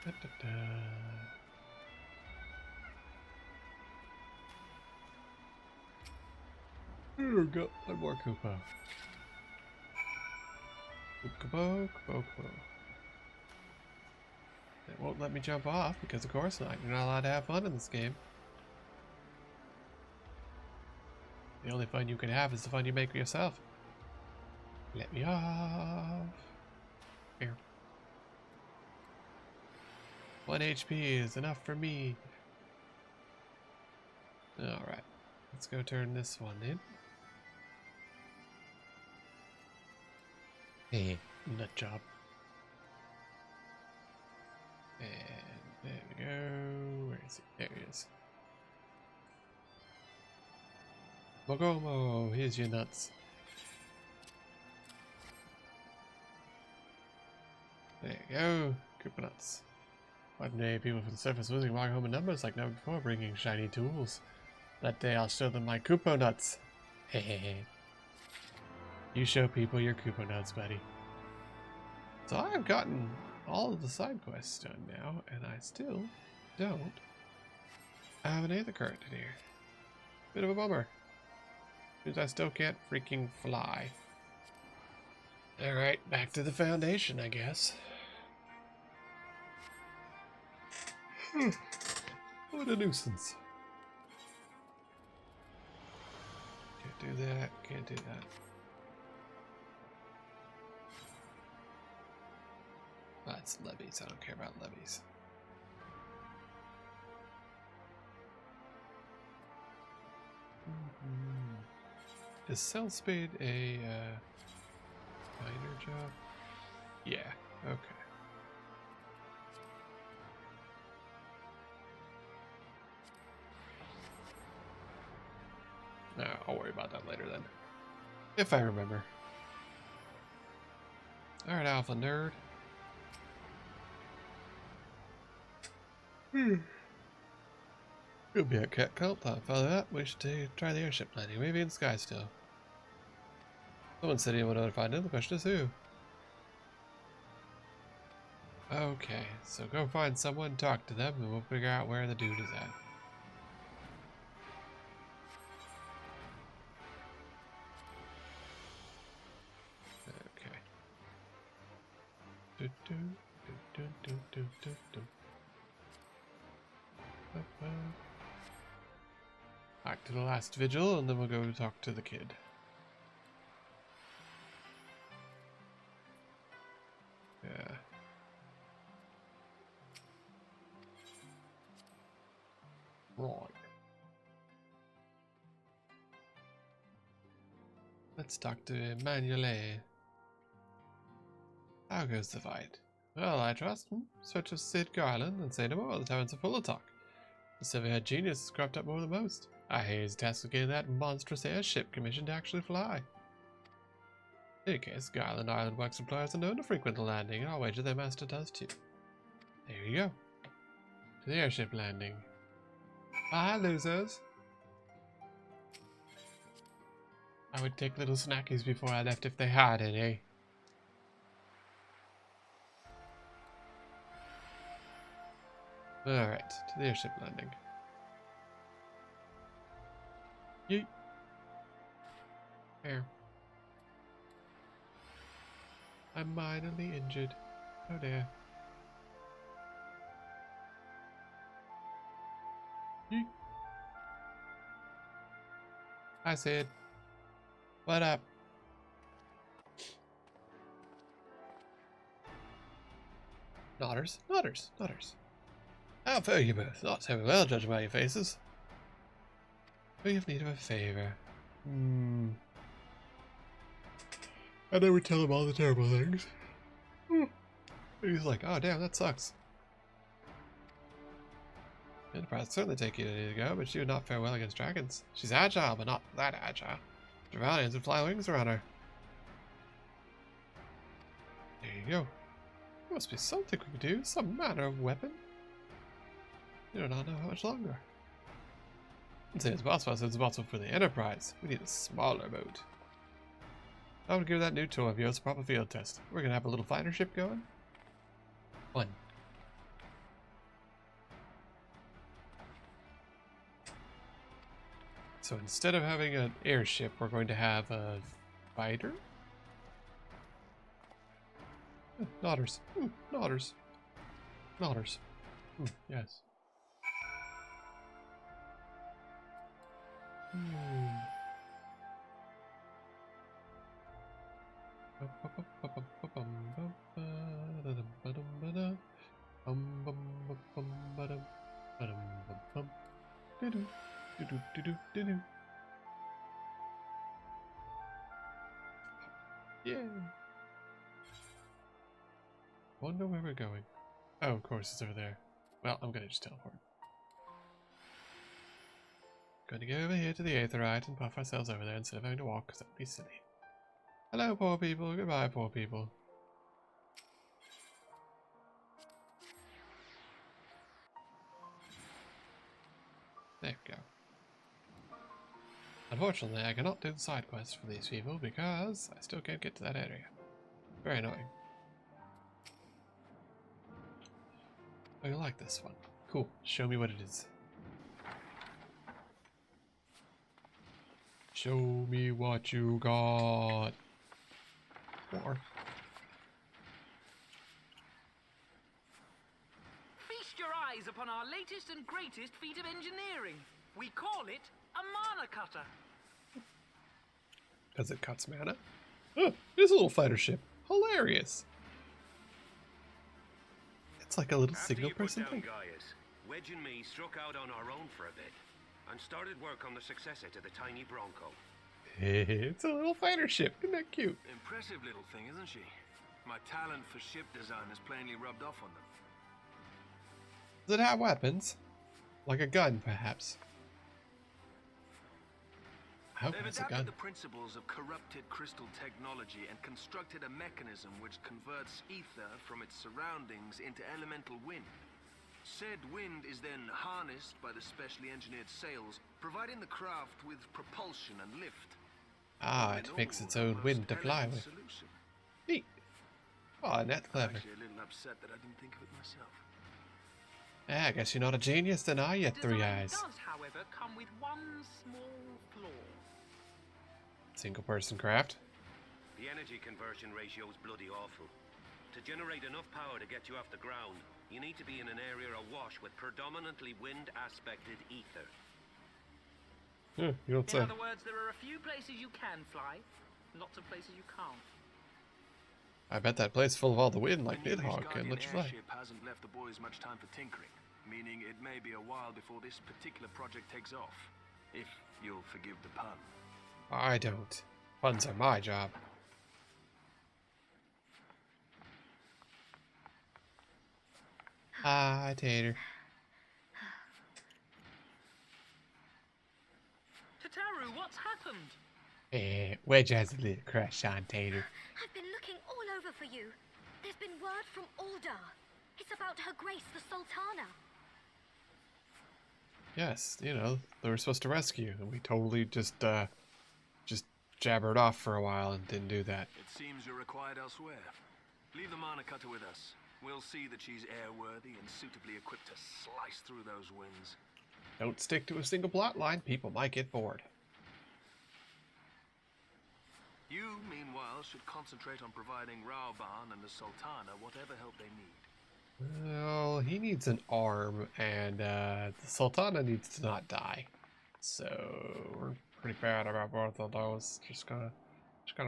Speaker 1: Da, da, da. Here we go, one more Koopa. Koopo. It won't let me jump off because, of course, not. You're not allowed to have fun in this game. The only fun you can have is the fun you make for yourself. Let me off. Here. 1 HP is enough for me. Alright. Let's go turn this one in. Hey, nut job. And there we go. Where is it? There he is. Mogomo, here's your nuts. go. Coupons. Ordinary people from the surface losing walk home in numbers like never before, bringing shiny tools. That day I'll show them my Koopo nuts. Hehehe. You show people your Koopo nuts, buddy. So I've gotten all of the side quests done now, and I still don't have an Aether Current in here. Bit of a bummer. Means I still can't freaking fly. Alright, back to the Foundation, I guess. What a nuisance. Can't do that, can't do that. That's levies, I don't care about levies. Is Cell Spade a miner job? Yeah, okay. No, I'll worry about that later then. If I remember. Alright, Alpha Nerd. We'll be at Cat Cult. Thought follow that. We should try the airship landing. Maybe in the sky still. Someone said he would notify them. The question is who? Okay, so go find someone, talk to them, and we'll figure out where the dude is at. Okay. Back to the last vigil, and then we'll go talk to the kid. Yeah. Right. Let's talk to Emmanuel. How goes the fight? Well, I trust him. Search of Sid Garland and say no more. The taverns are full of talk. The seven-head genius has cropped up more than most. I hear he's tasked with getting that monstrous airship commissioned to actually fly. In any case, Garland Island Works employers are known to frequent the landing, and I'll wager their master does too. There you go. To the airship landing. Bye, losers. I would take little snackies before I left if they had any. Alright, to the airship landing. Yeet. Here. I'm minorly injured. Oh dear. Yeet. Hi, Sid. What up? Nodders, nodders, nodders. How fare you both? Not so well, judging by your faces. We have need of a favor. I never tell him all the terrible things. He's like, oh damn, that sucks. Enterprise would certainly take you to go, but she would not fare well against dragons. She's agile, but not that agile. Drevalians would fly wings around her. There you go. There must be something we could do, some manner of weapon. We do not know how much longer. I'd say it's possible for the Enterprise. We need a smaller boat. I would give that new tool of yours a proper field test. We're gonna have a little fighter ship going. One. So instead of having an airship, we're going to have a fighter? Nodders. Nodders. Nodders. Yes. Yeah. Wonder where we're going. Oh, of course it's over there. Well, I'm gonna just teleport. Gonna go over here to the Aetherite and puff ourselves over there instead of having to walk, because that'd be silly. Hello, poor people. Goodbye, poor people. There we go. Unfortunately, I cannot do the side quests for these people because I still can't get to that area. Very annoying. Oh, you like this one? Cool. Show me what it is. Show me what you got. More.
Speaker 3: Feast your eyes upon our latest and greatest feat of engineering. We call it a mana cutter.
Speaker 1: Because it cuts mana. Oh, it's a little fighter ship. Hilarious. It's like a little single person thing.
Speaker 6: Gaius, Wedge and me struck out on our own for a bit and started work on the successor to the tiny Bronco.
Speaker 1: It's a little fighter ship. Isn't that cute?
Speaker 7: Impressive little thing, isn't she? My talent for ship design has plainly rubbed off on them.
Speaker 1: Does it have weapons? Like a gun, perhaps? I hope
Speaker 7: They've
Speaker 1: it's a
Speaker 7: adapted
Speaker 1: gun.
Speaker 7: the principles of corrupted crystal technology and constructed a mechanism which converts ether from its surroundings into elemental wind. Said wind is then harnessed by the specially engineered sails, providing the craft with propulsion and lift.
Speaker 1: Ah,
Speaker 7: All
Speaker 1: it
Speaker 7: in
Speaker 1: makes
Speaker 7: all,
Speaker 1: its
Speaker 7: a
Speaker 1: own
Speaker 7: most
Speaker 1: wind to fly
Speaker 7: elegant
Speaker 1: with.
Speaker 7: solution.
Speaker 1: Neat. Oh, that's clever.
Speaker 7: Actually, a little upset that I didn't think of it myself.
Speaker 1: Yeah, I guess you're not a genius then, are you,
Speaker 3: The
Speaker 1: Three
Speaker 3: design
Speaker 1: Eyes?
Speaker 3: does, however, come with one small flaw.
Speaker 1: Single person craft.
Speaker 6: The energy conversion ratio is bloody awful. To generate enough power to get you off the ground, you need to be in an area awash with predominantly wind-aspected ether.
Speaker 1: You don't
Speaker 3: In
Speaker 1: say.
Speaker 3: other words, there are a few places you can fly, lots of places you can't.
Speaker 1: I bet that place full of all the wind like
Speaker 7: The newish
Speaker 1: Nidhogg can
Speaker 7: Guardian
Speaker 1: let you fly.
Speaker 7: airship hasn't left the boys much time for tinkering, meaning it may be a while before this particular project takes off. If you'll forgive the pun.
Speaker 1: I don't. Puns are my job. Hi, Tater.
Speaker 3: Tataru, what's happened?
Speaker 1: Wedge has a little crush on Tater.
Speaker 8: I've been looking all over for you. There's been word from Aldar. It's about Her Grace the Sultana.
Speaker 1: Yes, you know, they were supposed to rescue, and we totally just jabbered off for a while and didn't do that.
Speaker 7: It seems you're required elsewhere. Leave the mana cutter with us. We'll see that she's airworthy and suitably equipped to slice through those winds.
Speaker 1: Don't stick to a single plot line, people might get bored.
Speaker 7: You, meanwhile, should concentrate on providing Raoban and the Sultana whatever help they need.
Speaker 1: Well, he needs an arm, and the Sultana needs to not die. So we're pretty bad about both of those. Just gonna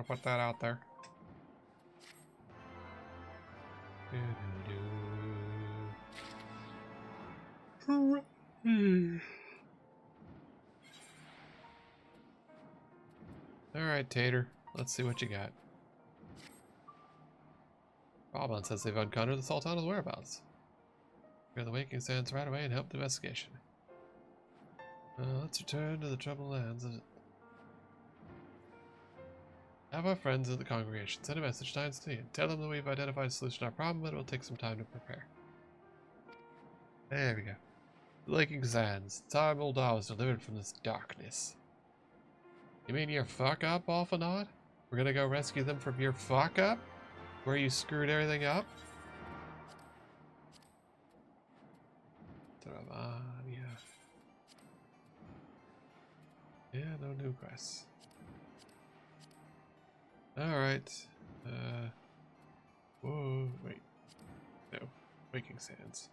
Speaker 1: put that out there. Alright, Tater. Let's see what you got. Bobbon says they've uncovered the Sultana's whereabouts. Go to the Waking Sands right away and help the investigation. Let's return to the troubled lands. Have our friends of the congregation send a message to Einstein and tell them that we've identified a solution to our problem, but it will take some time to prepare. There we go. The Waking Sands. Time Uldar was delivered from this darkness. You mean your fuck up, Alphanod? We're gonna go rescue them from your fuck up? Where you screwed everything up? Yeah, no new quests. Alright. Whoa, wait. No. Waking Sands.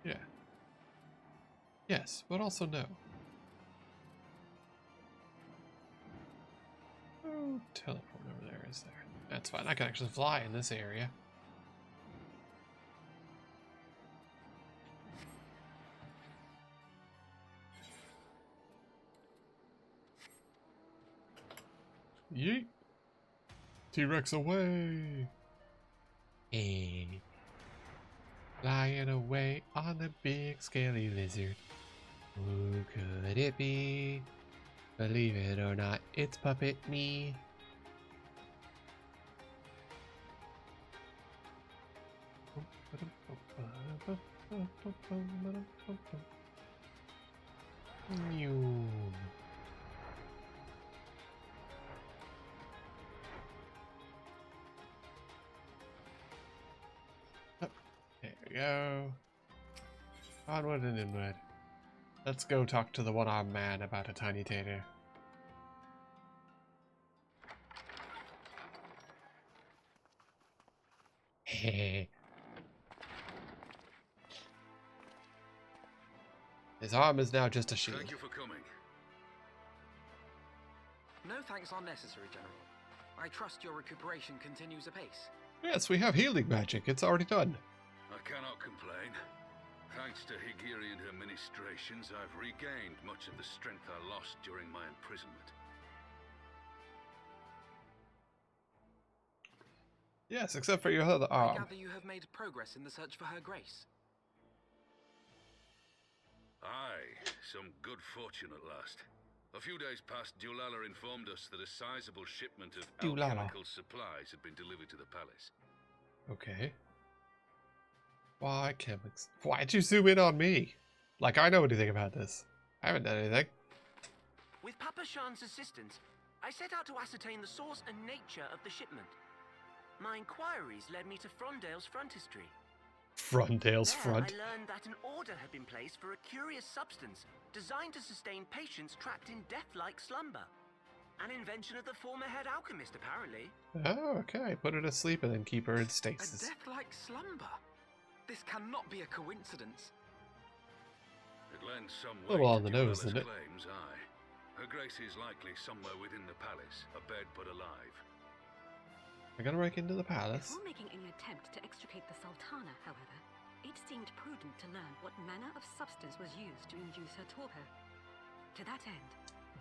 Speaker 1: Yeah. Yes, but also no. Oh, teleport over there, is there? That's fine. I can actually fly in this area. Yeet! T-Rex away! Hey. Flying away on the big scaly lizard. Who could it be? Believe it or not, it's Puppet Me. New. Oh, there we go. Onward and inward. Let's go talk to the one-armed man about a tiny tater. His arm is now just a shield.
Speaker 5: Thank you for coming.
Speaker 3: No thanks are necessary, General. I trust your recuperation continues apace.
Speaker 1: Yes, we have healing magic. It's already done.
Speaker 5: I cannot complain. Thanks to Higiri and her ministrations, I've regained much of the strength I lost during my imprisonment.
Speaker 1: Yes, except for your other
Speaker 3: I
Speaker 1: arm.
Speaker 3: gather you have made progress in the search for Her Grace.
Speaker 5: Aye, some good fortune at last. A few days past, Dulala informed us that a sizable shipment of alchemical supplies had been delivered to the palace.
Speaker 1: Okay. Why, chemics? Why'd you zoom in on me? Like I know anything about this. I haven't done anything.
Speaker 3: With Papa Shan's assistance, I set out to ascertain the source and nature of the shipment. My inquiries led me to Frondale's frontistery.
Speaker 1: Frondale's
Speaker 3: There,
Speaker 1: front.
Speaker 3: I learned that an order had been placed for a curious substance designed to sustain patients trapped in death-like slumber. An invention of the former head alchemist, apparently.
Speaker 1: Oh, okay. Put her to sleep and then keep her in
Speaker 3: A
Speaker 1: stasis.
Speaker 3: death-like slumber? This cannot be a coincidence.
Speaker 5: It lends some
Speaker 1: A
Speaker 5: weight
Speaker 1: little on
Speaker 5: to
Speaker 1: the nose,
Speaker 5: Dulala's
Speaker 1: isn't it?
Speaker 5: claims, aye. Her Grace is likely somewhere within the palace, abed but alive.
Speaker 1: I gotta break into the palace.
Speaker 9: Before making any attempt to extricate the Sultana, however, it seemed prudent to learn what manner of substance was used to induce her torpor. To that end,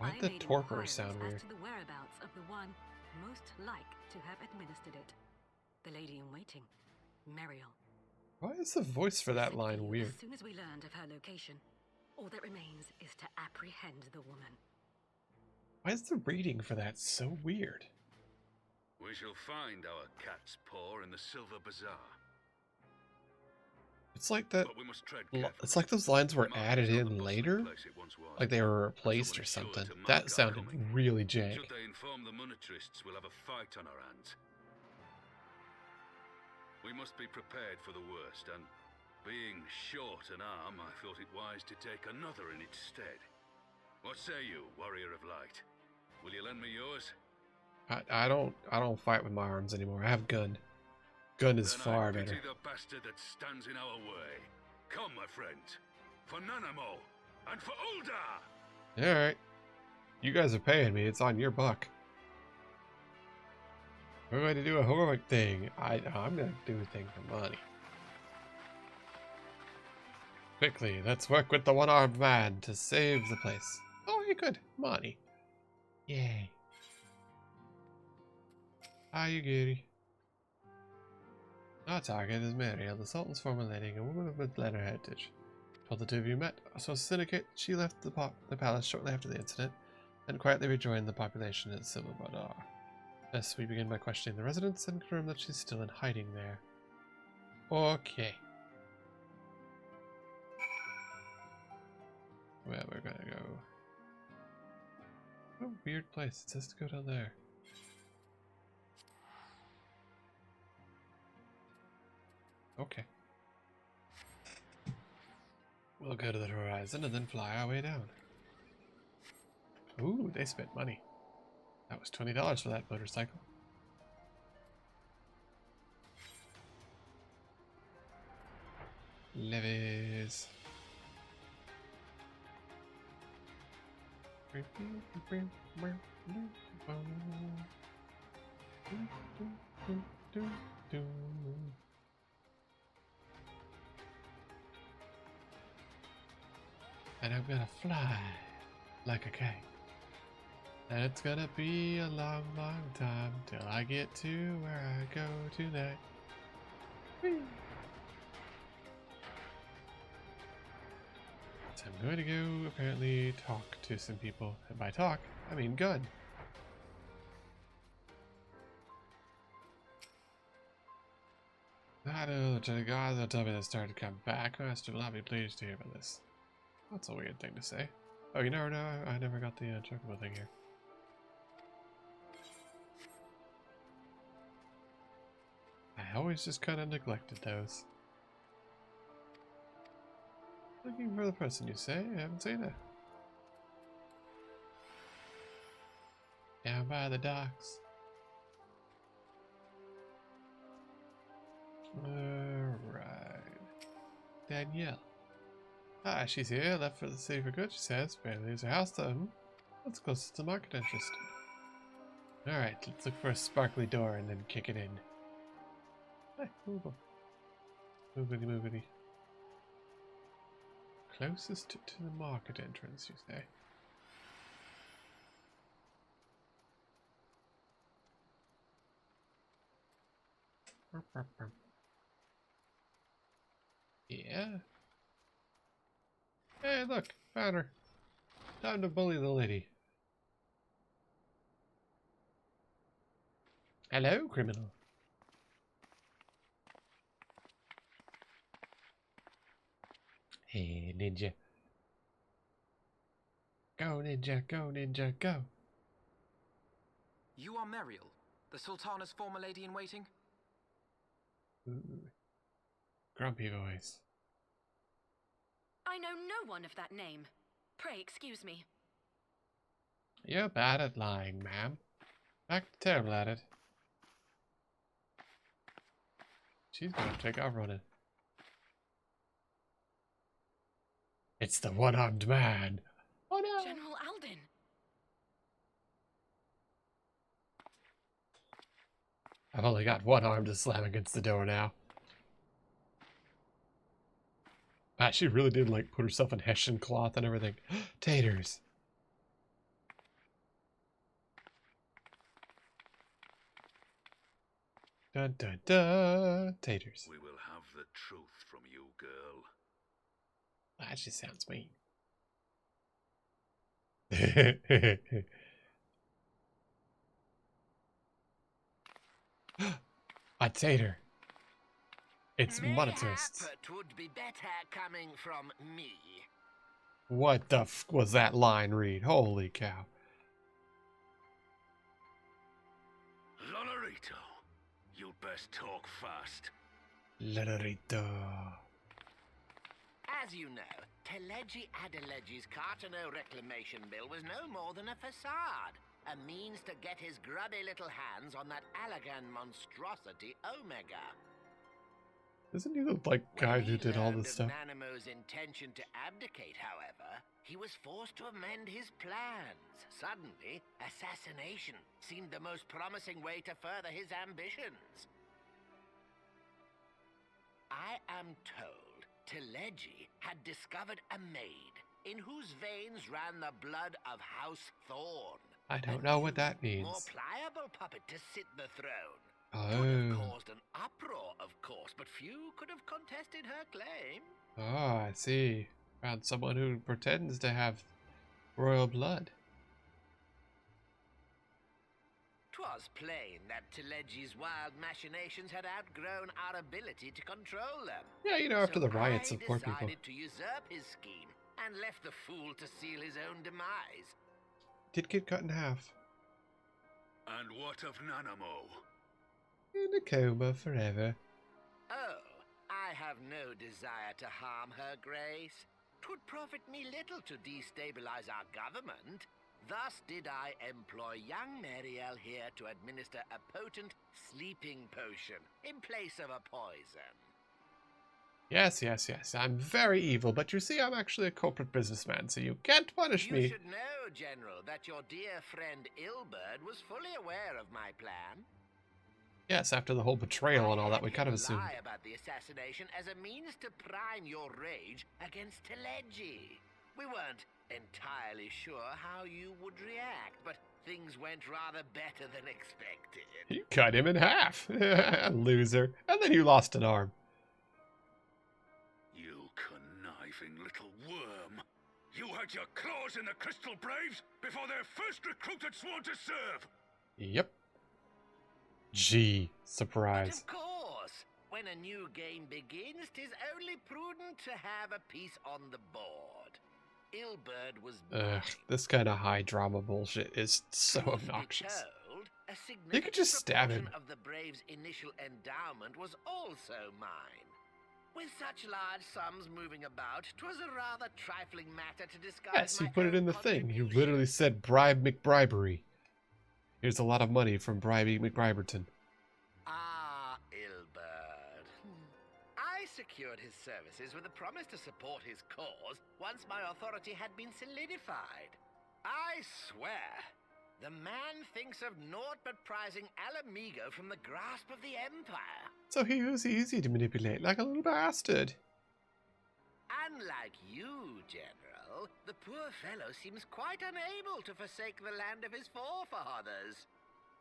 Speaker 1: Why'd
Speaker 9: I
Speaker 1: the
Speaker 9: made
Speaker 1: torpor
Speaker 9: inquiries
Speaker 1: sound weird?
Speaker 9: as to the whereabouts of the one most like to have administered it. The lady in waiting, Muriel.
Speaker 1: Why is the voice for that
Speaker 9: Sent
Speaker 1: line
Speaker 9: you
Speaker 1: weird?
Speaker 9: As soon as we learned of her location, all that remains is to apprehend the woman.
Speaker 1: Why is the reading for that so weird?
Speaker 5: We shall find our cat's paw in the Silver Bazaar.
Speaker 1: It's like that.
Speaker 5: But we must tread carefully.
Speaker 1: It's like those lines were
Speaker 5: The market
Speaker 1: added
Speaker 5: is not the
Speaker 1: in
Speaker 5: bustling
Speaker 1: later.
Speaker 5: place it once was.
Speaker 1: Like they were replaced or
Speaker 5: Someone is sure
Speaker 1: something.
Speaker 5: to mark
Speaker 1: That
Speaker 5: our
Speaker 1: sounded
Speaker 5: coming.
Speaker 1: really jank.
Speaker 5: Should they inform the monetarists, we'll have a fight on our hands. We must be prepared for the worst, and being short an arm, I thought it wise to take another in its stead. What say you, warrior of light? Will you lend me yours?
Speaker 1: I don't fight with my arms anymore. I have gun. Gun is
Speaker 5: Then
Speaker 1: far
Speaker 5: I pity
Speaker 1: better.
Speaker 5: the bastard that stands in our way. Come, my friends, for Nanamo and for Ulda!
Speaker 1: Alright. You guys are paying me. It's on your buck. We're going to do a heroic thing. I'm going to do a thing for money. Quickly, let's work with the one-armed man to save the place. Oh, you good. Money. Yay. How you goody? Our target is Mariel, the Sultan's former lady, a woman of Midlander heritage. Told the two of you met, so Syndicate, she left the palace shortly after the incident, and quietly rejoined the population at Silver Badar. Thus, we begin by questioning the residents and confirm that she's still in hiding there. Okay. Well, we're gonna go... What a weird place. It says to go down there. Okay. We'll go to the horizon and then fly our way down. Ooh, they spent money. That was $20 for that motorcycle. Levies. And I'm gonna fly like a kite. And it's gonna be a long, long time till I get to where I go tonight. Whee! So I'm going to go apparently talk to some people. And by talk, I mean gun. I know the guys that tell me they started to come back. I still not be pleased to hear about this. That's a weird thing to say. Oh, you never know. I never got the chocobo thing here. I always just kind of neglected those. Looking for the person, you say? I haven't seen her. Down by the docks. Alright. Danielle. Ah, she's here. Left for the city for good, she says. Barely leaves her house, though. Let's go to the market interest. Alright, let's look for a sparkly door and then kick it in. Hey, move on. Movity, movity. Closest to the market entrance, you say? Yeah. Hey, look, found her. Time to bully the lady. Hello, criminal. Hey, ninja. Go, ninja, go, ninja, go.
Speaker 3: You are Meriel, the Sultana's former lady-in-waiting?
Speaker 1: Ooh. Grumpy voice.
Speaker 4: I know no one of that name. Pray excuse me.
Speaker 1: You're bad at lying, ma'am. In fact, terrible at it. She's gonna take off running. It's the one-armed man. Oh no!
Speaker 4: General Alden.
Speaker 1: I've only got one arm to slam against the door now. Ah, she really did like put herself in Hessian cloth and everything. Taters. Dun dun dun. Taters.
Speaker 5: We will have the truth from you, girl.
Speaker 1: That just sounds mean. A tater. It's monetarist.
Speaker 7: It would be better coming from me.
Speaker 1: What the f was that line read? Holy cow.
Speaker 5: Lonorito, you'd best talk fast.
Speaker 1: Lorito.
Speaker 7: As you know, Teleji Adeleji's Cartano reclamation bill was no more than a facade. A means to get his grubby little hands on that Allagan monstrosity Omega.
Speaker 1: Isn't he the guy who did all this stuff?
Speaker 7: Nanamo's intention to abdicate, however, he was forced to amend his plans. Suddenly, assassination seemed the most promising way to further his ambitions. I am told Teleji had discovered a maid in whose veins ran the blood of House Thorn.
Speaker 1: I don't know what that means.
Speaker 7: More pliable puppet to sit the throne.
Speaker 1: Oh.
Speaker 7: Could have caused an uproar, of course, but few could have contested her claim.
Speaker 1: Oh, I see. Found someone who pretends to have royal blood.
Speaker 7: 'Twas plain that Teleji's wild machinations had outgrown our ability to control them.
Speaker 1: Yeah, you know, after the riots of poor
Speaker 7: I
Speaker 1: people.
Speaker 7: decided to usurp his scheme and left the fool to seal his own demise.
Speaker 1: Did get cut in half.
Speaker 5: And what of Nanamo?
Speaker 1: In a coma forever.
Speaker 7: Oh, I have no desire to harm her grace. 'Twould profit me little to destabilize our government. Thus did I employ young Meriel here to administer a potent sleeping potion in place of a poison.
Speaker 1: Yes, yes, yes. I'm very evil, but you see, I'm actually a corporate businessman, so you can't punish me.
Speaker 7: You should know, General, that your dear friend Ilberd was fully aware of my plan.
Speaker 1: Yes, after the whole betrayal and all that, we kind of assumed.
Speaker 7: I about the assassination as a means to prime your rage against Teleji. We weren't entirely sure how you would react, but things went rather better than expected.
Speaker 1: You cut him in half. Loser. And then you lost an arm.
Speaker 5: You conniving little worm. You had your claws in the Crystal Braves before their first recruit had sworn to serve.
Speaker 1: Yep. Gee, surprise.
Speaker 7: But of course, when a new game begins, 'tis only prudent to have a piece on the board.
Speaker 10: Ilberd was
Speaker 1: Ugh,
Speaker 10: mine.
Speaker 1: this kind of high drama bullshit is so
Speaker 10: Truth be
Speaker 1: obnoxious.
Speaker 10: told, a
Speaker 1: You could just stab
Speaker 10: significant
Speaker 1: him.
Speaker 10: proportion of the Brave's initial endowment was also mine. With such large sums moving about, 'twas a rather trifling matter to disguise
Speaker 1: Yes, you
Speaker 10: my
Speaker 1: put it
Speaker 10: own
Speaker 1: in the thing. You
Speaker 10: contribution.
Speaker 1: literally said bribe McBribery. Here's a lot of money from Bribey McBriberton.
Speaker 10: Ah, Ilberd. I secured his services with a promise to support his cause once my authority had been solidified. I swear, the man thinks of naught but prizing Alamigo from the grasp of the Empire.
Speaker 1: So he was easy to manipulate, like a little bastard.
Speaker 10: Unlike you, General, the poor fellow seems quite unable to forsake the land of his forefathers.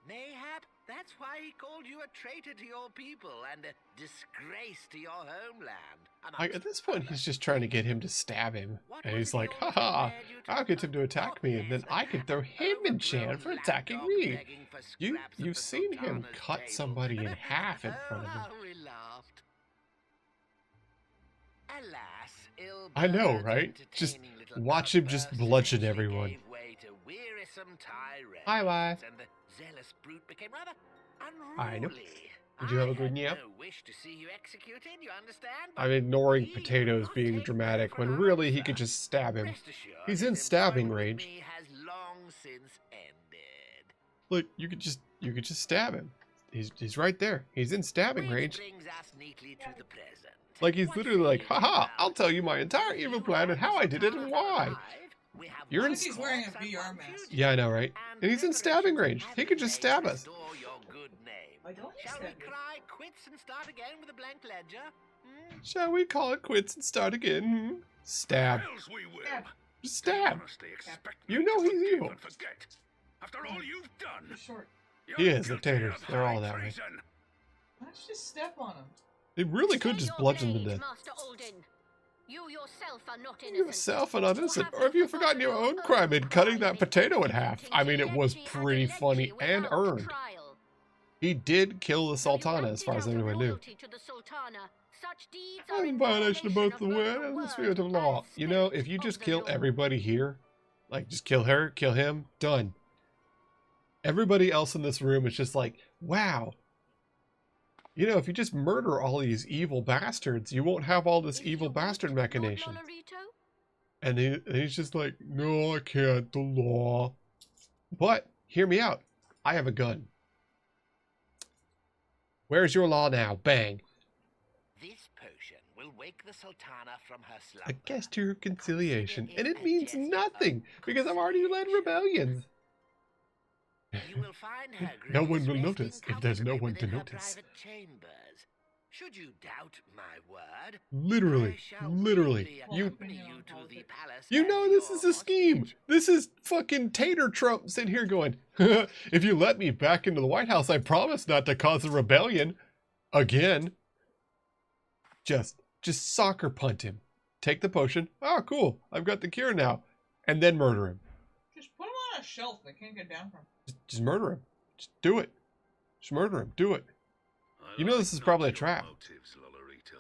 Speaker 10: Mayhap that's why he called you a traitor to your people and a disgrace to your homeland.
Speaker 1: Like, at this point, he's just trying to get him to stab him. And he's like, haha, I'll get him to attack me, and then I can throw him in jail for attacking me. You've seen him cut somebody in half in front of him.
Speaker 10: We laughed. Alas,
Speaker 1: I know,
Speaker 10: Ilberd's
Speaker 1: right? Just
Speaker 10: entertaining little
Speaker 1: watch him just
Speaker 10: outbursts
Speaker 1: bludgeon
Speaker 10: eventually
Speaker 1: everyone.
Speaker 10: gave way to wearisome tirades,
Speaker 1: Hi, wife.
Speaker 10: and the zealous brute became rather
Speaker 1: I know.
Speaker 10: unruly.
Speaker 1: Did you have a
Speaker 10: I
Speaker 1: good
Speaker 10: had
Speaker 1: nap?
Speaker 10: no wish to see you executed, you understand?
Speaker 1: I'm
Speaker 10: but
Speaker 1: ignoring
Speaker 10: he
Speaker 1: potatoes
Speaker 10: will
Speaker 1: being
Speaker 10: not take
Speaker 1: dramatic
Speaker 10: no for
Speaker 1: when
Speaker 10: an
Speaker 1: really he
Speaker 10: answer.
Speaker 1: could just stab him.
Speaker 10: Rest assured,
Speaker 1: He's
Speaker 10: his
Speaker 1: in stabbing
Speaker 10: employment with
Speaker 1: range.
Speaker 10: me has long since ended.
Speaker 1: Look, you could just stab him. He's right there. He's in stabbing
Speaker 10: Which
Speaker 1: range.
Speaker 10: brings us neatly to the present.
Speaker 1: Like, he's
Speaker 10: What
Speaker 1: literally
Speaker 10: say
Speaker 1: like,
Speaker 10: you,
Speaker 1: haha,
Speaker 10: General?
Speaker 1: I'll tell you my entire
Speaker 10: If
Speaker 1: evil
Speaker 10: you
Speaker 1: plan and
Speaker 10: are
Speaker 1: how I did it and
Speaker 10: alive,
Speaker 1: why.
Speaker 10: we have
Speaker 1: You're
Speaker 10: one
Speaker 1: in-
Speaker 2: He's wearing a
Speaker 10: corpse and
Speaker 2: VR
Speaker 10: one
Speaker 2: mask.
Speaker 10: fugitive,
Speaker 1: Yeah, I know, right? And he's in stabbing range.
Speaker 10: preparations
Speaker 1: He
Speaker 10: have
Speaker 1: could
Speaker 10: been
Speaker 1: just
Speaker 10: made to
Speaker 1: stab us.
Speaker 10: restore your good name.
Speaker 2: I don't
Speaker 10: Shall we
Speaker 2: understand.
Speaker 10: cry quits and start again with a blank ledger? Hmm?
Speaker 1: Shall we call it quits and start again? Stab.
Speaker 5: Hells we will.
Speaker 2: Stab.
Speaker 1: Just stab.
Speaker 5: Honestly, expect
Speaker 1: You
Speaker 5: me
Speaker 1: know
Speaker 5: to
Speaker 1: he's
Speaker 5: forgive
Speaker 1: evil.
Speaker 5: and forget. After all you've done,
Speaker 2: You're short.
Speaker 5: you're
Speaker 1: He is, the
Speaker 5: guilty
Speaker 1: taters.
Speaker 5: of
Speaker 1: They're all
Speaker 5: high
Speaker 1: that way.
Speaker 5: treason.
Speaker 2: Why don't you just step on him?
Speaker 1: They really could
Speaker 8: Stay
Speaker 1: just
Speaker 8: your
Speaker 1: bludgeon to
Speaker 8: blade,
Speaker 1: death.
Speaker 8: Master Alden. You yourself are not innocent.
Speaker 1: Yourself are not innocent.
Speaker 8: Have
Speaker 1: Or have you forgotten
Speaker 8: forgotten
Speaker 1: your own
Speaker 8: own
Speaker 1: crime in cutting
Speaker 8: crime
Speaker 1: that potato in half?
Speaker 8: executing
Speaker 1: I mean, it was
Speaker 8: Giletti
Speaker 1: pretty
Speaker 8: ad
Speaker 1: funny
Speaker 8: legem
Speaker 1: and
Speaker 8: without
Speaker 1: earned.
Speaker 8: trial.
Speaker 1: He did kill the
Speaker 8: Though you
Speaker 1: Sultana, as
Speaker 8: acted
Speaker 1: far as
Speaker 8: out of
Speaker 1: anyone knew.
Speaker 8: loyalty to the Sultana, such deeds are
Speaker 1: In
Speaker 8: in
Speaker 1: violation of both the word
Speaker 8: the
Speaker 1: and the
Speaker 8: word
Speaker 1: spirit of law.
Speaker 8: and
Speaker 1: You know,
Speaker 8: spirit
Speaker 1: if you
Speaker 8: of
Speaker 1: just
Speaker 8: the
Speaker 1: kill
Speaker 8: law.
Speaker 1: everybody here, like just kill her, kill him, done. Everybody else in this room is just like, wow. You know, if you just murder all these evil bastards, you won't have all this
Speaker 8: Is
Speaker 1: evil
Speaker 8: you
Speaker 1: bastard
Speaker 8: weak, Lord
Speaker 1: machination.
Speaker 8: Lolorito?
Speaker 1: And he's just like, no, I can't, the law. But, hear me out. I have a gun. Where's your law now? Bang.
Speaker 10: This potion will wake the Sultana from her
Speaker 1: A
Speaker 10: slumber.
Speaker 1: gesture of conciliation.
Speaker 10: Consider
Speaker 1: And it
Speaker 10: a
Speaker 1: means
Speaker 10: gesture of
Speaker 1: nothing, because I've already led
Speaker 10: conciliation.
Speaker 1: rebellions.
Speaker 10: You will find her
Speaker 1: No
Speaker 10: grace
Speaker 1: one will
Speaker 10: resting
Speaker 1: notice if there's no
Speaker 10: comfortably
Speaker 1: one to
Speaker 10: within her
Speaker 1: notice.
Speaker 10: private chambers. Should you doubt my word,
Speaker 1: Literally,
Speaker 10: I shall
Speaker 1: literally.
Speaker 10: willingly
Speaker 1: You
Speaker 10: accompany you to the palace
Speaker 1: You
Speaker 10: as
Speaker 1: know this
Speaker 10: your
Speaker 1: is a scheme.
Speaker 10: hostage.
Speaker 1: This is fucking Tater Trump sitting here going, if you let me back into the White House, I promise not to cause a rebellion. Again. Just soccer punt him. Take the potion. Oh, cool. I've got the cure now. And then murder him.
Speaker 2: Just put him on a shelf they can't get down from.
Speaker 1: Just murder him. Just do it. Just murder him. Do it.
Speaker 5: I
Speaker 1: You know this is
Speaker 5: like
Speaker 1: probably a
Speaker 5: not your
Speaker 1: trap.
Speaker 5: motives, Lolorito,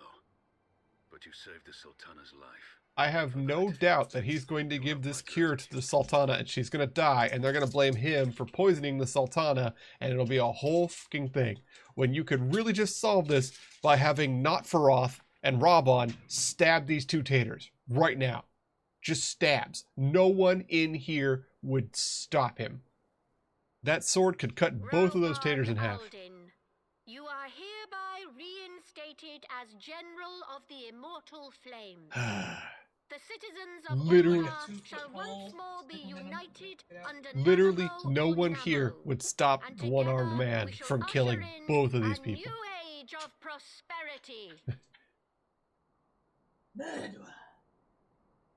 Speaker 5: but you saved the Sultana's life.
Speaker 1: I have no doubt that he's going to give this cure to the Sultana and she's going to die and they're going to blame him for poisoning the Sultana and it'll be a whole fucking thing. When you could really just solve this by having Not Faroth and Rabon stab these two taters right now. Just stabs. No one in here would stop him. That sword could cut both of those taters in half.
Speaker 8: Alden, you are hereby reinstated as General of the Immortal Flames. The citizens of
Speaker 1: Literally-
Speaker 8: Ulda shall once more be united under
Speaker 1: Literally
Speaker 8: Namo
Speaker 1: no one
Speaker 8: Ornamo,
Speaker 1: here would stop
Speaker 8: and
Speaker 1: the one-armed
Speaker 8: together
Speaker 1: man
Speaker 8: we shall
Speaker 1: from
Speaker 8: usher
Speaker 1: killing
Speaker 8: in
Speaker 1: both of these
Speaker 8: a
Speaker 1: people.
Speaker 8: new age of prosperity.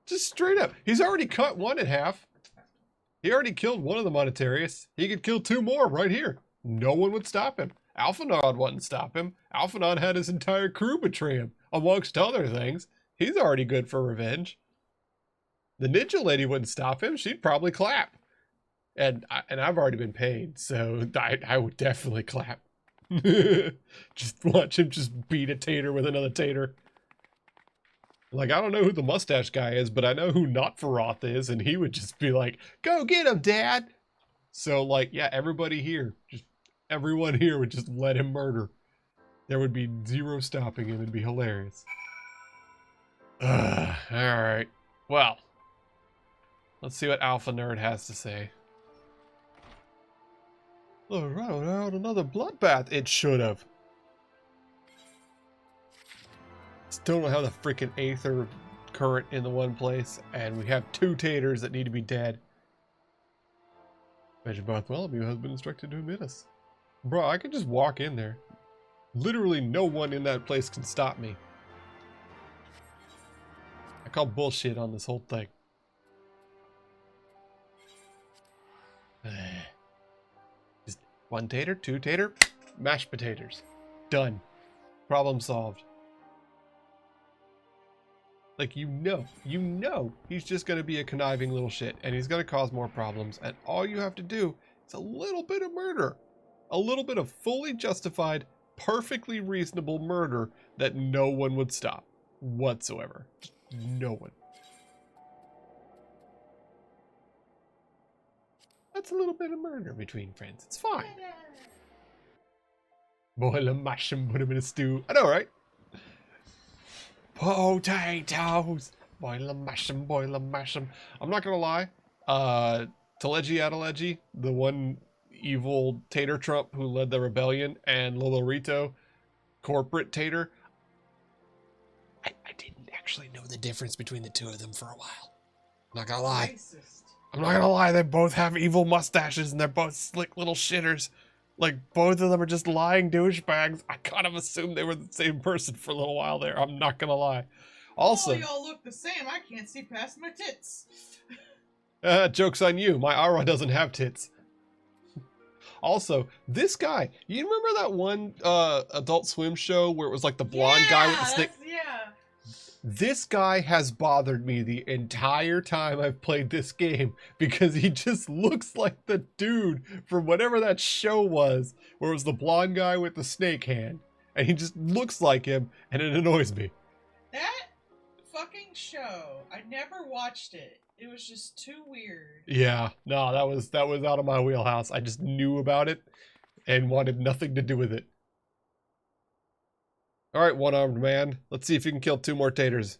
Speaker 1: Just straight up. He's already cut one in half. He already killed one of the Monetarius. He could kill two more right here. No one would stop him. Alphanod wouldn't stop him. Alphanod had his entire crew betray him, amongst other things. He's already good for revenge. The Ninja Lady wouldn't stop him. She'd probably clap. And I've already been paid, so I would definitely clap. Just watch him just beat a tater with another tater. Like, I don't know who the mustache guy is, but I know who Not Faroth is, and he would just be like, go get him, Dad! So, like, yeah, everybody here, just everyone here would just let him murder. There would be zero stopping him. It'd be hilarious. Alright. Well, let's see what Alpha Nerd has to say. Alright, another bloodbath. It should have. Still don't have the freaking Aether current in the one place, and we have 2 taters that need to be dead. Major Bartholomew has been instructed to admit us. Bro, I could just walk in there. Literally no one in that place can stop me. I call bullshit on this whole thing. Just 1 tater, 2 tater, mashed potatoes. Done. Problem solved. Like, you know he's just going to be a conniving little shit, and he's going to cause more problems, and all you have to do is a little bit of murder. A little bit of fully justified, perfectly reasonable murder that no one would stop whatsoever. Just no one. That's a little bit of murder between friends. It's fine. Boil 'em, mash 'em, put 'em in a stew. I know, right? Potatoes. Boil 'em, mash 'em, boil 'em, mash 'em. I'm not gonna lie. Teleji Adeleji, the one evil Tater Trump who led the rebellion, and Lolorito, corporate Tater. I didn't actually know the difference between the 2 of them for a while. I'm not gonna lie.
Speaker 2: Racist.
Speaker 1: I'm not gonna lie, they both have evil mustaches and they're both slick little shitters. Like, both of them are just lying douchebags. I kind of assumed they were the same person for a little while there. I'm not gonna lie. Also,
Speaker 2: y'all look the same. I can't see past my tits.
Speaker 1: joke's on you. My aura doesn't have tits. Also, this guy, you remember that one Adult Swim show where it was like the blonde guy with the stick?
Speaker 2: Yeah.
Speaker 1: This guy has bothered me the entire time I've played this game because he just looks like the dude from whatever that show was where it was the blonde guy with the snake hand. And he just looks like him and it annoys me.
Speaker 2: That fucking show, I never watched it. It was just too weird.
Speaker 1: Yeah, no, that was out of my wheelhouse. I just knew about it and wanted nothing to do with it. Alright, one-armed man. Let's see if you can kill 2 more taters.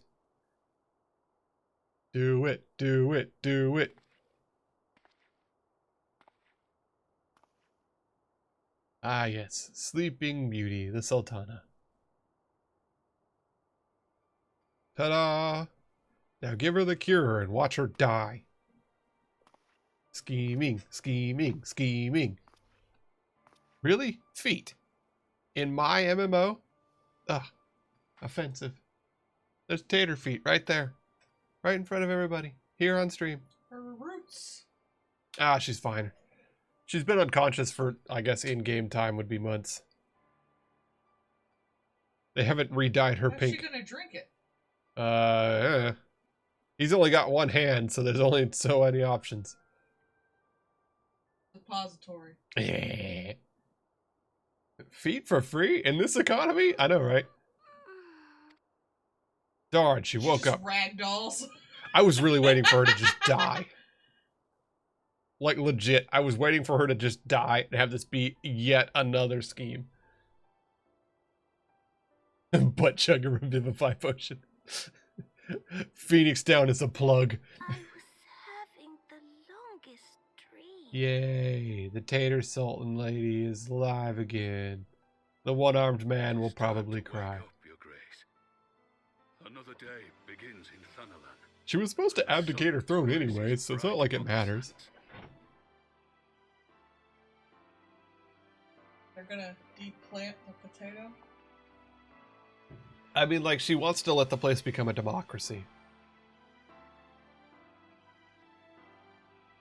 Speaker 1: Do it, do it, do it. Ah, yes. Sleeping Beauty, the Sultana. Ta-da! Now give her the cure and watch her die. Scheming, scheming, scheming. Really? Feet? In my MMO? Ugh. Offensive. There's tater feet right there. Right in front of everybody. Here on stream.
Speaker 2: Her roots.
Speaker 1: Ah, she's fine. She's been unconscious for, I guess, in-game time would be months. They haven't re-dyed her pink.
Speaker 2: How's she gonna drink it?
Speaker 1: He's only got 1 hand, so there's only so many options.
Speaker 2: Depository.
Speaker 1: Feet for free in this economy? I know, right? Darn, she woke up.
Speaker 2: Ragdolls.
Speaker 1: I was really waiting for her to just die. Like, legit. I was waiting for her to just die and have this be yet another scheme. Butt chug a revivify potion. Phoenix down is a plug.
Speaker 8: I was having the longest dream.
Speaker 1: Yay, the Tater Sultan lady is alive again. The one-armed man will probably cry.
Speaker 5: Your Grace. Another day begins in Thunderland.
Speaker 1: She was supposed to abdicate her throne anyway, so it's not like it matters.
Speaker 2: They're gonna de-plant the potato.
Speaker 1: I mean, like, she wants to let the place become a democracy.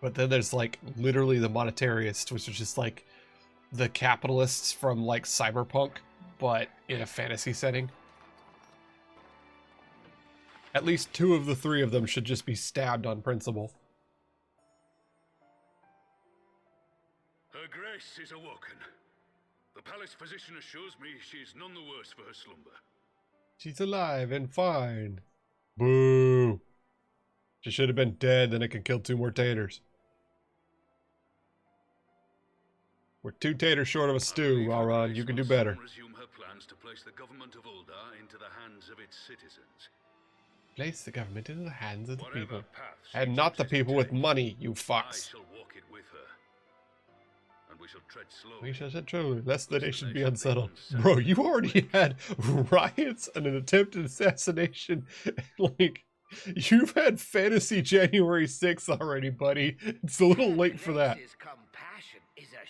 Speaker 1: But then there's, like, literally the monetarists, which is just, like, the capitalists from, like, Cyberpunk, but in a fantasy setting. At least 2 of the 3 of them should just be stabbed on principle.
Speaker 5: Her Grace is awoken. The palace physician assures me she is none the worse for her slumber.
Speaker 1: She's alive and fine. Boo. She should have been dead, then I could kill 2 more taters. We're 2 taters short of a stew, Ron. You can do better.
Speaker 5: Resume her plans to place the government of Uldar into the hands of its citizens.
Speaker 1: Place the government into the hands of the
Speaker 5: Whatever
Speaker 1: people.
Speaker 5: path she
Speaker 1: And not the
Speaker 5: chooses to
Speaker 1: people with
Speaker 5: take,
Speaker 1: money, you
Speaker 5: I
Speaker 1: fucks.
Speaker 5: shall walk it with her. And we shall tread slowly.
Speaker 1: We shall tread slowly, lest the nation be
Speaker 5: nation be
Speaker 1: unsettled.
Speaker 5: unsettled.
Speaker 1: Bro, you already had riots and an attempted assassination. Like, you've had fantasy January 6th already, buddy. It's a little late for that.
Speaker 10: Grace's compassion is a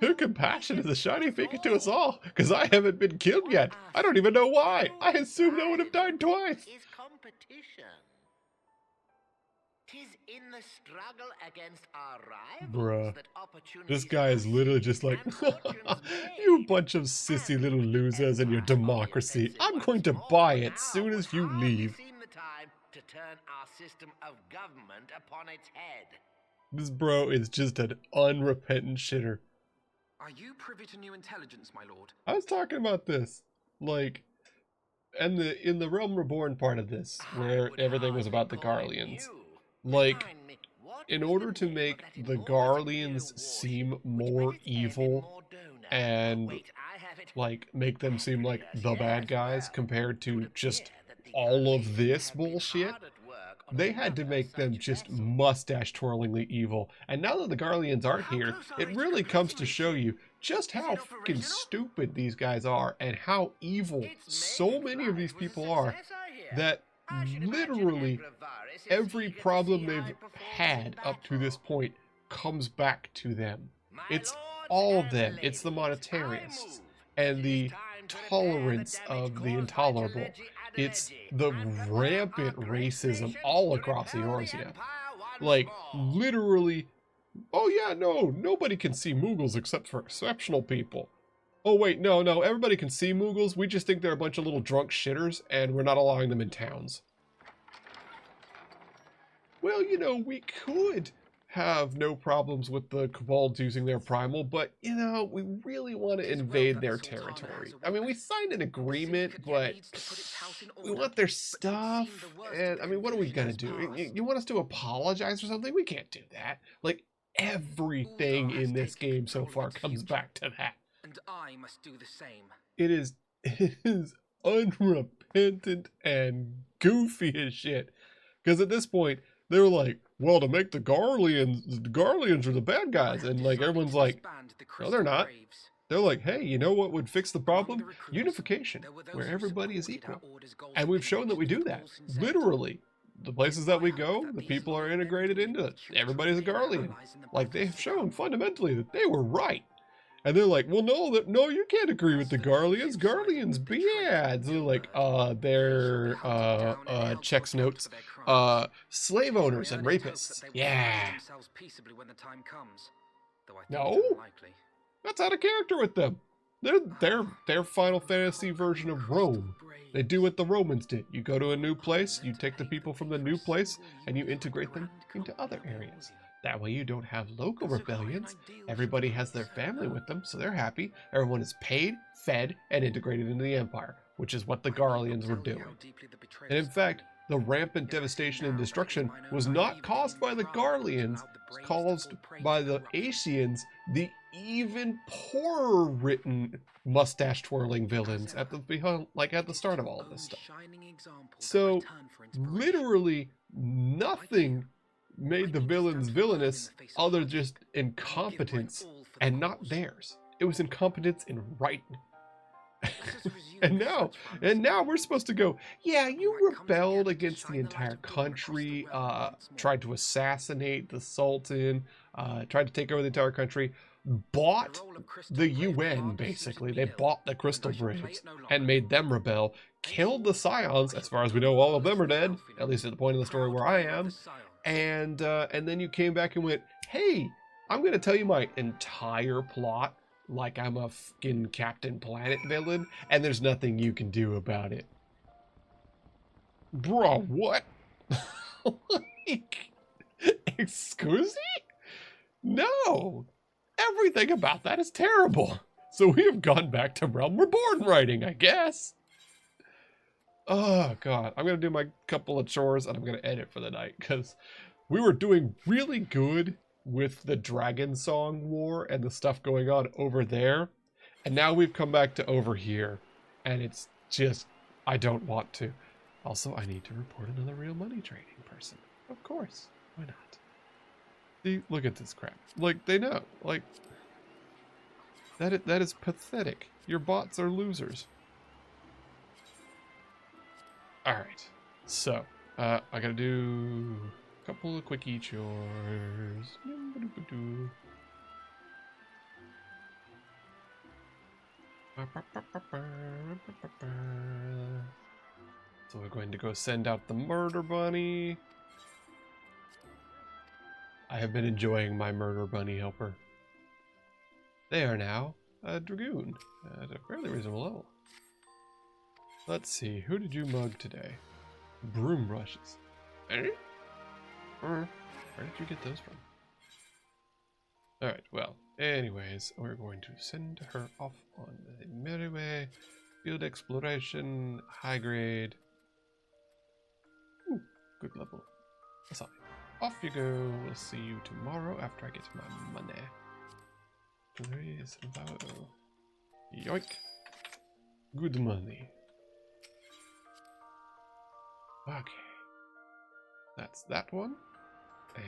Speaker 1: Her
Speaker 10: shining
Speaker 1: compassion is a shining beacon to
Speaker 10: beacon
Speaker 1: us all, because I haven't been killed yet. I don't even know why. I assumed I would have died twice.
Speaker 10: Is competition. 'Tis in the struggle against our rivals
Speaker 1: Bruh.
Speaker 10: that opportunities
Speaker 1: This guy is
Speaker 10: are
Speaker 1: literally
Speaker 10: seized
Speaker 1: just like,
Speaker 10: and fortunes
Speaker 1: you
Speaker 10: made.
Speaker 1: bunch of sissy little losers and your
Speaker 10: Empire of the
Speaker 1: democracy.
Speaker 10: offensive
Speaker 1: I'm
Speaker 10: once
Speaker 1: going to
Speaker 10: more
Speaker 1: buy
Speaker 10: now
Speaker 1: it soon
Speaker 10: would
Speaker 1: as you
Speaker 10: hardly
Speaker 1: leave.
Speaker 10: seem the time to turn our system of government upon its head.
Speaker 1: This bro is just an unrepentant shitter.
Speaker 3: Are you privy to new intelligence, my lord?
Speaker 1: I was talking about this, like, and in the Realm Reborn part of this,
Speaker 10: I
Speaker 1: where
Speaker 10: would
Speaker 1: everything was
Speaker 10: hardly
Speaker 1: about the
Speaker 10: call it
Speaker 1: Garleans.
Speaker 10: new.
Speaker 1: Like,
Speaker 10: Remind me, what
Speaker 1: in
Speaker 10: was
Speaker 1: order
Speaker 10: the
Speaker 1: to
Speaker 10: name of
Speaker 1: make
Speaker 10: that
Speaker 1: the
Speaker 10: enormous
Speaker 1: Garleans
Speaker 10: imperial
Speaker 1: seem
Speaker 10: warship which
Speaker 1: more
Speaker 10: met its end in
Speaker 1: evil
Speaker 10: Mordona?
Speaker 1: and,
Speaker 10: Wait, I have it.
Speaker 1: like, make them seem like the bad guys
Speaker 10: Well,
Speaker 1: compared
Speaker 10: it
Speaker 1: to
Speaker 10: would
Speaker 1: just
Speaker 10: appear that the
Speaker 1: all of
Speaker 10: Garleans
Speaker 1: this
Speaker 10: have been
Speaker 1: bullshit,
Speaker 10: hard at work on
Speaker 1: they had to
Speaker 10: another
Speaker 1: make them
Speaker 10: such
Speaker 1: just
Speaker 10: vessel.
Speaker 1: mustache twirlingly evil. And now that the Garleans aren't
Speaker 3: How
Speaker 1: here,
Speaker 3: close are
Speaker 1: it
Speaker 3: they to
Speaker 1: really comes to
Speaker 3: completing
Speaker 1: show
Speaker 3: this?
Speaker 1: you just
Speaker 3: Is
Speaker 1: how
Speaker 3: it
Speaker 1: fucking
Speaker 3: operational?
Speaker 1: stupid these guys are and how evil
Speaker 10: Its
Speaker 1: so
Speaker 10: maiden
Speaker 1: many of these
Speaker 10: flight was a
Speaker 1: people are,
Speaker 10: success, I hear.
Speaker 1: that
Speaker 10: I should imagine
Speaker 1: literally
Speaker 10: Emperor Varys is
Speaker 1: every
Speaker 10: eager to
Speaker 1: problem
Speaker 10: see
Speaker 1: they've
Speaker 10: high performance
Speaker 1: had
Speaker 10: in
Speaker 1: up to this
Speaker 10: battle.
Speaker 1: point comes back to them.
Speaker 10: My
Speaker 1: It's
Speaker 10: lords
Speaker 1: all
Speaker 10: and
Speaker 1: them. It's the
Speaker 10: ladies, I
Speaker 1: monetarists
Speaker 10: move
Speaker 1: and
Speaker 10: that it
Speaker 1: the
Speaker 10: is time to repair the
Speaker 1: tolerance
Speaker 10: damage
Speaker 1: of the
Speaker 10: caused by
Speaker 1: intolerable.
Speaker 10: Teleji
Speaker 1: It's
Speaker 10: Adeleji
Speaker 1: the
Speaker 10: and prepare
Speaker 1: rampant
Speaker 10: our great
Speaker 1: racism
Speaker 10: nation
Speaker 1: all
Speaker 10: to
Speaker 1: across
Speaker 10: repel the
Speaker 1: Eorzea.
Speaker 10: Empire once
Speaker 1: Like,
Speaker 10: more.
Speaker 1: literally, oh yeah, no, nobody can see Moogles except for exceptional people. Oh wait, no, everybody can see Moogles. We just think they're a bunch of little drunk shitters, and we're not allowing them in towns. Well, you know, we could have no problems with the Kobolds using their primal, but, you know, we really want to
Speaker 3: It is well
Speaker 1: invade
Speaker 3: that
Speaker 1: their
Speaker 3: the Sultana
Speaker 1: territory.
Speaker 3: has a
Speaker 1: I mean,
Speaker 3: work.
Speaker 1: we signed an
Speaker 3: The
Speaker 1: agreement,
Speaker 3: syndicate
Speaker 1: but
Speaker 3: needs to put its house in
Speaker 1: we
Speaker 3: order,
Speaker 1: want their
Speaker 3: but it
Speaker 1: stuff,
Speaker 3: seemed the worst of
Speaker 1: and,
Speaker 3: the
Speaker 1: I mean, what are we
Speaker 3: confusion
Speaker 1: gonna
Speaker 3: has
Speaker 1: do?
Speaker 3: passed.
Speaker 1: You want us to apologize or something? We can't do that. Like, everything
Speaker 3: Uldar has
Speaker 1: in this
Speaker 3: taken
Speaker 1: game so
Speaker 3: control of
Speaker 1: far
Speaker 3: its
Speaker 1: comes
Speaker 3: future,
Speaker 1: back to that.
Speaker 3: and I must do the same.
Speaker 1: It is unrepentant and goofy as shit. Because at this point, they were like, well, to make the Garleans are the bad guys. And like everyone's like, no, they're not. They're like, hey, you know what would fix the problem? Unification, where everybody is equal. And we've shown that we do that. Literally. The places that we go, the people are integrated into it. Everybody's a Garlean. Like, they have shown fundamentally that they were right. And they're like, well, no, you can't agree with the Garleans. Garleans bad. So they're like, they're, checks notes, slave owners and rapists. Yeah. No, that's out of character with them. They're Final Fantasy version of Rome. They do what the Romans did. You go to a new place, you take the people from the new place, and you integrate them into other areas. That way you don't have local rebellions. Everybody has their family with them, so they're happy. Everyone is paid, fed, and integrated into the Empire, which is what the Garleans were doing. And in fact, the rampant devastation and destruction was not caused by the Garleans, it was caused by the Asians, the even poorer written mustache-twirling villains at the start of all of this stuff. So, literally, nothing made the villains villainous other just incompetence, and not theirs. It was incompetence in writing. and now we're supposed to go, yeah, you rebelled against the entire country, tried to assassinate the Sultan, tried to take over the entire country, bought the UN, basically. They bought the Crystal Braves and made them rebel, killed the Scions. As far as we know, all of them are dead, at least at the point of the story where I am. And then you came back and went, hey, I'm going to tell you my entire plot like I'm a fucking Captain Planet villain, and there's nothing you can do about it. Bro, what? Like, excuse me? No. Everything about that is terrible. So we have gone back to Realm Reborn writing, I guess. Oh, God. I'm going to do my couple of chores and I'm going to end it for the night because we were doing really good with the Dragon Song War and the stuff going on over there. And now we've come back to over here. And it's just, I don't want to. Also, I need to report another real money trading person. Of course. Why not? See, look at this crap. Like, they know. Like, that is pathetic. Your bots are losers. Alright. So, I gotta do a couple of quickie chores. So we're going to go send out the murder bunny. I have been enjoying my murder bunny helper. They are now a dragoon at a fairly reasonable level. Let's see, who did you mug today? Broom brushes. Eh? Where did you get those from? Alright, well, anyways, we're going to send her off on the merry way. Field exploration, high grade. Ooh, good level. Aside. Off you go. We'll see you tomorrow after I get my money. Please, yoink. Good money. Okay. That's that one. And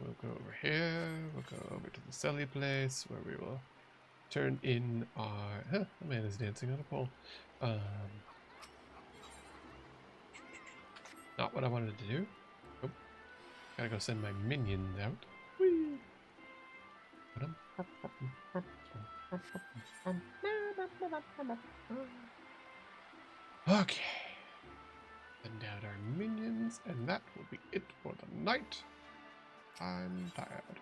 Speaker 1: we'll go over here. We'll go over to the Selly place where we will turn in our... Huh, the man is dancing on a pole. Not what I wanted to do. Nope. Gotta go send my minions out. Whee! Okay. Send out our minions, and that will be it for the night. I'm tired.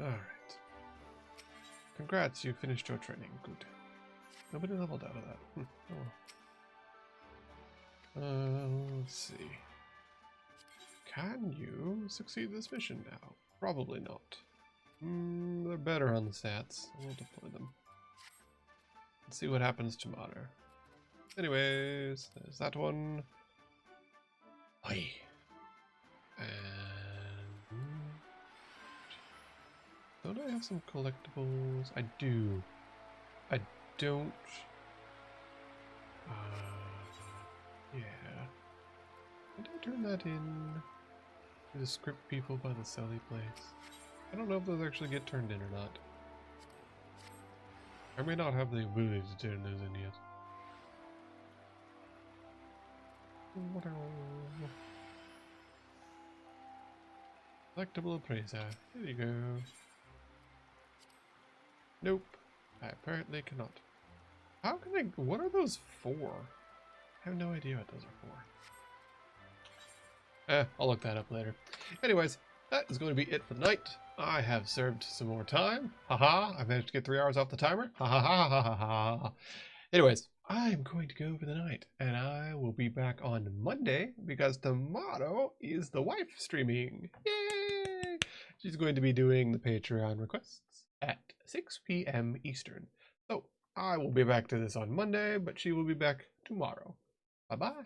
Speaker 1: Alright. Congrats, you finished your training. Good. Nobody leveled out of that. Let's see. Can you succeed this mission now? Probably not. They're better on the stats. We'll deploy them. Let's see what happens tomorrow. Anyways, there's that one. Oi. And... don't I have some collectibles? I do. I don't... yeah. Did I turn that in to the script people by the Selly place? I don't know if those actually get turned in or not. I may not have the ability to turn those in yet. Collectible appraiser. There you go. Nope. I apparently cannot. How can I... what are those for? I have no idea what those are for. I'll look that up later. Anyways, that is going to be it for the night. I have served some more time. Haha, I managed to get 3 hours off the timer. Ha ha ha ha ha ha. Anyways, I'm going to go for the night, and I will be back on Monday because tomorrow is the wife streaming. Yay! She's going to be doing the Patreon requests at 6 p.m. Eastern. So I will be back to this on Monday, but she will be back tomorrow. Bye-bye.